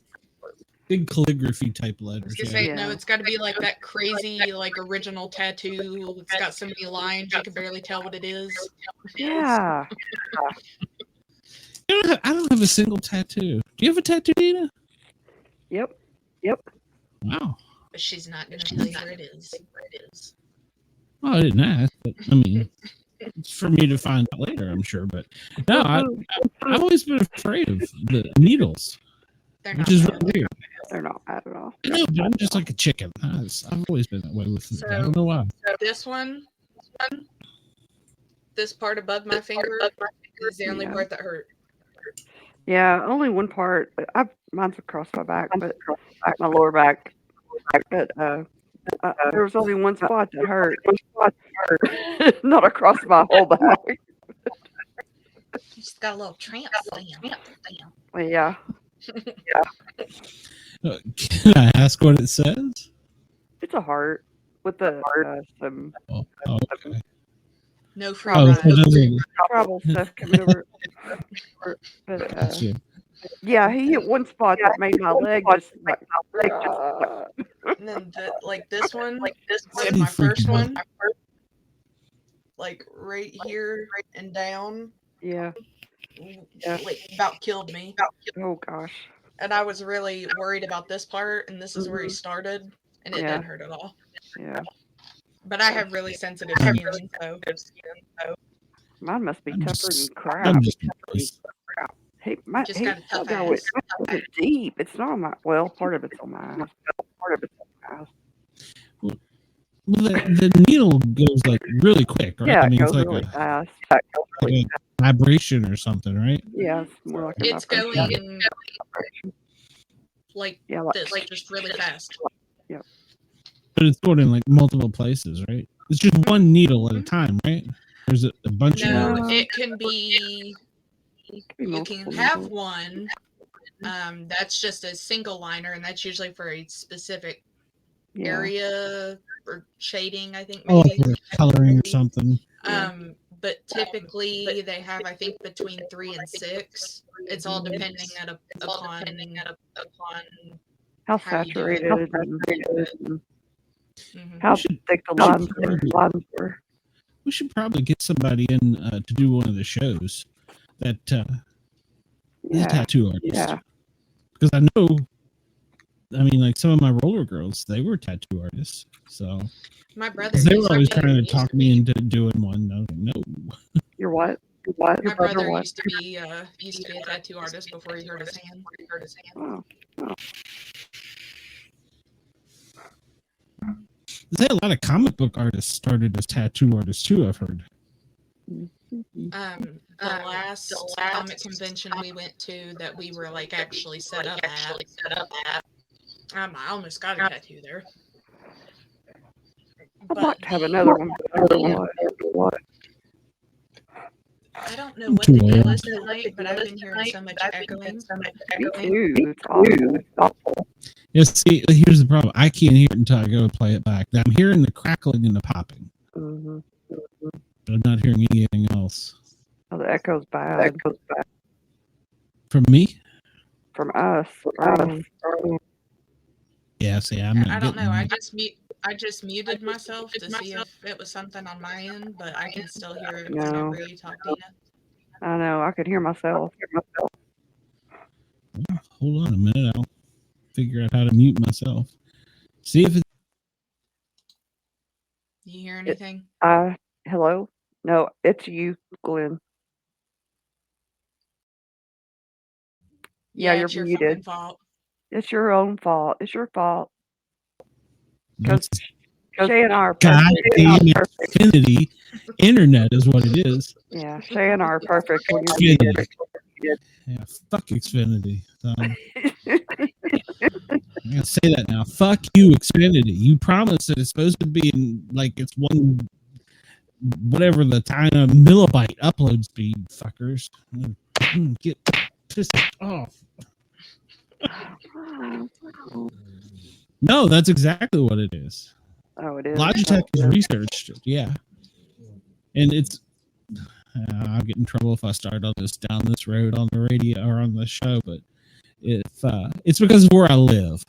Big calligraphy type letters. I was gonna say, no, it's got to be like that crazy, like original tattoo. It's got so many lines you can barely tell what it is. Yeah. I don't have a single tattoo. Do you have a tattoo, Dina? Yep. Wow. But she's not gonna tell you where it is. Well, I didn't ask, but I mean, It's for me to find out later, I'm sure. But no, I've always been afraid of the needles, which is really weird. They're not bad at all. No, but I'm just like a chicken. I've always been that way with it. I don't know why. So this one, this part above my finger is the only part that hurt. Yeah, only one part. Mine's across my back, but my lower back. But there was only one spot that hurt. Not across my whole back. You just got a little tramp. Well, yeah. Can I ask what it says? It's a heart with the some okay. No free travel stuff coming over. But yeah, he hit one spot that made my leg just and then this one was my first one. Like right here and down. Yeah. Like about killed me. Oh gosh. And I was really worried about this part, and this is where he started, and it didn't hurt at all. Yeah. But I have really sensitive skin, so mine must be tougher than crap. Hey, just got a tough no, ass. it's deep. It's not on my. Well, part of it's on my ass. Well, the needle goes like really quick, right? Yeah, I mean, it it's goes like really fast. like a vibration or something, right? Yeah, it's more like a It's vibration. going like this, just really fast. Yeah. But it's going in like multiple places, right? It's just one needle at a time, right? Or is it a bunch of No, needles? it can be. You can have one. That's just a single liner, and that's usually for a specific area or shading, I think. Oh, Maybe. like coloring or something. But typically they have, I think, between 3 and 6. It's all depending upon How saturated and how thick the lines were. We should probably get somebody in to do one of the shows that is a tattoo artist. Yeah. Because I know, I mean, like some of my roller girls, they were tattoo artists. So my brother, they were always trying to talk me into doing one. I was like, no. You're what? My Your brother what? used to be a tattoo artist before he hurt his hand. Oh. There's a lot of comic book artists started as tattoo artists too, I've heard. The last comic convention we went to that we were like actually set up at. I almost got a tattoo there. I'd like to have another one. I don't know what the deal is tonight, but I've been hearing so much echoing. Me too. It's awful. Yeah, see, here's the problem. I can't hear it until I go play it back. I'm hearing the crackling and the popping. Mm-hmm. But I'm not hearing anything else. Oh, the echo's bad. From me? From us. Yeah, see, I'm not I don't know. getting I just muted myself to see if it was something on my end, but I can still hear it No. whenever you talk, Dina. I know. I could hear myself. Hold on a minute. I'll figure out how to mute myself. See if it's... You hear anything? Hello? No, it's you, Glenn. Yeah, it's you're your fucking muted. fault. It's your own fault. It's your fault. That's Shay and I are goddamn perfect. Xfinity internet is what it is. Yeah, Shay and I are perfect. When you're Xfinity. Yeah, fuck Xfinity. I'm gonna say that now. Fuck you, Xfinity. You promised that it's supposed to be in like it's one whatever the time millibyte upload speed, fuckers. Get pissed off. No, that's exactly what it is. Oh, it is. Logitech has researched it, yeah. And it's I'll get in trouble if I start on down this road on the radio or on the show, but if it's because of where I live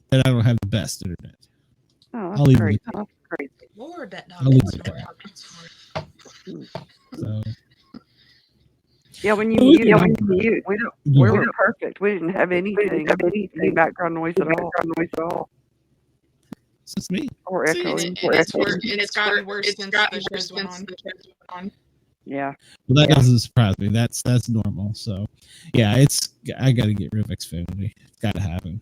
that I don't have the best internet. Oh, I'll leave that's it. great. That's great. Lord, that I'll leave dog it there. So Yeah, when you Well, we mute, can- we were perfect. We didn't have anything, any background noise at all. It's me. Or echoing. It's gotten worse since the shows went on. Yeah. Well, that doesn't surprise me. That's normal. So, yeah, I got to get rid of Xfinity. It's got to happen.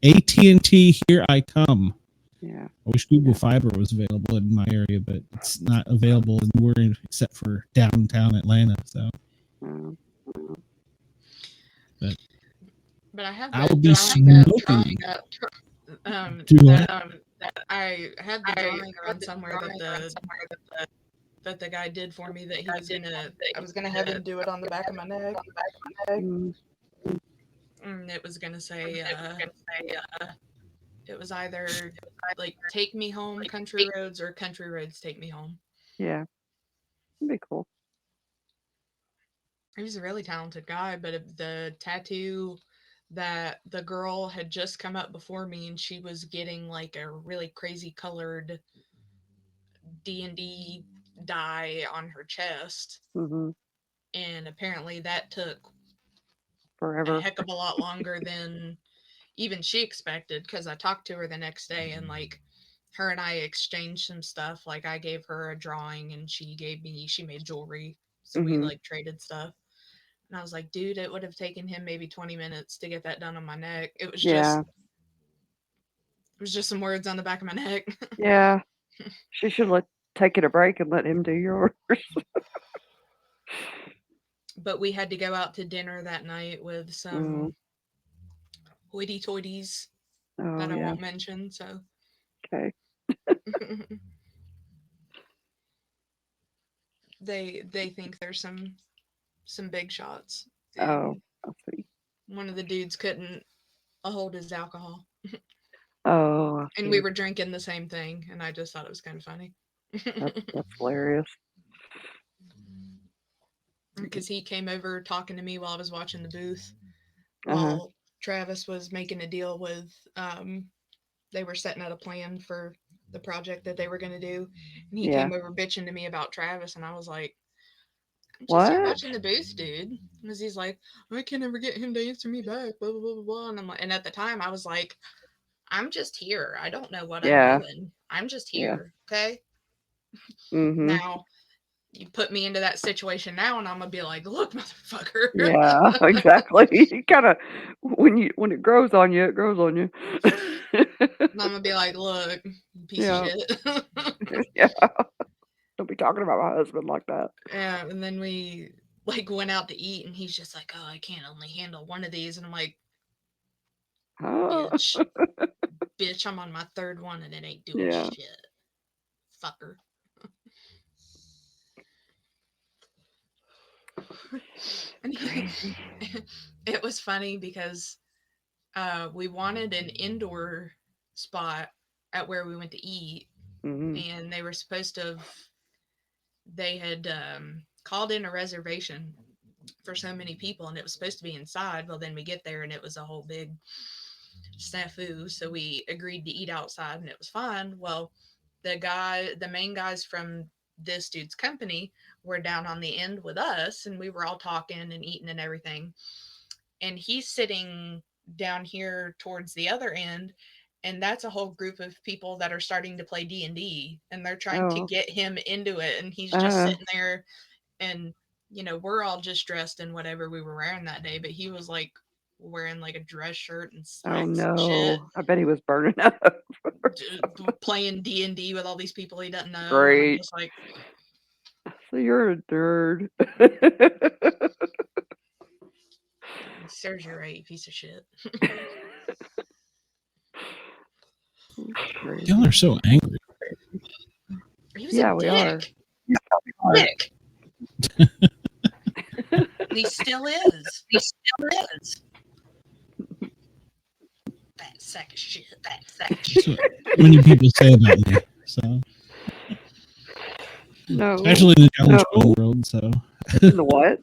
AT&T, here I come. Yeah. I wish Google Fiber was available in my area, but it's not available anywhere except for downtown Atlanta. So, but I have I will be smoking. That I had the drawing on somewhere that the guy did for me that I was gonna have him do it on the back of my neck. And it was gonna say it was either like "Take Me Home, Country Roads" or "Country Roads, Take Me Home." Yeah. That'd be cool. He was a really talented guy, but the tattoo that the girl had just come up before me, and she was getting like a really crazy colored D&D dye on her chest. And apparently that took forever, a heck of a lot longer than even she expected, because I talked to her the next day, and like her and I exchanged some stuff. Like I gave her a drawing and she made jewelry, so we like traded stuff. And I was like, dude, it would have taken him maybe 20 minutes to get that done on my neck. It was just some words on the back of my neck. Yeah. She should take it a break and let him do yours. But we had to go out to dinner that night with some hoity-toities that I won't mention. So okay. They think there's some big shots. Oh, I see. One of the dudes couldn't hold his alcohol. Oh. And we were drinking the same thing, and I just thought it was kind of funny. That's hilarious. Because he came over talking to me while I was watching the booth, while Travis was making a deal with, they were setting out a plan for the project that they were going to do. And he came over bitching to me about Travis, and I was like, I'm just here watching the booth, dude. Because he's like, I can't ever get him to answer me back, blah, blah, blah, blah, blah. And I'm like, and at the time I was like, I'm just here. I don't know what I'm doing. I'm just here. Okay. Now you put me into that situation now, and I'm gonna be like, look, motherfucker. Yeah, exactly. You kind of, when it grows on you, it grows on you. And I'm gonna be like, look, you piece of shit. Yeah. Don't be talking about my husband like that. Yeah. And then we like went out to eat, and he's just like, oh, I can't only handle one of these. And I'm like, bitch, I'm on my third one, and it ain't doing shit. Fucker. It was funny because we wanted an indoor spot at where we went to eat, and they were supposed to they had called in a reservation for so many people, and it was supposed to be inside. Well, then we get there, and it was a whole big snafu, so we agreed to eat outside, and it was fine. Well, the main guys from this dude's company were down on the end with us, and we were all talking and eating and everything, and he's sitting down here towards the other end, and that's a whole group of people that are starting to play D&D, and they're trying to get him into it, and he's just sitting there, and we're all just dressed in whatever we were wearing that day, but he was like wearing like a dress shirt and slacks and shit. I bet he was burning up. Playing D&D with all these people he doesn't know. Great. And I'm just like, so you're a nerd. Serves you right, you piece of shit. Y'all are so angry. He was a we dick. are. Dick. He still is. That sack of shit. That's what many people say about me. So, no, especially in the challenge queen world. So, in the what?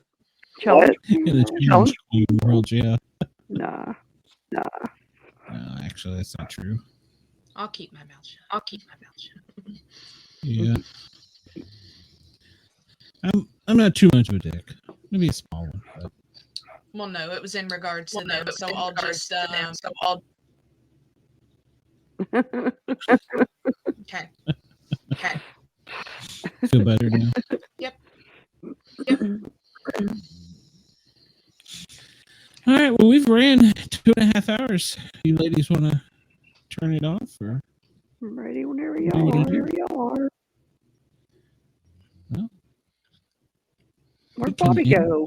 Challenge? In the challenge queen world, yeah. Nah. No, actually, that's not true. I'll keep my mouth shut. Yeah. I'm not too much of a dick. Maybe a small one. But. Well, no, it was in regards to them. So I'll just Okay. Feel better now? Yep. right. Well, we've ran 2.5 hours. You ladies want to turn it off? Or? I'm ready whenever y'all are. Well, where'd Bobby go?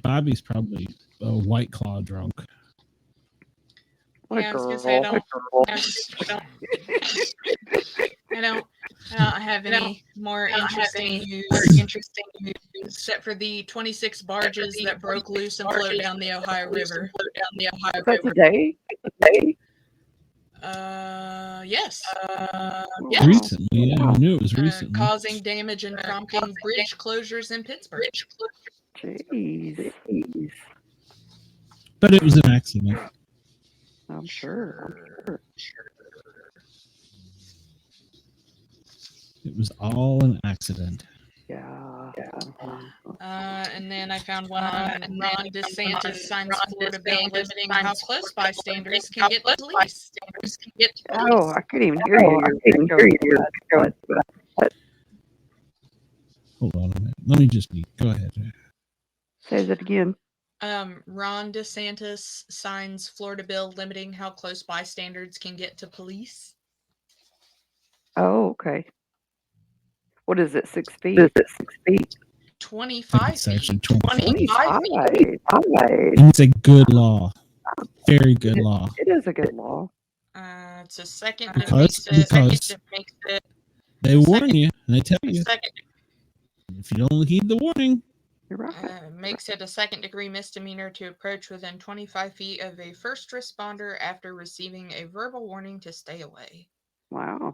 Bobby's probably a White Claw drunk. What Yeah, a I was gonna girl. say I don't have any more interesting news except for the 26 barges that broke loose and float down the Ohio River. Is that today? Yes. Recently, yeah, I knew it was recently. Causing damage and prompting bridge closures in Pittsburgh. Jeez. But it was an accident. I'm sure. It was all an accident. Yeah. And then I found one on Ron DeSantis signs Florida bill limiting how close bystanders can get to police. Oh, I couldn't even hear you. Hold on a minute. Let me just go ahead. Say that again. Ron DeSantis signs Florida bill limiting how close bystanders can get to police. Oh, okay. What is it, 6 feet? 25 it's actually feet. 25. And it's a good law. Very good law. It is a good law. It's a second Because they warn you and they tell you. If you don't heed the warning, you're right. Makes it a second-degree misdemeanor to approach within 25 feet of a first responder after receiving a verbal warning to stay away. Wow.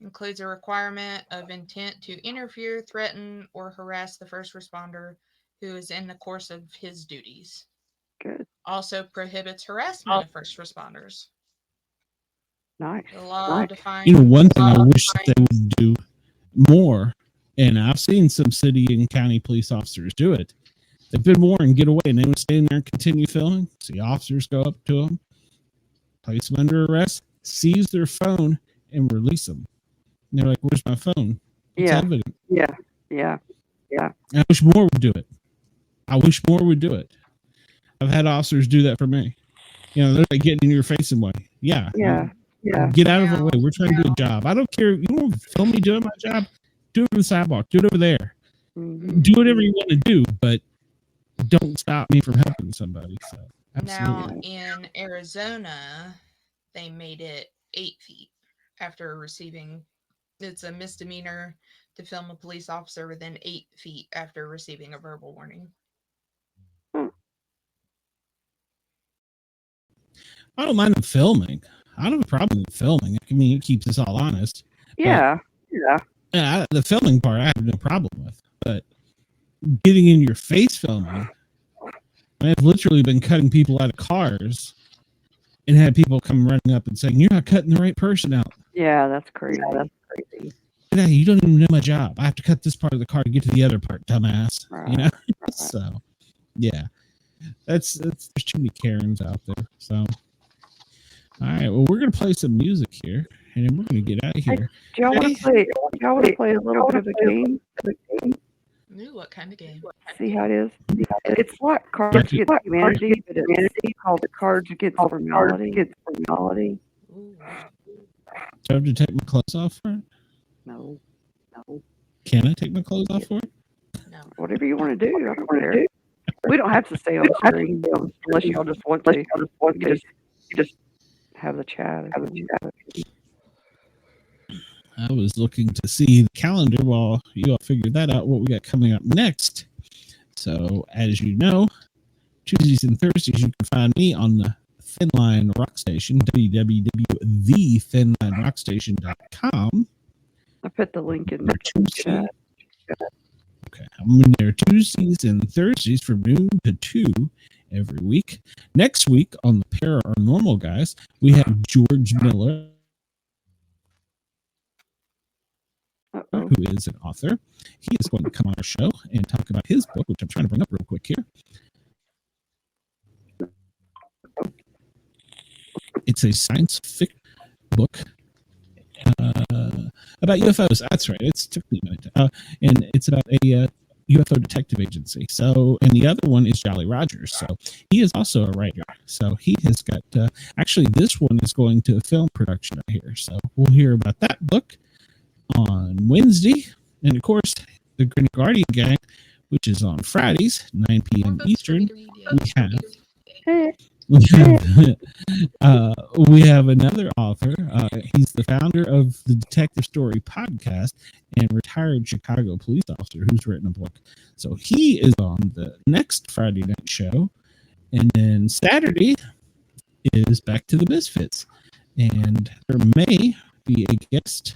Includes a requirement of intent to interfere, threaten, or harass the first responder who is in the course of his duties. Good. Also prohibits harassment of first responders. Nice. The law defines. one thing I wish that they would do more, and I've seen some city and county police officers do it. They've been warned, get away, and they would stay in there and continue filming. See officers go up to them, place them under arrest, seize their phone, and release them. And they're like, "Where's my phone?" It's evident. Yeah. And I wish more would do it. I've had officers do that for me. They're like getting in your face and way. Yeah. Get out of our way. We're trying to do a job. I don't care. You want to film me doing my job? Do it on the sidewalk. Do it over there. Mm-hmm. Do whatever you want to do, but don't stop me from helping somebody. So, absolutely. Now in Arizona, they made it 8 feet after receiving. It's a misdemeanor to film a police officer within 8 feet after receiving a verbal warning. I don't mind them filming. I don't have a problem with filming. I mean, it keeps us all honest. Yeah. The filming part I have no problem with, but getting in your face filming, I've literally been cutting people out of cars and had people come running up and saying, "You're not cutting the right person out." Yeah, that's crazy. Yeah, you don't even know my job. I have to cut this part of the car to get to the other part, dumbass. Right. So, yeah, there's too many Karens out there. So, all right, well, we're gonna play some music here, and then we're gonna get out of here. Do y'all want to play a little bit of a game? Ooh, what kind of game? See how it is? It's like Cards Against Humanity, but it's called Cards Against Formality. Ooh. Do I have to take my clothes off for it? No. Can I take my clothes off for it? No. Whatever you want to do. I don't care. We don't have to stay on the screen unless y'all just want to. You just have the chat. I was looking to see the calendar while you all figured that out, what we got coming up next. So, as you know, Tuesdays and Thursdays, you can find me on the Thin Line Rock Station, www.thethinlinerockstation.com. I put the link in the chat. Okay, I'm in there Tuesdays and Thursdays from noon to 2 every week. Next week on the Paranormal Guys, we have George Miller, who is an author. He is going to come on our show and talk about his book, which I'm trying to bring up real quick here. It's a science fiction book about UFOs. That's right. It took me a minute. And it's about a UFO Detective Agency. So, and the other one is Jolly Rogers. So he is also a writer. So he has got, actually this one is going to a film production out here. So we'll hear about that book on Wednesday. And of course, the Green Guardian Gang, which is on Fridays, 9 p.m. Eastern. We have another author. He's the founder of the Detective Story podcast and retired Chicago police officer who's written a book. So he is on the next Friday night show. And then Saturday is Back to the Misfits. And there may be a guest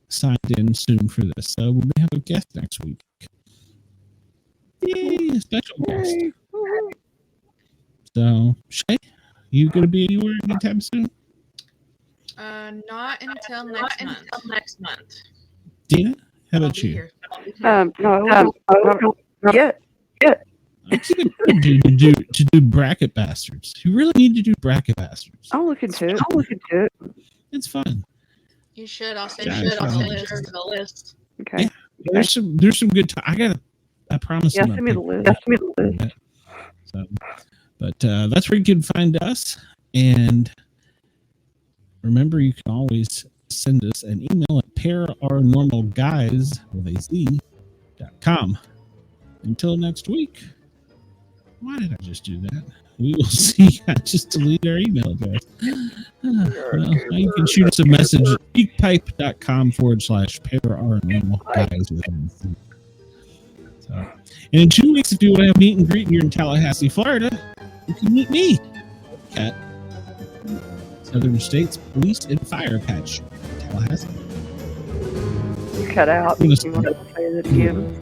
signed in soon for this. So we may have a guest next week. Yay, a special guest. So, Shay, you going to be anywhere anytime soon? Not until next month. Dina, how about you? No, not yet. I keep encouraging you to do Bracket Bastards. You really need to do Bracket Bastards. I'll look into it. It's fun. You should. I'll send you the list. Okay. Yeah, there's some good time. I promise. Yeah, send me the list. So, but that's where you can find us. And remember, you can always send us an email at paranormalguys.com. Until next week. Why did I just do that? We will see. I just deleted our email address. Well, you can shoot us a message at speakpipe.com/paranormalguys. So, and in 2 weeks, if you want to have a meet and greet and you're in Tallahassee, Florida, you can meet me at Southern States Police and Fire Patch, Tallahassee. You cut out. You want to say that again?